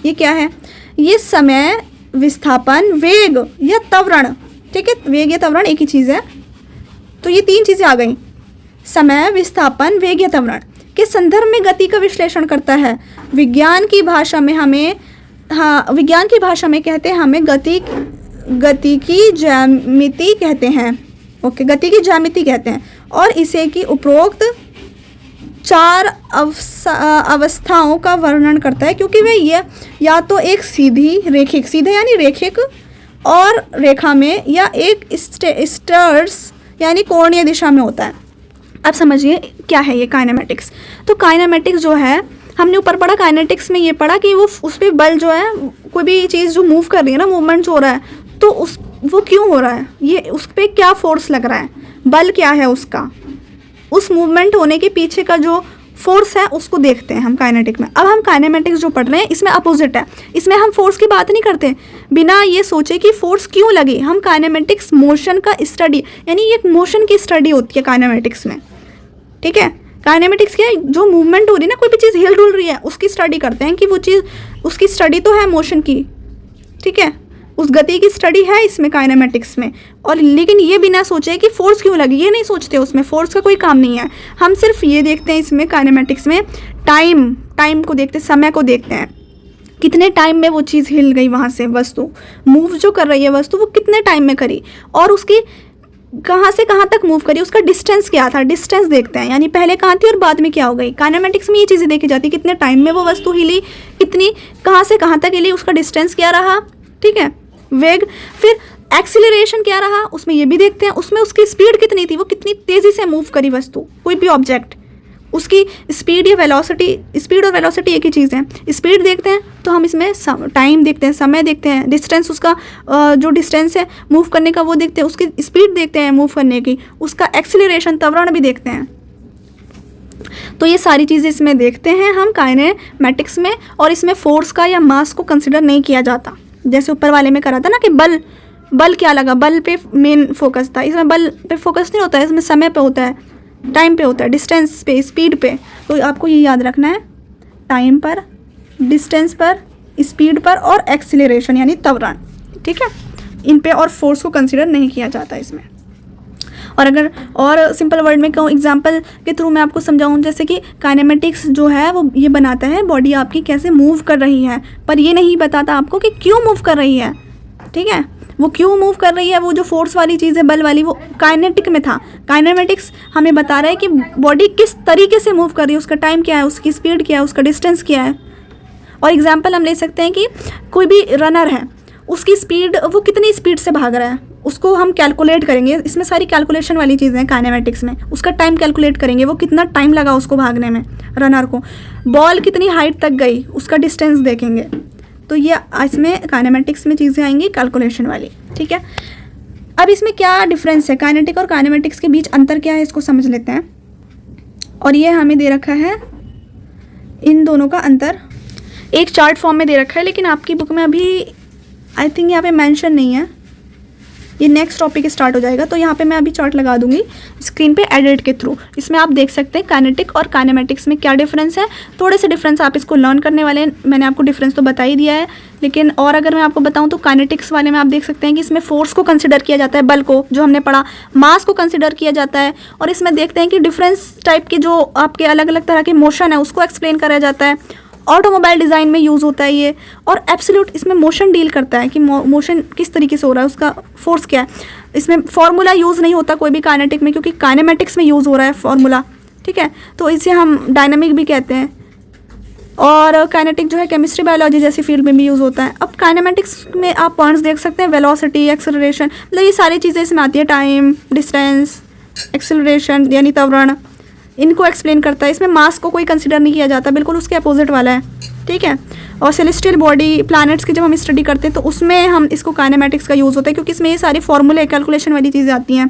ये क्या है, ये समय, विस्थापन, वेग या त्वरण, ठीक है, वेग या त्वरण एक ही चीज़ है। तो ये तीन चीज़ें आ गई, समय, विस्थापन, वेग या त्वरण के संदर्भ में गति का विश्लेषण करता है। विज्ञान की भाषा में कहते हैं हमें गति की ज्यामिति कहते हैं। ओके, गति की ज्यामिति कहते हैं। और इसे की उपरोक्त चार अवस्थाओं का वर्णन करता है, क्योंकि वह ये या तो एक सीधे यानी रेखिक और रेखा में, या एक स्टर्स यानी कोणीय दिशा में होता है। अब समझिए क्या है ये काइनेमेटिक्स। तो काइनेमेटिक्स जो है, हमने ऊपर पढ़ा काइनेटिक्स में, ये पढ़ा कि वो उस पर बल जो है, कोई भी चीज़ जो मूव कर रही है ना, मूवमेंट हो रहा है, तो वो क्यों हो रहा है, ये उस पर क्या फोर्स लग रहा है, बल क्या है उसका, उस मूवमेंट होने के पीछे का जो फोर्स है उसको देखते हैं हम काइनेटिक में। अब हम काइनेमेटिक्स जो पढ़ रहे हैं इसमें अपोजिट है, इसमें हम फोर्स की बात नहीं करते बिना ये सोचे कि फोर्स क्यों लगी। हम काइनेमेटिक्स मोशन का स्टडी, यानी ये मोशन की स्टडी होती है काइनेमेटिक्स में, ठीक है। काइनेमेटिक्स क्या है, जो मूवमेंट हो रही है ना, कोई भी चीज़ हिल डुल रही है, उसकी स्टडी करते हैं कि वो चीज़, उसकी स्टडी तो है मोशन की, ठीक है, उस गति की स्टडी है इसमें काइनेमेटिक्स में। और लेकिन ये बिना सोचे कि फोर्स क्यों लगी, ये नहीं सोचते, उसमें फोर्स का कोई काम नहीं है। हम सिर्फ ये देखते हैं इसमें काइनेमेटिक्स में, टाइम को देखते हैं, समय को देखते हैं, कितने टाइम में वो चीज़ हिल गई, वहाँ से वस्तु मूव जो कर रही है वस्तु, वो कितने टाइम में करी, और उसकी कहाँ से कहाँ तक मूव करी, उसका डिस्टेंस क्या था, डिस्टेंस देखते हैं, यानी पहले कहाँ थी और बाद में क्या हो गई। काइनेमेटिक्स में ये चीज़ें देखी जाती है, कितने टाइम में वो वस्तु हिली, कितनी कहाँ से कहाँ तक हिली, उसका डिस्टेंस क्या रहा, ठीक है, वेग, फिर एक्सीलरेशन क्या रहा, उसमें ये भी देखते हैं, उसमें उसकी स्पीड कितनी थी, वो कितनी तेज़ी से मूव करी वस्तु, कोई भी ऑब्जेक्ट, उसकी स्पीड या वेलोसिटी, स्पीड और वेलोसिटी एक ही चीज़ है। स्पीड देखते हैं तो हम इसमें टाइम देखते हैं, समय देखते हैं, डिस्टेंस, उसका जो डिस्टेंस है मूव करने का वो देखते हैं, उसकी स्पीड देखते हैं मूव करने की, उसका एक्सीलरेशन, त्वरण भी देखते हैं। तो ये सारी चीज़ें इसमें देखते हैं हम काइनेमेटिक्स में। और इसमें फोर्स का या मास को कंसिडर नहीं किया जाता, जैसे ऊपर वाले में करा था ना कि बल क्या लगा, बल पे मेन फोकस था, इसमें बल पे फोकस नहीं होता है, इसमें समय पे होता है, टाइम पे होता है, डिस्टेंस पे, स्पीड पे। तो आपको ये याद रखना है, टाइम पर, डिस्टेंस पर, स्पीड पर और एक्सीलरेशन यानी त्वरण, ठीक है, इन पे और फोर्स को कंसिडर नहीं किया जाता इसमें। और अगर और सिंपल वर्ड में कहूँ, एग्जांपल के थ्रू मैं आपको समझाऊँ, जैसे कि काइनेमेटिक्स जो है वो ये बनाता है बॉडी आपकी कैसे मूव कर रही है, पर ये नहीं बताता आपको कि क्यों मूव कर रही है, ठीक है, वो क्यों मूव कर रही है, वो जो फोर्स वाली चीज़ है, बल वाली, वो काइनेटिक में था। काइनेमेटिक्स हमें बता रहा है कि बॉडी किस तरीके से मूव कर रही है, उसका टाइम क्या है, उसकी स्पीड क्या है, उसका डिस्टेंस क्या है। और एग्जांपल हम ले सकते हैं कि कोई भी रनर है, उसकी स्पीड, वो कितनी स्पीड से भाग रहा है, उसको हम कैलकुलेट करेंगे, इसमें सारी कैलकुलेशन वाली चीज़ें हैं काइनेमेटिक्स में। उसका टाइम कैलकुलेट करेंगे, वो कितना टाइम लगा उसको भागने में, रनर को, बॉल कितनी हाइट तक गई, उसका डिस्टेंस देखेंगे। तो ये इसमें काइनेमेटिक्स में चीज़ें आएंगी कैलकुलेशन वाली, ठीक है। अब इसमें क्या डिफरेंस है, काइनेटिक और काइनेमेटिक्स के बीच अंतर क्या है, इसको समझ लेते हैं। और ये हमें दे रखा है इन दोनों का अंतर, एक चार्ट फॉर्म में दे रखा है, लेकिन आपकी बुक में अभी आई थिंक यहाँ पे मेंशन नहीं है, ये नेक्स्ट टॉपिक स्टार्ट हो जाएगा। तो यहाँ पे मैं अभी चार्ट लगा दूंगी स्क्रीन पे एडिट के थ्रू। इसमें आप देख सकते हैं काइनेटिक और काइनेमेटिक्स में क्या डिफरेंस है। थोड़े से डिफरेंस आप इसको लर्न करने वाले हैं, मैंने आपको डिफरेंस तो बता ही दिया है, लेकिन और अगर मैं आपको बताऊं तो काइनेटिक्स वाले में आप देख सकते हैं कि इसमें फोर्स को कंसिडर किया जाता है, बल को, जो हमने पढ़ा, मास को कंसिडर किया जाता है, और इसमें देखते हैं कि डिफरेंस टाइप के जो आपके अलग अलग तरह के मोशन है उसको एक्सप्लेन करा जाता है। ऑटोमोबाइल डिज़ाइन में यूज़ होता है ये, और एब्सोल्यूट इसमें मोशन डील करता है कि मोशन किस तरीके से हो रहा है, उसका फोर्स क्या है। इसमें फार्मूला यूज़ नहीं होता कोई भी काइनेटिक में, क्योंकि काइनेमेटिक्स में यूज़ हो रहा है फार्मूला, ठीक है। तो इसे हम डायनामिक भी कहते हैं। और काइनेटिक जो है केमिस्ट्री बायोलॉजी जैसी फील्ड में भी यूज़ होता है। अब काइनेमेटिक्स में आप पॉइंट्स देख सकते हैं, वेलोसिटी, एक्सेलरेशन, मतलब ये सारी चीज़ें इसमें आती है। टाइम, डिस्टेंस, एक्सेलरेशन यानी त्वरण, इनको एक्सप्लेन करता है। इसमें मास को कोई कंसिडर नहीं किया जाता, बिल्कुल उसके अपोजिट वाला है, ठीक है। और सेलेस्टियल बॉडी, प्लैनेट्स की जब हम स्टडी करते हैं तो उसमें हम इसको काइनेमेटिक्स का यूज़ होता है, क्योंकि इसमें ये सारी फॉर्मूले, कैलकुलेशन वाली चीज़ें आती हैं,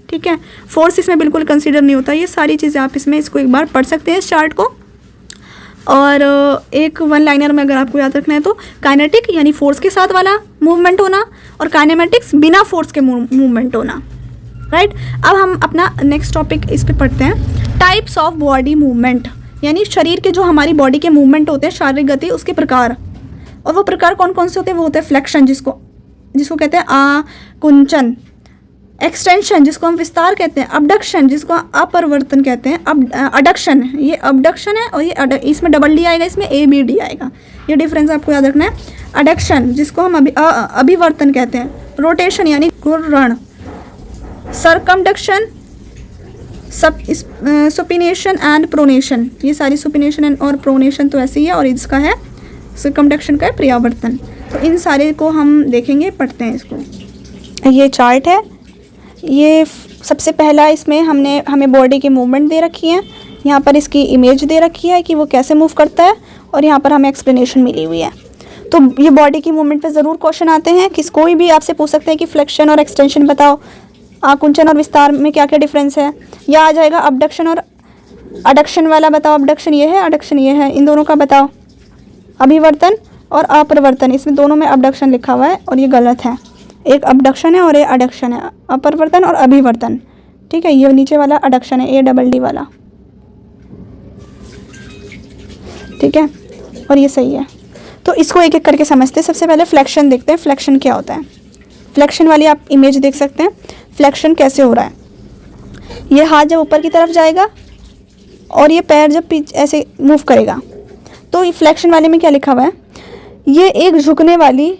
ठीक है। फोर्स इसमें बिल्कुल कंसिडर नहीं होता। ये सारी चीज़ें आप इसमें इसको एक बार पढ़ सकते हैं इस चार्ट को। और एक वन लाइनर में अगर आपको याद रखना है तो काइनेटिक यानी फोर्स के साथ वाला मूवमेंट होना, और काइनेमेटिक्स बिना फोर्स के मूवमेंट होना, राइट। अब हम अपना नेक्स्ट टॉपिक इस पे पढ़ते हैं, टाइप्स ऑफ बॉडी मूवमेंट, यानी शरीर के जो हमारी बॉडी के मूवमेंट होते हैं, शारीरिक गति, उसके प्रकार। और वो प्रकार कौन कौन से होते हैं? वो होते हैं फ्लेक्शन, जिसको कहते हैं आकुंचन, एक्सटेंशन जिसको हम विस्तार कहते हैं, अबडक्शन जिसको अपरिवर्तन कहते हैं, अडक्शन, ये अबडक्शन है, और ये इसमें डबल डी आएगा, इसमें ABD आएगा, ये डिफरेंस आपको याद रखना है। अडक्शन जिसको हम अभिवर्तन कहते हैं, रोटेशन यानी घूर्णन, सर्कमडक्शन, सुपिनेशन एंड प्रोनेशन, ये सारी सुपिनेशन एंड और प्रोनेशन तो ऐसे ही है, और इसका है सर्कमडक्शन का प्रत्यावर्तन। तो इन सारे को हम देखेंगे, पढ़ते हैं इसको। ये चार्ट है, ये सबसे पहला इसमें हमें बॉडी की मूवमेंट दे रखी है, यहाँ पर इसकी इमेज दे रखी है कि वो कैसे मूव करता है, और यहाँ पर हमें एक्सप्लेनेशन मिली हुई है। तो ये बॉडी की मूवमेंट पे ज़रूर क्वेश्चन आते हैं, कोई भी आपसे पूछ सकते हैं कि फ्लेक्शन और एक्सटेंशन बताओ, आकुंचन और विस्तार में क्या क्या डिफरेंस है, या आ जाएगा अबडक्शन और अडक्शन वाला बताओ, अबडक्शन ये है, अडक्शन ये है, इन दोनों का बताओ। अभिवर्तन और अपरिवर्तन, इसमें दोनों में अबडक्शन लिखा हुआ है और ये गलत है, एक अबडक्शन है और एक अडक्शन है, अपरिवर्तन और अभिवर्तन, ठीक है। ये नीचे वाला अडक्शन है, ADD वाला, ठीक है, और ये सही है। तो इसको एक एक करके समझते हैं। सबसे पहले फ्लेक्शन देखते हैं, फ्लेक्शन क्या होता है। फ्लेक्शन वाली आप इमेज देख सकते हैं, फ्लेक्शन कैसे हो रहा है। ये हाथ जब ऊपर की तरफ जाएगा और ये पैर जब ऐसे मूव करेगा, तो ये फ्लेक्शन वाले में क्या लिखा हुआ है, ये एक झुकने वाली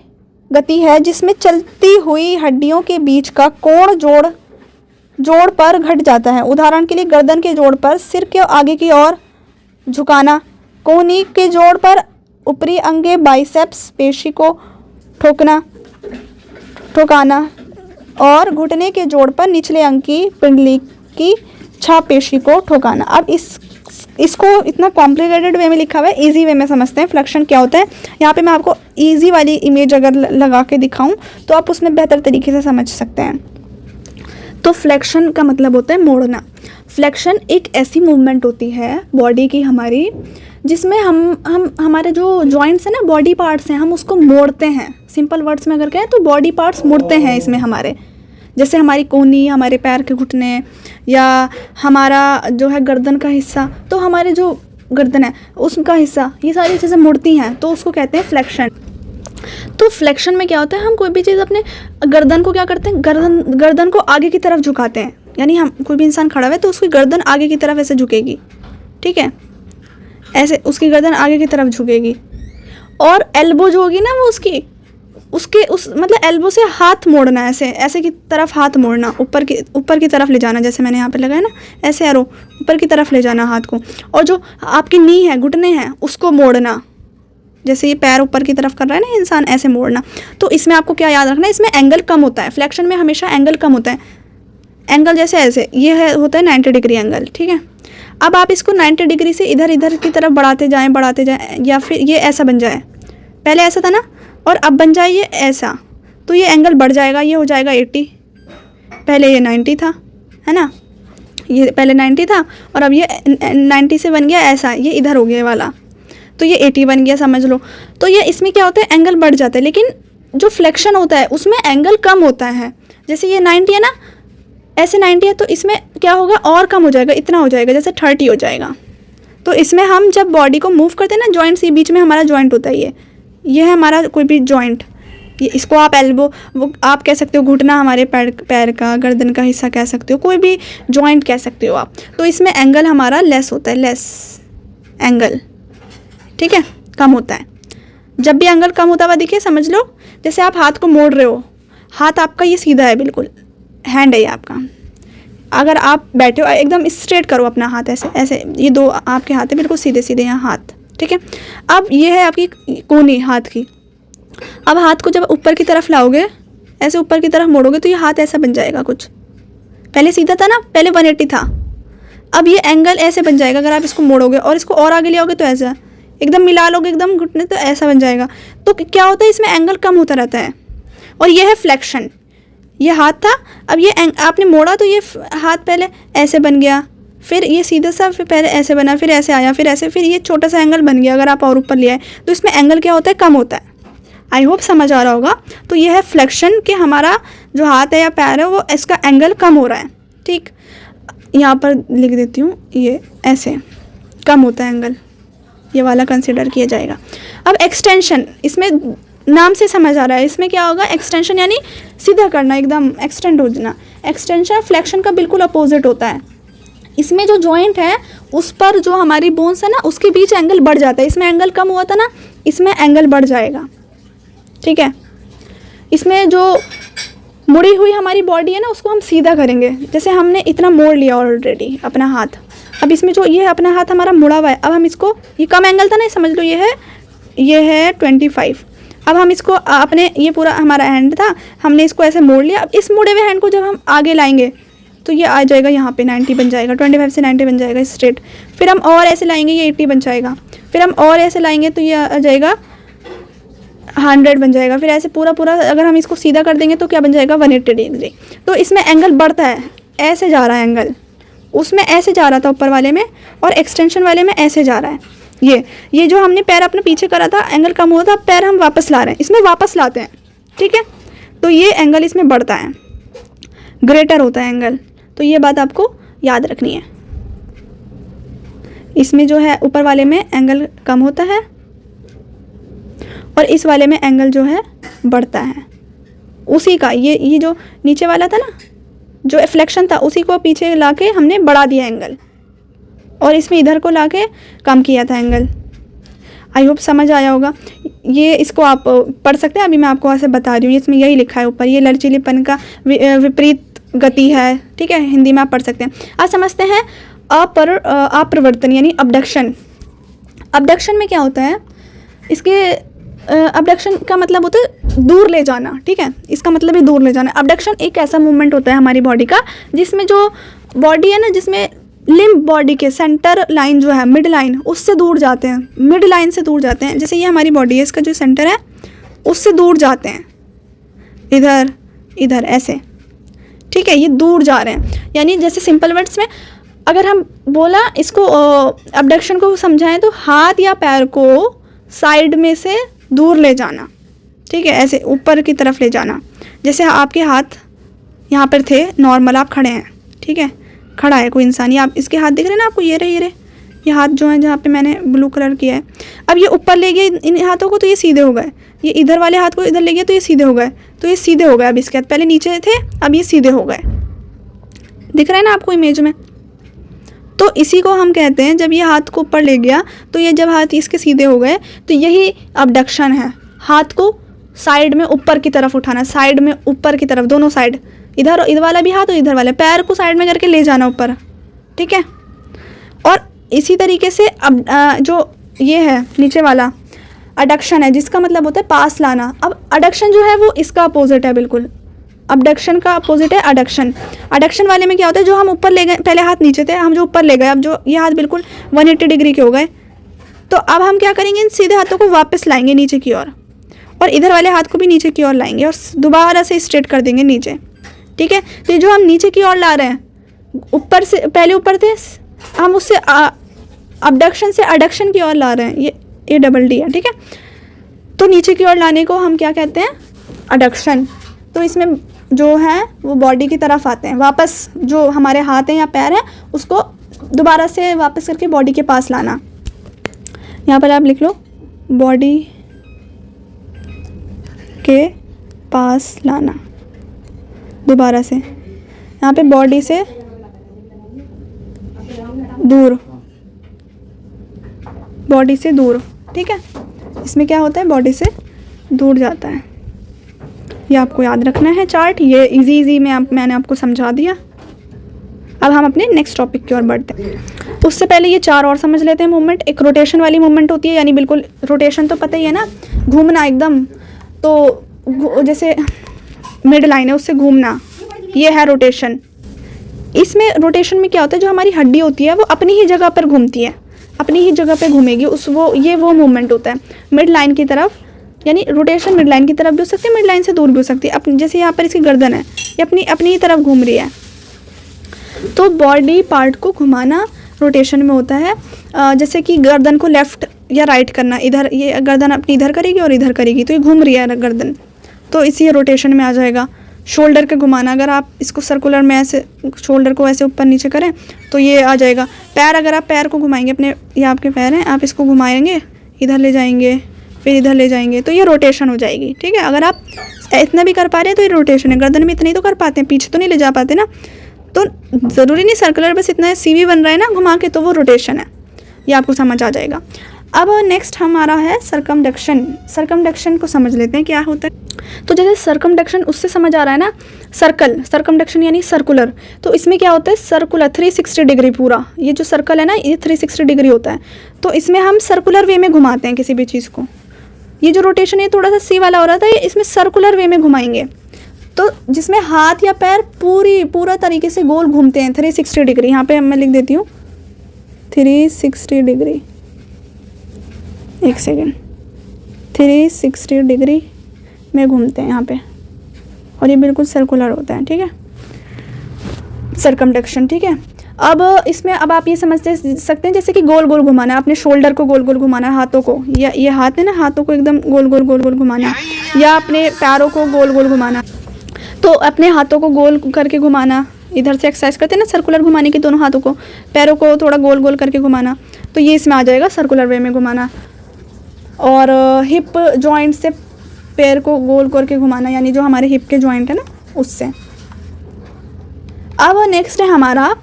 गति है जिसमें चलती हुई हड्डियों के बीच का कोण जोड़ पर घट जाता है। उदाहरण के लिए गर्दन के जोड़ पर सिर के आगे की ओर झुकाना, कोहनी के जोड़ पर ऊपरी अंगे बाइसेप्स पेशी को ठोकाना, और घुटने के जोड़ पर निचले अंग की पिंडली की छाप पेशी को ठोकाना। अब इसको इतना कॉम्प्लिकेटेड वे में लिखा हुआ है, इजी वे में समझते हैं फ्लेक्शन क्या होता है। यहाँ पे मैं आपको इजी वाली इमेज अगर लगा के दिखाऊं तो आप उसमें बेहतर तरीके से समझ सकते हैं। तो फ्लेक्शन का मतलब होता है मोड़ना। फ्लेक्शन एक ऐसी मूवमेंट होती है बॉडी की हमारी, जिसमें हम हमारे जो जॉइंट्स हैं ना, बॉडी पार्ट्स हैं, हम उसको मोड़ते हैं। सिंपल वर्ड्स में अगर कहें तो बॉडी पार्ट्स मुड़ते हैं इसमें हमारे, जैसे हमारी कोहनी, हमारे पैर के घुटने, या हमारा जो है गर्दन का हिस्सा, तो हमारे जो गर्दन है उसका हिस्सा, ये सारी चीज़ें मुड़ती हैं, तो उसको कहते हैं फ्लेक्शन। तो फ्लेक्शन में क्या होता है, हम कोई भी चीज़ अपने गर्दन को क्या करते हैं, गर्दन को आगे की तरफ झुकाते हैं। यानी हम कोई भी इंसान खड़ा हुआ है तो उसकी गर्दन आगे की तरफ ऐसे झुकेगी, ठीक है, ऐसे उसकी गर्दन आगे की तरफ झुकेगी। और एल्बो जो होगी ना, वो मतलब एल्बो से हाथ मोड़ना, ऐसे की तरफ हाथ मोड़ना, ऊपर की तरफ ले जाना, जैसे मैंने यहाँ पे लगाया ना, ऐसे एरो ऊपर की तरफ ले जाना हाथ को। और जो आपकी नी है, घुटने हैं, उसको मोड़ना, जैसे ये पैर ऊपर की तरफ कर रहा है ना इंसान, ऐसे मोड़ना। तो इसमें आपको क्या याद रखना है, इसमें एंगल कम होता है। फ्लेक्शन में हमेशा एंगल कम होता है। एंगल जैसे ऐसे ये होता है 90 डिग्री एंगल, ठीक है। अब आप इसको 90 डिग्री से इधर की तरफ बढ़ाते जाएं, या फिर ये ऐसा बन जाए, पहले ऐसा था ना, और अब बन जाए ये ऐसा, तो ये एंगल बढ़ जाएगा, ये हो जाएगा 80। पहले ये 90 था, है ना, ये पहले 90 था और अब ये 90 से बन गया ऐसा, ये इधर हो गया वाला, तो ये 80 बन गया, समझ लो। तो ये इसमें क्या होता है, एंगल बढ़ जाता है। लेकिन जो फ्लेक्शन होता है उसमें एंगल कम होता है। जैसे ये 90 है ना, ऐसे 90 है, तो इसमें क्या होगा और कम हो जाएगा, इतना हो जाएगा, जैसे 30 हो जाएगा। तो इसमें हम जब बॉडी को मूव करते हैं ना, जॉइंट से बीच में हमारा जॉइंट होता है, ये है हमारा कोई भी जॉइंट, ये इसको आप एल्बो, वो आप कह सकते हो घुटना, हमारे पैर का गर्दन का हिस्सा कह सकते हो, कोई भी जॉइंट कह सकते हो आप। तो इसमें एंगल हमारा लेस होता है, लेस एंगल, ठीक है, कम होता है। जब भी एंगल कम होता हुआ दिखे समझ लो, जैसे आप हाथ को मोड़ रहे हो, हाथ आपका ये सीधा है, बिल्कुल हैंड है ये आपका। अगर आप बैठे हो एकदम स्ट्रेट करो अपना हाथ, ऐसे ऐसे, ये दो आपके हाथ है बिल्कुल सीधे सीधे यहाँ हाथ, ठीक है। अब ये है आपकी कोहनी हाथ की। अब हाथ को जब ऊपर की तरफ लाओगे, ऐसे ऊपर की तरफ मोड़ोगे, तो ये हाथ ऐसा बन जाएगा कुछ। पहले सीधा था ना, पहले 180 था, अब ये एंगल ऐसे बन जाएगा। अगर आप इसको मोड़ोगे और इसको और आगे ले आओगे तो ऐसा, एकदम मिला लोगे एकदम घुटने, तो ऐसा बन जाएगा। तो क्या होता है, इसमें एंगल कम होता रहता है। और ये है फ्लेक्शन, ये हाथ था, अब ये आपने मोड़ा तो ये हाथ पहले ऐसे बन गया, फिर ये सीधा सा, फिर पहले ऐसे बना, फिर ऐसे आया, फिर ऐसे, फिर ये छोटा सा एंगल बन गया। अगर आप और ऊपर ले आए तो इसमें एंगल क्या होता है, कम होता है। आई होप समझ आ रहा होगा। तो ये है फ्लेक्शन, कि हमारा जो हाथ है या पैर है वो इसका एंगल कम हो रहा है, ठीक। यहाँ पर लिख देती हूँ, ये ऐसे कम होता है एंगल, ये वाला कंसिडर किया जाएगा। अब एक्सटेंशन, इसमें नाम से समझ आ रहा है, इसमें क्या होगा, एक्सटेंशन यानी सीधा करना, एकदम एक्सटेंड हो जाना। एक्सटेंशन फ्लेक्शन का बिल्कुल अपोजिट होता है। इसमें जो जॉइंट है उस पर जो हमारी बोन्स है ना, उसके बीच एंगल बढ़ जाता है। इसमें एंगल कम हुआ था ना, इसमें एंगल बढ़ जाएगा, ठीक है। इसमें जो मुड़ी हुई हमारी बॉडी है ना, उसको हम सीधा करेंगे। जैसे हमने इतना मोड़ लिया ऑलरेडी अपना हाथ, अब इसमें जो ये अपना हाथ हमारा मुड़ा हुआ है, अब हम इसको, ये कम एंगल था ना, समझ लो ये है 25। अब हम इसको अपने, ये पूरा हमारा हैंड था, हमने इसको ऐसे मोड़ लिया। अब इस मुड़े हुए हैंड को जब हम आगे लाएंगे तो ये आ जाएगा यहाँ पे 90 बन जाएगा, 25 से 90 बन जाएगा स्ट्रेट। फिर हम और ऐसे लाएंगे, ये 80 बन जाएगा। फिर हम और ऐसे लाएंगे तो ये आ जाएगा 100 बन जाएगा। फिर ऐसे पूरा अगर हम इसको सीधा कर देंगे तो क्या बन जाएगा, 180 डिग्री। तो इसमें एंगल बढ़ता है, ऐसे जा रहा है एंगल, उसमें ऐसे जा रहा था ऊपर वाले में, और एक्सटेंशन वाले में ऐसे जा रहा है। ये जो हमने पैर अपने पीछे करा था, एंगल कम हुआ था, पैर हम वापस ला रहे हैं, इसमें वापस लाते हैं, ठीक है। तो ये एंगल इसमें बढ़ता है, ग्रेटर होता है एंगल। तो ये बात आपको याद रखनी है। इसमें जो है ऊपर वाले में एंगल कम होता है और इस वाले में एंगल जो है बढ़ता है। उसी का ये जो नीचे वाला था ना, जो फ्लेक्शन था, उसी को पीछे लाके हमने बढ़ा दिया एंगल, और इसमें इधर को लाके कम किया था एंगल। आई होप समझ आया होगा। ये इसको आप पढ़ सकते हैं, अभी मैं आपको ऐसे बता रही हूँ, इसमें यही लिखा है ऊपर, ये लचीलेपन का विपरीत गति है, ठीक है, हिंदी में आप पढ़ सकते हैं। आज समझते हैं अप्रवर्तन यानी अबडक्शन। अबडक्शन में क्या होता है, इसके अबडक्शन का मतलब होता है दूर ले जाना, ठीक है, इसका मतलब है दूर ले जाना। अबडक्शन एक ऐसा मूवमेंट होता है हमारी बॉडी का, जिसमें जो बॉडी है ना, जिसमें लिम्ब बॉडी के सेंटर लाइन जो है, मिड लाइन, उससे दूर जाते हैं, मिड लाइन से दूर जाते हैं। जैसे ये हमारी बॉडी है, इसका जो सेंटर है उससे दूर जाते हैं, इधर इधर ऐसे, ठीक है, ये दूर जा रहे हैं। यानी जैसे सिंपल वर्ड्स में अगर हम बोला इसको अबडक्शन को समझाएं तो हाथ या पैर को साइड में से दूर ले जाना, ठीक है, ऐसे ऊपर की तरफ ले जाना। जैसे आपके हाथ यहाँ पर थे नॉर्मल, आप खड़े हैं, ठीक है, खड़ा है कोई इंसान, ये आप इसके हाथ दिख रहे हैं ना आपको, ये रहे ये हाथ जो है जहाँ पे मैंने ब्लू कलर किया है। अब ये ऊपर ले गए इन हाथों को तो ये सीधे हो गए, ये इधर वाले हाथ को इधर ले गए तो ये सीधे हो गए, तो ये सीधे हो गए। अब इसके हाथ पहले नीचे थे, अब ये सीधे हो गए, दिख रहा है ना आपको इमेज में। तो इसी को हम कहते हैं, जब ये हाथ को ऊपर ले गया तो ये जब हाथ इसके सीधे हो गए तो यही अबडक्शन है, हाथ को साइड में ऊपर की तरफ उठाना, साइड में ऊपर की तरफ, दोनों साइड, इधर वाला भी हाथ और इधर वाला, पैर को साइड में करके ले जाना ऊपर, ठीक है। और इसी तरीके से अब जो ये है नीचे वाला अडक्शन है, जिसका मतलब होता है पास लाना। अब अडक्शन जो है वो इसका अपोजिट है, बिल्कुल अबडक्शन का अपोजिट है अडक्शन। अडक्शन वाले में क्या होता है, जो हम ऊपर ले गए, पहले हाथ नीचे थे, हम जो ऊपर ले गए, अब जो ये हाथ बिल्कुल 180 डिग्री के हो गए, तो अब हम क्या करेंगे, इन सीधे हाथों को वापस लाएंगे नीचे की ओर, और इधर वाले हाथ को भी नीचे की ओर लाएंगे और दोबारा से स्ट्रेट कर देंगे नीचे, ठीक है। तो ये जो हम नीचे की ओर ला रहे हैं, ऊपर से पहले ऊपर थे, हम उससे अबडक्शन से अडक्शन की ओर ला रहे हैं, ये डबल डी है, ठीक है। तो नीचे की ओर लाने को हम क्या कहते हैं, अडक्शन। तो इसमें जो हैं वो बॉडी की तरफ आते हैं, वापस जो हमारे हाथ हैं या पैर हैं उसको दोबारा से वापस करके बॉडी के पास लाना। यहाँ पर आप लिख लो बॉडी के पास लाना दोबारा से, यहाँ पे बॉडी से दूर, बॉडी से दूर, ठीक है। इसमें क्या होता है, बॉडी से दूर जाता है। ये आपको याद रखना है चार्ट, ये इजी मैंने आपको समझा दिया। अब हम अपने नेक्स्ट टॉपिक की ओर बढ़ते हैं। उससे पहले ये 4 और समझ लेते हैं मूवमेंट। एक रोटेशन वाली मूवमेंट होती है, यानी बिल्कुल रोटेशन तो पता ही है ना, घूमना एकदम, तो जैसे मिड लाइन है उससे घूमना, ये है रोटेशन। इसमें रोटेशन में क्या होता है, जो हमारी हड्डी होती है वो अपनी ही जगह पर घूमती है, अपनी ही जगह पे घूमेगी, ये वो मूवमेंट होता है मिड लाइन की तरफ। यानी रोटेशन मिड लाइन की तरफ भी हो सकती है, मिड लाइन से दूर भी हो सकती है। अपनी जैसे यहाँ पर इसकी गर्दन है, ये अपनी ही तरफ घूम रही है, तो बॉडी पार्ट को घुमाना रोटेशन में होता है। जैसे कि गर्दन को लेफ़्ट या राइट करना, इधर ये गर्दन अपनी इधर करेगी और इधर करेगी, तो ये घूम रही है गर्दन, तो इसी रोटेशन में आ जाएगा। शोल्डर के घुमाना, अगर आप इसको सर्कुलर में ऐसे शोल्डर को ऐसे ऊपर नीचे करें तो ये आ जाएगा। पैर, अगर आप पैर को घुमाएंगे, अपने ये आपके पैर हैं, आप इसको घुमाएंगे, इधर ले जाएंगे, फिर इधर ले जाएंगे, तो ये रोटेशन हो जाएगी, ठीक है। अगर आप इतना भी कर पा रहे हैं तो ये रोटेशन है। गर्दन में इतना ही तो कर पाते हैं, पीछे तो नहीं ले जा पाते ना, तो ज़रूरी नहीं सर्कुलर, बस इतना सीवी बन रहा है ना घुमा के, तो वो रोटेशन है। ये आपको समझ आ जाएगा। अब नेक्स्ट हमारा है सर्कमडक्शन। सर्कमडक्शन को समझ लेते हैं क्या होता है। तो जैसे सर्कमडक्शन उससे समझ आ रहा है ना, सर्कल, सर्कमडक्शन यानी सर्कुलर, तो इसमें क्या होता है, सर्कुलर 360 डिग्री पूरा, ये जो सर्कल है ना ये 360 डिग्री होता है, तो इसमें हम सर्कुलर वे में घुमाते हैं किसी भी चीज़ को। ये जो रोटेशन है थोड़ा सा सी वाला हो रहा था, ये इसमें सर्कुलर वे में घुमाएंगे, तो जिसमें हाथ या पैर पूरा तरीके से गोल घूमते हैं 360 डिग्री। यहाँ पे मैं लिख देती हूँ 360 डिग्री, एक सेकेंड, 360 डिग्री में घूमते हैं यहाँ पे, और ये बिल्कुल सर्कुलर होता है, ठीक है, सर्कमडक्शन, ठीक है। अब इसमें अब आप ये समझ सकते हैं जैसे कि गोल गोल घुमाना, अपने शोल्डर को गोल गोल घुमाना, हाथों को, या ये हाथ है ना, हाथों को एकदम गोल गोल घुमाना, या अपने पैरों को गोल गोल घुमाना, तो अपने हाथों को गोल करके घुमाना। इधर से एक्सरसाइज करते हैं ना सर्कुलर घुमाने की, दोनों हाथों को, पैरों को थोड़ा गोल गोल करके घुमाना, तो ये इसमें आ जाएगा सर्कुलर वे में घुमाना। और हिप जॉइंट से पैर को गोल करके घुमाना, यानी जो हमारे हिप के जॉइंट है ना उससे। अब नेक्स्ट है हमारा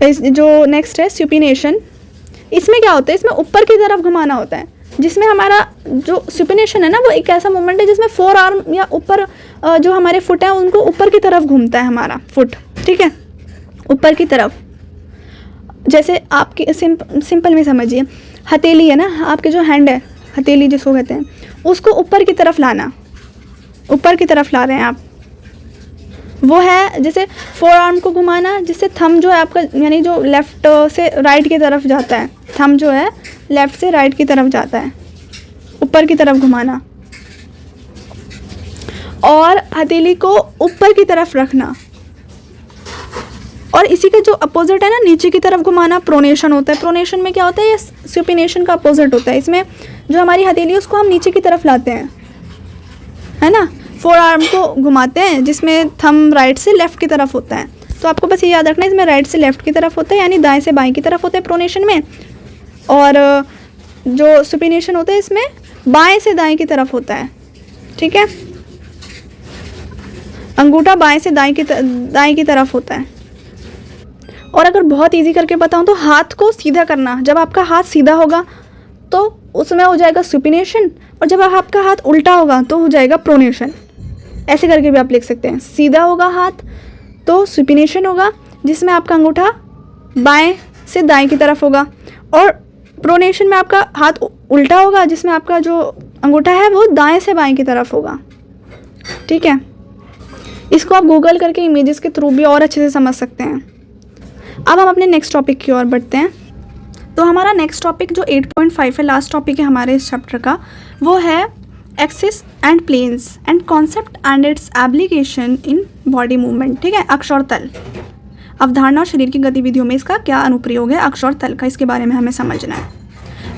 जो नेक्स्ट है सुपिनेशन। इसमें क्या होता है, इसमें ऊपर की तरफ घुमाना होता है, जिसमें हमारा जो सुपिनेशन है ना वो एक ऐसा मूवमेंट है जिसमें 4 आर्म या ऊपर जो हमारे फुट है उनको ऊपर की तरफ घूमता है हमारा फुट, ठीक है, ऊपर की तरफ। जैसे आपके सिंपल में समझिए, हथेली है ना, आपके जो हैंड है, हथेली जिसको कहते हैं, उसको ऊपर की तरफ लाना, ऊपर की तरफ ला रहे हैं आप, वो है जैसे 4 आर्म को घुमाना, जिससे थंब जो है आपका, यानी जो लेफ़्ट से राइट की तरफ जाता है, थंब जो है लेफ़्ट से राइट की तरफ जाता है, ऊपर की तरफ घुमाना, और हथेली को ऊपर की तरफ रखना। और इसी का जो अपोजिट है ना, नीचे की तरफ घुमाना, प्रोनेशन होता है। प्रोनेशन में क्या होता है, ये सुपिनेशन का अपोजिट होता है। इसमें जो हमारी हथेली है उसको हम नीचे की तरफ लाते हैं, है ना, 4 आर्म को घुमाते हैं, जिसमें थंब राइट से लेफ़्ट की तरफ होता है। तो आपको बस ये याद रखना है, इसमें राइट से लेफ़्ट की तरफ होता है, यानी दाएं से बाएं की तरफ होता है प्रोनेशन में, और जो सुपिनेशन होता है इसमें बाएं से दाएं की तरफ होता है, ठीक है। अंगूठा बाएं से दाएं की तरफ होता है। और अगर बहुत इजी करके बताऊं तो हाथ को सीधा करना, जब आपका हाथ सीधा होगा तो उसमें हो जाएगा सुपिनेशन, और जब आपका हाथ उल्टा होगा तो हो जाएगा प्रोनेशन। ऐसे करके भी आप लिख सकते हैं, सीधा होगा हाथ तो सुपिनेशन होगा, जिसमें आपका अंगूठा बाएं से दाएं की तरफ होगा, और प्रोनेशन में आपका हाथ उल्टा होगा, जिसमें आपका जो अंगूठा है वो दाएं से बाएं की तरफ होगा, ठीक है। इसको आप गूगल करके इमेजेस के थ्रू भी और अच्छे से समझ सकते हैं। अब हम अपने नेक्स्ट टॉपिक की ओर बढ़ते हैं। तो हमारा नेक्स्ट टॉपिक जो 8.5 है, लास्ट टॉपिक है हमारे इस चैप्टर का, वो है axis and planes and concept and its application in body movement, ठीक है। अक्ष और तल, अवधारणा और शरीर की गतिविधियों में इसका क्या अनुप्रयोग है, अक्ष और तल का, इसके बारे में हमें समझना है।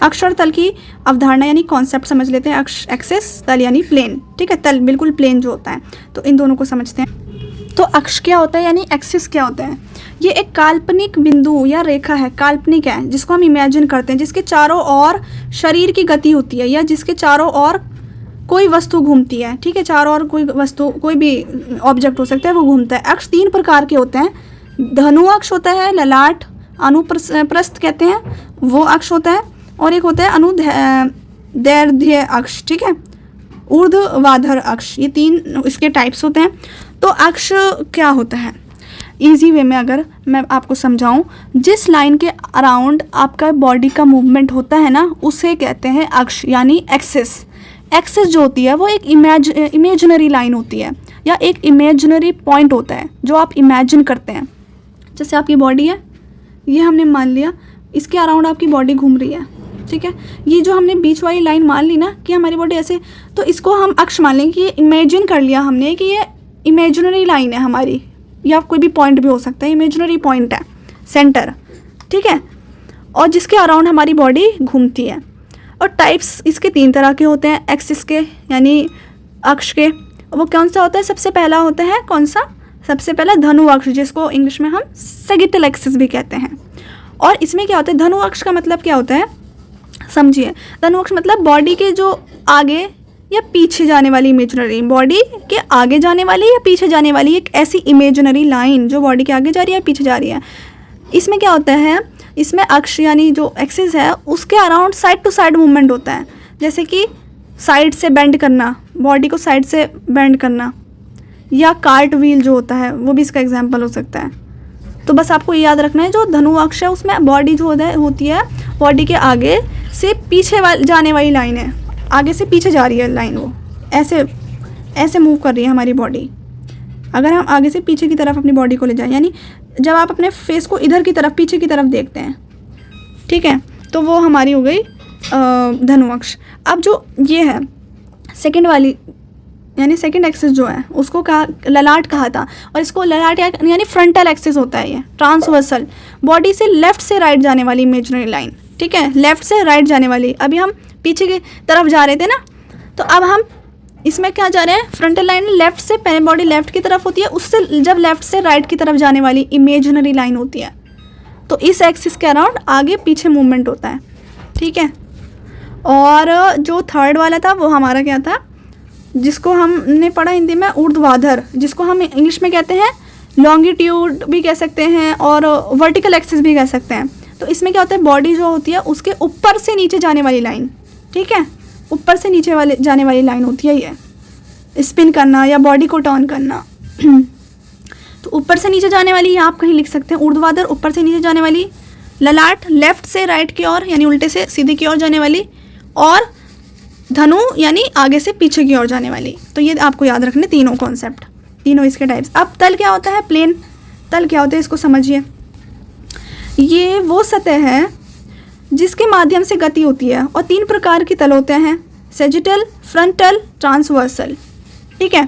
अक्ष और तल की अवधारणा यानी कॉन्सेप्ट समझ लेते हैं। अक्ष एक्सिस, तल यानी प्लेन, ठीक है, तल बिल्कुल प्लेन जो होता है, तो इन दोनों को समझते हैं। तो अक्ष क्या होता है यानी एक्सिस क्या होता है? ये एक काल्पनिक बिंदु या रेखा है, काल्पनिक है, जिसको हम इमेजिन करते हैं, जिसके चारों ओर शरीर की गति होती है या जिसके चारों ओर कोई वस्तु घूमती है, ठीक है, चारों ओर कोई वस्तु, कोई भी ऑब्जेक्ट हो सकता है, वो घूमता है। अक्ष 3 प्रकार के होते हैं। धनु अक्ष होता है, ललाट अनुप्रस्थ कहते हैं, वो अक्ष होता है, और एक होता है अनुदैर्ध्य अक्ष, ठीक है, ऊर्ध्वाधर अक्ष। ये 3 इसके टाइप्स होते हैं। तो अक्ष क्या होता है? इजी वे में अगर मैं आपको समझाऊं, जिस लाइन के अराउंड आपका बॉडी का मूवमेंट होता है ना, उसे कहते हैं अक्ष यानी एक्सिस। एक्सिस जो होती है वो एक इमेजिनरी लाइन होती है या एक इमेजिनरी पॉइंट होता है जो आप इमेजिन करते हैं। जैसे आपकी बॉडी है, ये हमने मान लिया, इसके अराउंड आपकी बॉडी घूम रही है, ठीक है। ये जो हमने बीच वाली लाइन मान ली ना कि हमारी बॉडी ऐसे, तो इसको हम अक्ष मान लेंगे कि ये इमेजिन कर लिया हमने कि ये इमेजिनरी लाइन है हमारी, या कोई भी पॉइंट भी हो सकता है, इमेजिनरी पॉइंट है, सेंटर, ठीक है, और जिसके अराउंड हमारी बॉडी घूमती है। और टाइप्स इसके 3 तरह के होते हैं एक्सिस के यानी अक्ष के। वो कौन सा होता है? सबसे पहला होता है कौन सा? सबसे पहला धनु अक्ष, जिसको इंग्लिश में हम सैजिटल एक्सिस भी कहते हैं। और इसमें क्या होता है? धनु अक्ष का मतलब क्या होता है समझिए। धनु अक्ष मतलब बॉडी के जो आगे या पीछे जाने वाली इमेजिनरी, बॉडी के आगे जाने वाली या पीछे जाने वाली एक ऐसी इमेजिनरी लाइन जो बॉडी के आगे जा रही है, पीछे जा रही है। इसमें क्या होता है? इसमें अक्ष यानी जो एक्सिस है उसके around side to side movement होता है, जैसे कि साइड से बेंड करना, बॉडी को साइड से बेंड करना, या कार्ट व्हील जो होता है वो भी इसका एग्जाम्पल हो सकता है। तो बस आपको ये याद रखना है, जो धनु अक्ष है उसमें बॉडी जो होती है बॉडी के आगे से पीछे जाने वाली लाइन है, आगे से पीछे जा रही है लाइन, वो ऐसे ऐसे मूव कर रही है हमारी बॉडी। अगर हम आगे से पीछे की तरफ अपनी बॉडी को ले जाएं, यानी जब आप अपने फेस को इधर की तरफ, पीछे की तरफ देखते हैं, ठीक है, तो वो हमारी हो गई धनु अक्ष। अब जो ये है सेकंड वाली यानी सेकंड एक्सिस जो है उसको कहा ललाट कहा था, और इसको ललाट यानी फ्रंटल एक्सिस होता है। ये ट्रांसवर्सल, बॉडी से लेफ्ट से राइट जाने वाली इमेजिनरी लाइन, ठीक है, लेफ्ट से राइट जाने वाली। अभी हम पीछे की तरफ जा रहे थे ना, तो अब हम इसमें क्या जा रहे हैं? फ्रंटल लाइन लेफ्ट से, पहले बॉडी लेफ्ट की तरफ होती है, उससे जब लेफ्ट से राइट की तरफ जाने वाली इमेजिनरी लाइन होती है, तो इस एक्सिस के अराउंड आगे पीछे मूवमेंट होता है, ठीक है। और जो थर्ड वाला था वो हमारा क्या था, जिसको हमने पढ़ा हिंदी में ऊर्ध्वाधर, जिसको हम इंग्लिश में कहते हैं लॉन्गिट्यूड भी कह सकते हैं और वर्टिकल एक्सिस भी कह सकते हैं। तो इसमें क्या होता है? बॉडी जो होती है उसके ऊपर से नीचे जाने वाली लाइन, ठीक है, ऊपर से नीचे जाने वाली लाइन होती है ये, स्पिन करना या बॉडी को टर्न करना। तो ऊपर से नीचे जाने वाली, आप कहीं लिख सकते हैं ऊर्ध्वाधर, ऊपर से नीचे जाने वाली। ललाट लेफ्ट से राइट की ओर यानी उल्टे से सीधे की ओर जाने वाली, और धनु यानी आगे से पीछे की ओर जाने वाली। तो ये आपको याद रखने तीनों कॉन्सेप्ट, तीनों इसके टाइप्स। अब तल क्या होता है? प्लेन। तल क्या होता है इसको समझिए। ये वो सतह है जिसके माध्यम से गति होती है, और 3 प्रकार के तल होते हैं, सैजिटल, फ्रंटल, ट्रांसवर्सल, ठीक है।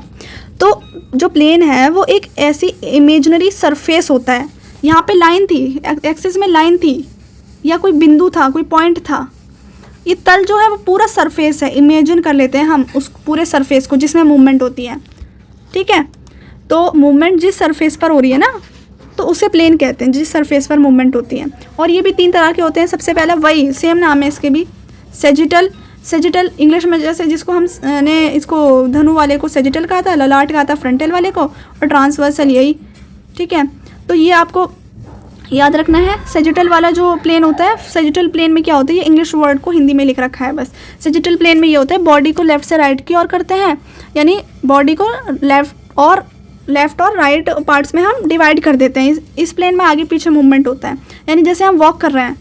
तो जो प्लेन है वो एक ऐसी इमेजिनरी सरफेस होता है। यहाँ पे लाइन थी, एक्सिस में लाइन थी या कोई बिंदु था, कोई पॉइंट था। ये तल जो है वो पूरा सरफेस है, इमेजिन कर लेते हैं हम उस पूरे सरफेस को जिसमें मूवमेंट होती है, ठीक है। तो मूवमेंट जिस सरफेस पर हो रही है ना, तो उसे प्लेन कहते हैं, जिस सरफेस पर मूवमेंट होती है। और ये भी 3 तरह के होते हैं। सबसे पहला वही सेम नाम है इसके भी, सैजिटल। सैजिटल इंग्लिश में जैसे जिसको हम ने इसको धनु वाले को सैजिटल कहा था, ललाट कहा था फ्रंटल वाले को, और ट्रांसवर्सल यही, ठीक है। तो ये आपको याद रखना है। सैजिटल वाला जो प्लेन होता है, सैजिटल प्लेन में क्या होता है, ये इंग्लिश वर्ड को हिंदी में लिख रखा है बस। सैजिटल प्लेन में ये होता है बॉडी को लेफ्ट से राइट की ओर करते हैं, यानी बॉडी को लेफ्ट और राइट पार्ट्स में हम डिवाइड कर देते हैं। इस प्लेन में आगे पीछे मूवमेंट होता है, यानी जैसे हम वॉक कर रहे हैं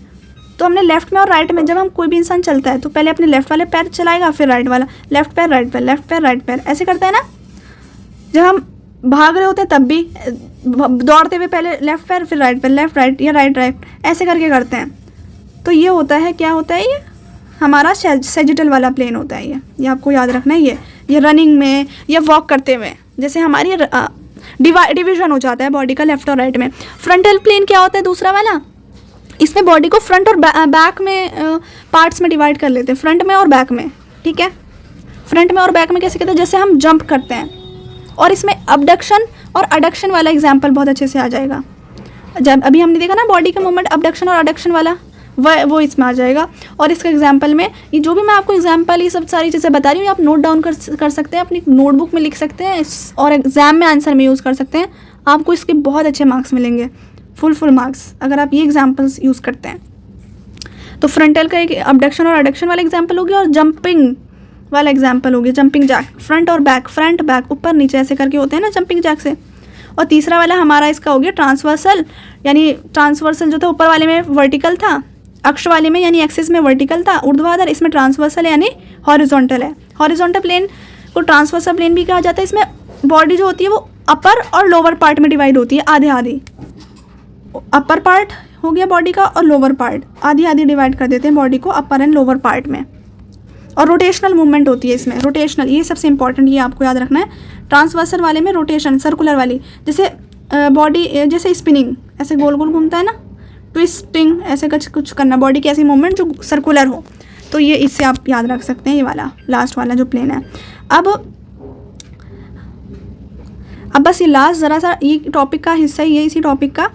तो हमने लेफ्ट में और राइट में, जब हम कोई भी इंसान चलता है तो पहले अपने लेफ्ट वाले पैर चलाएगा, फिर राइट वाला, लेफ्ट पैर राइट पैर, लेफ्ट पैर राइट पैर, ऐसे करता है ना। जब हम भाग रहे होते हैं तब भी दौड़ते हुए पहले लेफ्ट पैर फिर राइट पैर, लेफ्ट राइट या राइट राइट ऐसे करके करते हैं। तो ये होता है, क्या होता है, ये हमारा सैजिटल वाला प्लेन होता है। ये आपको याद रखना है। ये रनिंग में या वॉक करते हुए जैसे हमारी डिवीजन हो जाता है बॉडी का लेफ्ट और राइट में। फ्रंटल प्लेन क्या होता है दूसरा वाला, इसमें बॉडी को फ्रंट और बैक में पार्ट्स में डिवाइड कर लेते हैं, फ्रंट में और बैक में, ठीक है। फ्रंट में और बैक में कैसे कहते हैं, जैसे हम जंप करते हैं, और इसमें अबडक्शन और अडक्शन वाला एग्जाम्पल बहुत अच्छे से आ जाएगा। जब अभी हमने देखा ना बॉडी का मूवमेंट अबडक्शन और अडक्शन वाला, वो इसमें आ जाएगा। और इसका एग्जाम्पल में ये जो भी मैं आपको एग्जाम्पल ये सब सारी चीज़ें बता रही हूँ, आप नोट डाउन कर सकते हैं, अपनी नोटबुक में लिख सकते हैं और एग्जाम में आंसर में यूज़ कर सकते हैं। आपको इसके बहुत अच्छे मार्क्स मिलेंगे, फुल मार्क्स, अगर आप ये एग्जाम्पल्स यूज़ करते हैं। तो फ्रंटल का एक अबडक्शन और अडक्शन वाला एग्जाम्पल हो गया, और जंपिंग वाला एग्जाम्पल हो गया, जंपिंग जैक, फ्रंट और बैक, फ्रंट बैक ऊपर नीचे ऐसे करके होते हैं ना जंपिंग जैक से। और तीसरा वाला हमारा इसका हो गया ट्रांसवर्सल, यानी ट्रांसवर्सल जो था ऊपर वाले में वर्टिकल था, अक्ष वाले में यानी एक्सिस में वर्टिकल था ऊर्ध्वाधर, इसमें ट्रांसवर्सल यानी हॉरिजॉन्टल है। हॉरिजॉन्टल प्लेन को ट्रांसवर्सल प्लेन भी कहा जाता है। इसमें बॉडी जो होती है वो अपर और लोअर पार्ट में डिवाइड होती है, आधे आधी। अपर पार्ट हो गया बॉडी का और लोअर पार्ट, आधी आधी डिवाइड कर देते हैं बॉडी को अपर एंड लोअर पार्ट में। और रोटेशनल मूवमेंट होती है इसमें, रोटेशनल, ये सबसे इंपॉर्टेंट, ये आपको याद रखना है। ट्रांसवर्सल वाले में रोटेशन, सर्कुलर वाली, जैसे बॉडी जैसे स्पिनिंग ऐसे गोल गोल घूमता है ना, ट्विस्टिंग ऐसे कुछ करना, बॉडी की ऐसी मूवमेंट जो सर्कुलर हो, तो ये इससे आप याद रख सकते हैं, ये वाला लास्ट वाला जो प्लेन है। अब बस ये लास्ट ज़रा सा ये टॉपिक का हिस्सा ही है, इसी टॉपिक का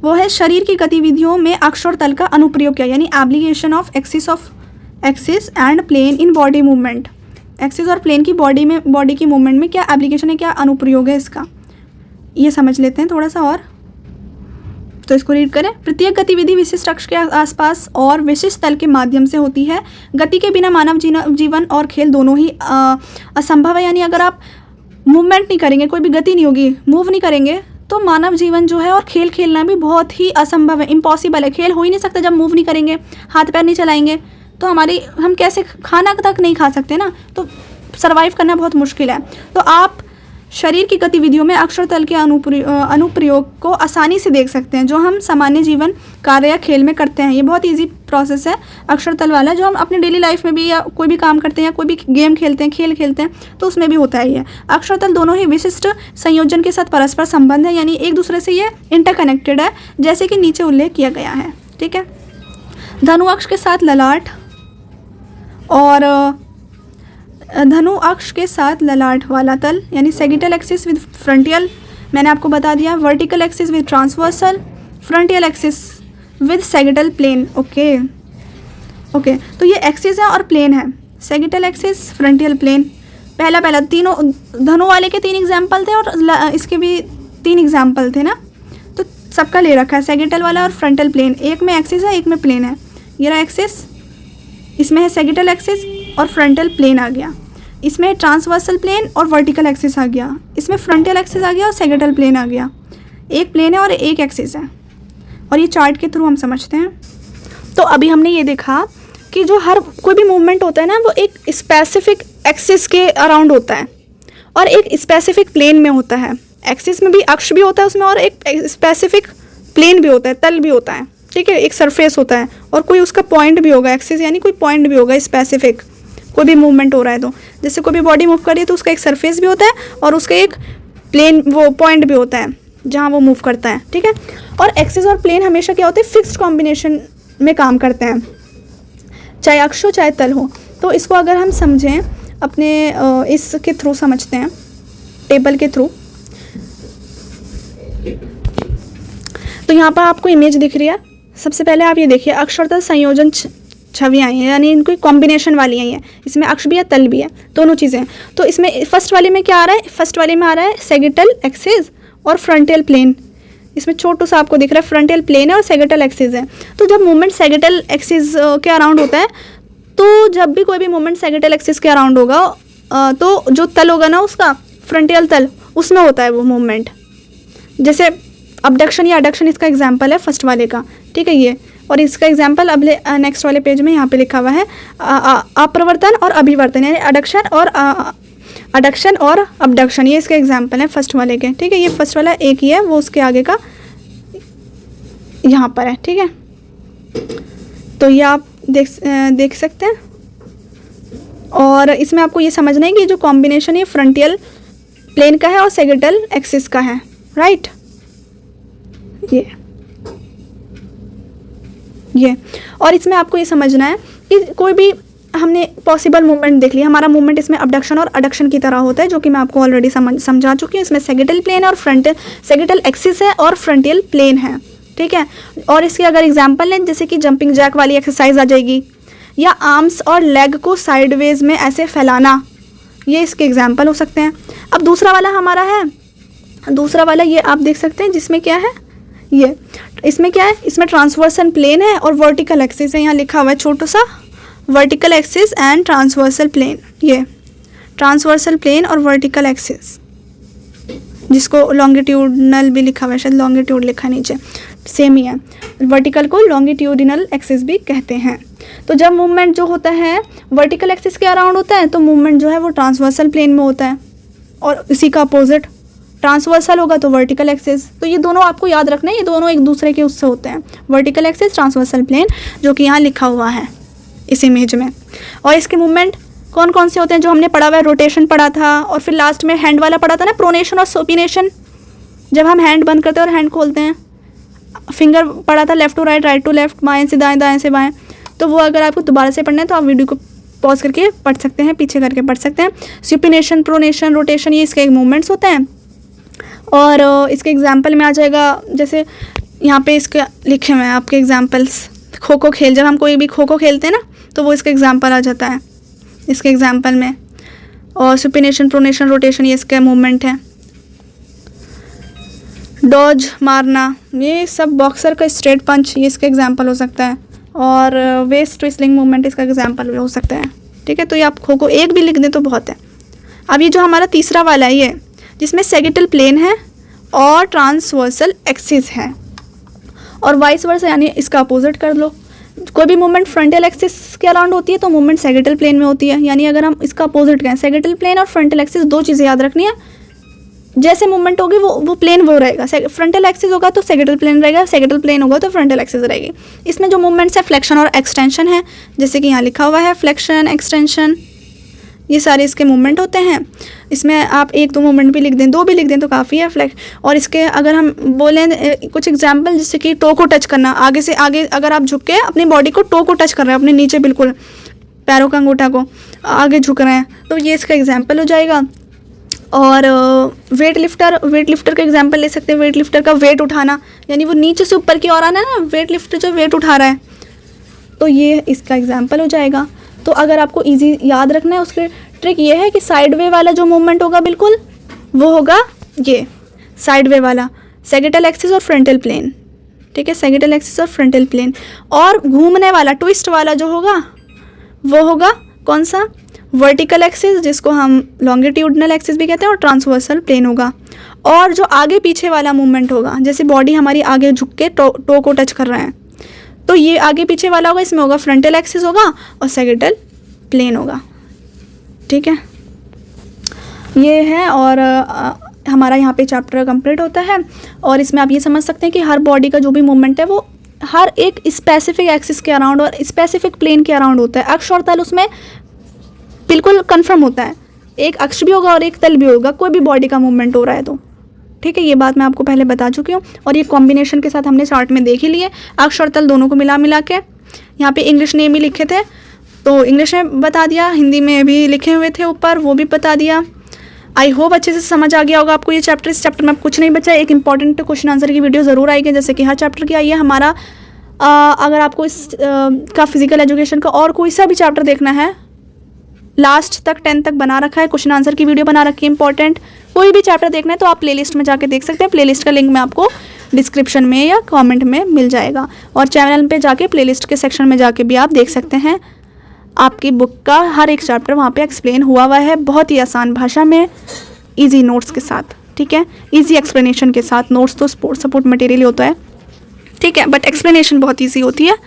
वो है शरीर की गतिविधियों में अक्ष और तल का अनुप्रयोग क्या, यानी application of axis and plane in body movement. Axis और प्लेन की बॉडी की मूवमेंट में क्या एप्लीकेशन है, क्या अनुप्रयोग है इसका, ये समझ लेते हैं थोड़ा सा और। तो इसको रीड करें। प्रत्येक गतिविधि विशिष्ट अक्ष के आसपास और विशिष्ट तल के माध्यम से होती है। गति के बिना मानव जीवन और खेल दोनों ही असंभव है, यानी अगर आप मूवमेंट नहीं करेंगे, कोई भी गति नहीं होगी, मूव नहीं करेंगे, तो मानव जीवन जो है और खेल खेलना भी बहुत ही असंभव है, इम्पॉसिबल है। खेल हो ही नहीं सकता जब मूव नहीं करेंगे, हाथ पैर नहीं चलाएंगे, तो हम कैसे खाना तक नहीं खा सकते ना, तो सर्वाइव करना बहुत मुश्किल है। तो आप शरीर की गतिविधियों में अक्ष और तल के अनुप्रयोग को आसानी से देख सकते हैं, जो हम सामान्य जीवन, कार्य या खेल में करते हैं। ये बहुत इजी प्रोसेस है अक्ष और तल वाला, जो हम अपने डेली लाइफ में भी या कोई भी काम करते हैं या कोई भी गेम खेलते हैं, खेल खेलते हैं, तो उसमें भी होता है ये। अक्ष और तल दोनों ही विशिष्ट संयोजन के साथ परस्पर संबंध है, यानी एक दूसरे से ये इंटरकनेक्टेड है, जैसे कि नीचे उल्लेख किया गया है, ठीक है। धनु अक्ष के साथ ललाट और धनु अक्ष के साथ ललाट वाला तल, यानी सेगिटल एक्सिस विद फ्रंटियल, मैंने आपको बता दिया। Vertical axis with transversal, frontal axis with sagittal plane. Okay, तो ये एक्सिस है और प्लेन है, सेगिटल एक्सिस, फ्रंटियल प्लेन। पहला तीनों धनु वाले के 3 एग्जाम्पल थे और इसके भी 3 एग्जाम्पल थे ना, तो सबका ले रखा है, सेगिटल वाला और फ्रंटियल प्लेन। एक में एक्सिस है, एक में प्लेन है। ये रहा एक्सिस, इसमें है सेगिटल एक्सिस और फ्रंटियल प्लेन आ गया। इसमें ट्रांसवर्सल प्लेन और वर्टिकल एक्सिस आ गया। इसमें फ्रंटियल एक्सिस आ गया और सेगिटल प्लेन आ गया। एक प्लेन है और एक एक्सिस है, और ये चार्ट के थ्रू हम समझते हैं। तो अभी हमने ये देखा कि जो हर कोई भी मूवमेंट होता है ना, वो एक स्पेसिफिक एक्सिस के अराउंड होता है और एक स्पेसिफिक प्लेन में होता है। एक्सिस में भी अक्ष भी होता है उसमें, और एक स्पेसिफिक प्लेन भी होता है, तल भी होता है, ठीक है, एक सरफेस होता है, और कोई उसका पॉइंट भी होगा। एक्सिस यानी कोई पॉइंट भी होगा स्पेसिफिक, कोई भी मूवमेंट हो रहा है तो, जैसे कोई भी बॉडी मूव कर रही है तो उसका एक सरफेस भी होता है और उसका एक प्लेन वो पॉइंट भी होता है जहाँ वो मूव करता है, ठीक है। और एक्सिस और प्लेन हमेशा क्या होते हैं, फिक्स्ड कॉम्बिनेशन में काम करते हैं, चाहे अक्ष हो चाहे तल हो। तो इसको अगर हम समझें अपने इसके थ्रू समझते हैं, टेबल के थ्रू। तो यहाँ पर आपको इमेज दिख रही है। सबसे पहले आप ये देखिए, अक्ष और तल संयोजन छवि आई हैं, यानी इनकी कॉम्बिनेशन वाली आई हैं। इसमें अक्ष भी है, तल भी है, दोनों चीज़ें हैं। तो इसमें फर्स्ट वाले में क्या आ रहा है, फर्स्ट वाले में आ रहा है सेगिटल एक्सिस और फ्रंटियल प्लेन। इसमें छोटू सा आपको दिख रहा है, फ्रंटियल प्लेन है और सेगिटल एक्सिस है। तो जब मूवमेंट सेगिटल एक्सिस के अराउंड होता है, तो जब भी कोई भी मूवमेंट सेगिटल एक्सिस के अराउंड होगा, तो जो तल होगा ना उसका, फ्रंटियल तल, उसमें होता है वो मूवमेंट। जैसे अबडक्शन या अडक्शन इसका एग्जाम्पल है फर्स्ट वाले का, ठीक है ये। और इसका एग्जाम्पल अब नेक्स्ट वाले पेज में यहाँ पे लिखा हुआ है, अप्रवर्तन और अभिवर्तन, यानी अडक्शन और अबडक्शन, ये इसके एग्जाम्पल है फर्स्ट वाले के, ठीक है। ये फर्स्ट वाला एक ही है, वो उसके आगे का यहाँ पर है, ठीक है। तो ये आप देख सकते हैं। और इसमें आपको ये समझना है कि जो कॉम्बिनेशन है फ्रंटियल प्लेन का है और सेगिटल एक्सिस का है, राइट। ये ये। और इसमें आपको ये समझना है कि कोई भी हमने पॉसिबल मूवमेंट देख लिया, हमारा मूवमेंट इसमें अबडक्शन और अडक्शन की तरह होता है, जो कि मैं आपको ऑलरेडी समझा चुकी हूँ। इसमें सैगिटल प्लेन और फ्रंटल, सैगिटल एक्सिस है और फ्रंटियल प्लेन है, ठीक है। और इसके अगर एग्जांपल लें, जैसे कि जंपिंग जैक वाली एक्सरसाइज आ जाएगी, या आर्म्स और लेग को साइडवेज में ऐसे फैलाना, ये इसके एग्जाम्पल हो सकते हैं। अब दूसरा वाला हमारा है, दूसरा वाला ये आप देख सकते हैं, जिसमें क्या है, ये इसमें क्या है, इसमें ट्रांसवर्सल प्लेन है और वर्टिकल एक्सिस है। यहाँ लिखा हुआ है छोटा सा, vertical axis and transversal plane. ये ट्रांसवर्सल प्लेन और वर्टिकल एक्सिस, जिसको लॉन्गिट्यूडनल भी लिखा हुआ है, शायद लॉन्गिट्यूड लिखा नीचे, सेम ही है। वर्टिकल को लॉन्गिट्यूडिनल एक्सिस भी कहते हैं। तो जब मूवमेंट जो होता है वर्टिकल एक्सिस के अराउंड होता है, तो मूवमेंट जो है वो ट्रांसवर्सल प्लेन में होता है, और इसी का अपोजिट ट्रांसवर्सल होगा तो वर्टिकल एक्सिस। तो ये दोनों आपको याद रखना है, ये दोनों एक दूसरे के उससे होते हैं, वर्टिकल एक्सिस, ट्रांसवर्सल प्लेन, जो कि यहाँ लिखा हुआ है इस इमेज में। और इसके मूवमेंट कौन कौन से होते हैं जो हमने पढ़ा हुआ है, रोटेशन पढ़ा था, और फिर लास्ट में हैंड वाला पढ़ा था ना, प्रोनेशन और सुपिनेशन, जब हम हैंड बंद करते हैं और हैंड खोलते हैं। फिंगर पढ़ा था left to right, right to left, बाएं से दाएं, दाएं से बाएं। तो वो अगर आपको दोबारा से पढ़ना है तो आप वीडियो को पॉज करके पढ़ सकते हैं, पीछे करके पढ़ सकते हैं। सुपिनेशन, प्रोनेशन, रोटेशन, ये इसके मूवमेंट्स होते हैं। और इसके एग्जाम्पल में आ जाएगा, जैसे यहाँ पे इसके लिखे हुए हैं आपके एग्जाम्पल्स। खो खो खेल, जब हम कोई भी खो खो खेलते हैं ना, तो वो इसका एग्जाम्पल आ जाता है इसके एग्जाम्पल में। और सुपिनेशन, प्रोनेशन, रोटेशन, ये इसका मूवमेंट है। डॉज मारना, ये सब बॉक्सर का स्ट्रेट पंच, ये इसका एग्जाम्पल हो सकता है। और वेस्ट ट्विस्लिंग मूवमेंट इसका एग्जाम्पल भी हो सकता है, ठीक है। तो ये आप खो खो एक भी लिख दें तो बहुत है। अब ये जो हमारा तीसरा वाला है, ये जिसमें सैगिटल प्लेन है और ट्रांसवर्सल एक्सिस है, और वाइस वर्सा, यानी इसका अपोजिट कर लो। कोई भी मूवमेंट फ्रंटल एक्सिस के अराउंड होती है तो मूवमेंट सैगिटल प्लेन में होती है। यानी अगर हम इसका अपोजिट कहें, सैगिटल प्लेन और फ्रंटल एक्सिस, दो चीज़ें याद रखनी है। जैसे मूवमेंट होगी वो प्लेन वो रहेगा, फ्रंटल एक्सिस होगा तो सैगिटल प्लेन रहेगा, सैगिटल प्लेन होगा तो फ्रंटल एक्सिस रहेगी। इसमें जो मूवमेंट्स है फ्लेक्शन और एक्सटेंशन है, जैसे कि यहाँ लिखा हुआ है फ्लेक्शन, एक्सटेंशन, ये सारे इसके मूवमेंट होते हैं। इसमें आप एक दो मूवमेंट भी लिख दें, दो भी लिख दें तो काफ़ी है। और इसके अगर हम बोलें कुछ एग्जांपल, जैसे कि टो को टच करना, आगे से आगे अगर आप झुक के अपनी बॉडी को टो को टच कर रहे हैं, अपने नीचे बिल्कुल पैरों का अंगूठा को आगे झुक रहे हैं, तो ये इसका एग्जाम्पल हो जाएगा। और वेट लिफ्टर का एग्जाम्पल ले सकते हैं। वेट लिफ्टर का वेट उठाना, यानी वो नीचे से ऊपर की ओर आना है ना, वेट लिफ्टर जो वेट उठा रहा है, तो ये इसका एग्जाम्पल हो जाएगा। तो अगर आपको इजी याद रखना है, उसके ट्रिक ये है कि साइड वे वाला जो मूवमेंट होगा बिल्कुल वो होगा ये साइड वे वाला, सैगिटल एक्सिस और फ्रंटल प्लेन, ठीक है, सैगिटल एक्सिस और फ्रंटल प्लेन। और घूमने वाला, ट्विस्ट वाला जो होगा वो होगा कौन सा, वर्टिकल एक्सिस, जिसको हम लॉन्गिट्यूडनल एक्सिस भी कहते हैं, और ट्रांसवर्सल प्लेन होगा। और जो आगे पीछे वाला मूवमेंट होगा, जैसे बॉडी हमारी आगे झुक के टो को टच कर रहे हैं, तो ये आगे पीछे वाला होगा, इसमें होगा फ्रंटल एक्सिस होगा और सैगिटल प्लेन होगा, ठीक है, ये है। और हमारा यहाँ पे चैप्टर कंप्लीट होता है। और इसमें आप ये समझ सकते हैं कि हर बॉडी का जो भी मूवमेंट है वो हर एक स्पेसिफिक एक्सिस के अराउंड और स्पेसिफिक प्लेन के अराउंड होता है। अक्ष और तल उसमें बिल्कुल कंफर्म होता है, एक अक्ष भी होगा और एक तल भी होगा, कोई भी बॉडी का मूवमेंट हो रहा है तो, ठीक है। ये बात मैं आपको पहले बता चुकी हूँ। और ये कॉम्बिनेशन के साथ हमने चार्ट में देख ही लिए, अक्ष और तल दोनों को मिला के। यहाँ पे इंग्लिश नेम ही लिखे थे तो इंग्लिश में बता दिया, हिंदी में भी लिखे हुए थे ऊपर, वो भी बता दिया। आई होप अच्छे से समझ आ गया होगा आपको ये चैप्टर। इस चैप्टर में कुछ नहीं बचा, एक इंपॉर्टेंट क्वेश्चन आंसर की वीडियो ज़रूर आएगी, जैसे कि हर चैप्टर की आई है हमारा। अगर आपको इस का फिजिकल एजुकेशन का और कोई सा भी चैप्टर देखना है, लास्ट तक 10 तक बना रखा है, क्वेश्चन आंसर की वीडियो बना रखी है इंपॉर्टेंट, कोई भी चैप्टर देखना है तो आप प्लेलिस्ट में जाके देख सकते हैं। प्लेलिस्ट का लिंक मैं आपको डिस्क्रिप्शन में या कमेंट में मिल जाएगा। और चैनल पे जाके प्लेलिस्ट के सेक्शन में जाके भी आप देख सकते हैं, आपकी बुक का हर एक चैप्टर वहाँ पे एक्सप्लेन हुआ है, बहुत ही आसान भाषा में, इजी नोट्स के साथ, ठीक है, इजी एक्सप्लेनेशन के साथ। नोट्स तो सपोर्ट मटेरियल होता है, ठीक है, बट एक्सप्लेनेशन बहुत ईजी होती है।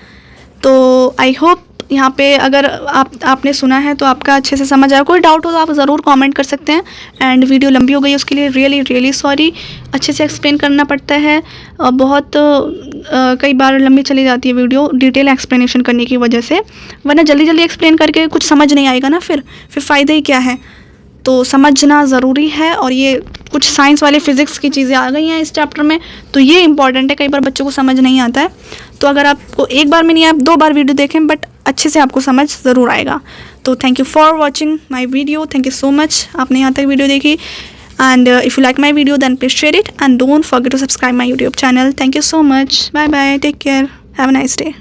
तो आई होप यहाँ पे अगर आपने सुना है तो आपका अच्छे से समझ आया। कोई डाउट हो तो आप ज़रूर कमेंट कर सकते हैं। एंड वीडियो लंबी हो गई उसके लिए रियली सॉरी, अच्छे से एक्सप्लेन करना पड़ता है, बहुत कई बार लंबी चली जाती है वीडियो डिटेल एक्सप्लेनेशन करने की वजह से, वरना जल्दी एक्सप्लेन करके कुछ समझ नहीं आएगा ना, फिर फ़ायदा ही क्या है। तो समझना ज़रूरी है। और ये कुछ साइंस वाले फिज़िक्स की चीज़ें आ गई हैं इस चैप्टर में, तो ये इंपॉर्टेंट है। कई बार बच्चों को समझ नहीं आता है, तो अगर आपको एक बार में नहीं, आप 2 बार वीडियो देखें, बट अच्छे से आपको समझ ज़रूर आएगा। तो thank you for watching my video, thank you so much आपने यहाँ तक वीडियो देखी। And if you like my video, then please share it and don't forget to subscribe my YouTube channel. Thank you so much. Bye bye. Take care. Have a nice day.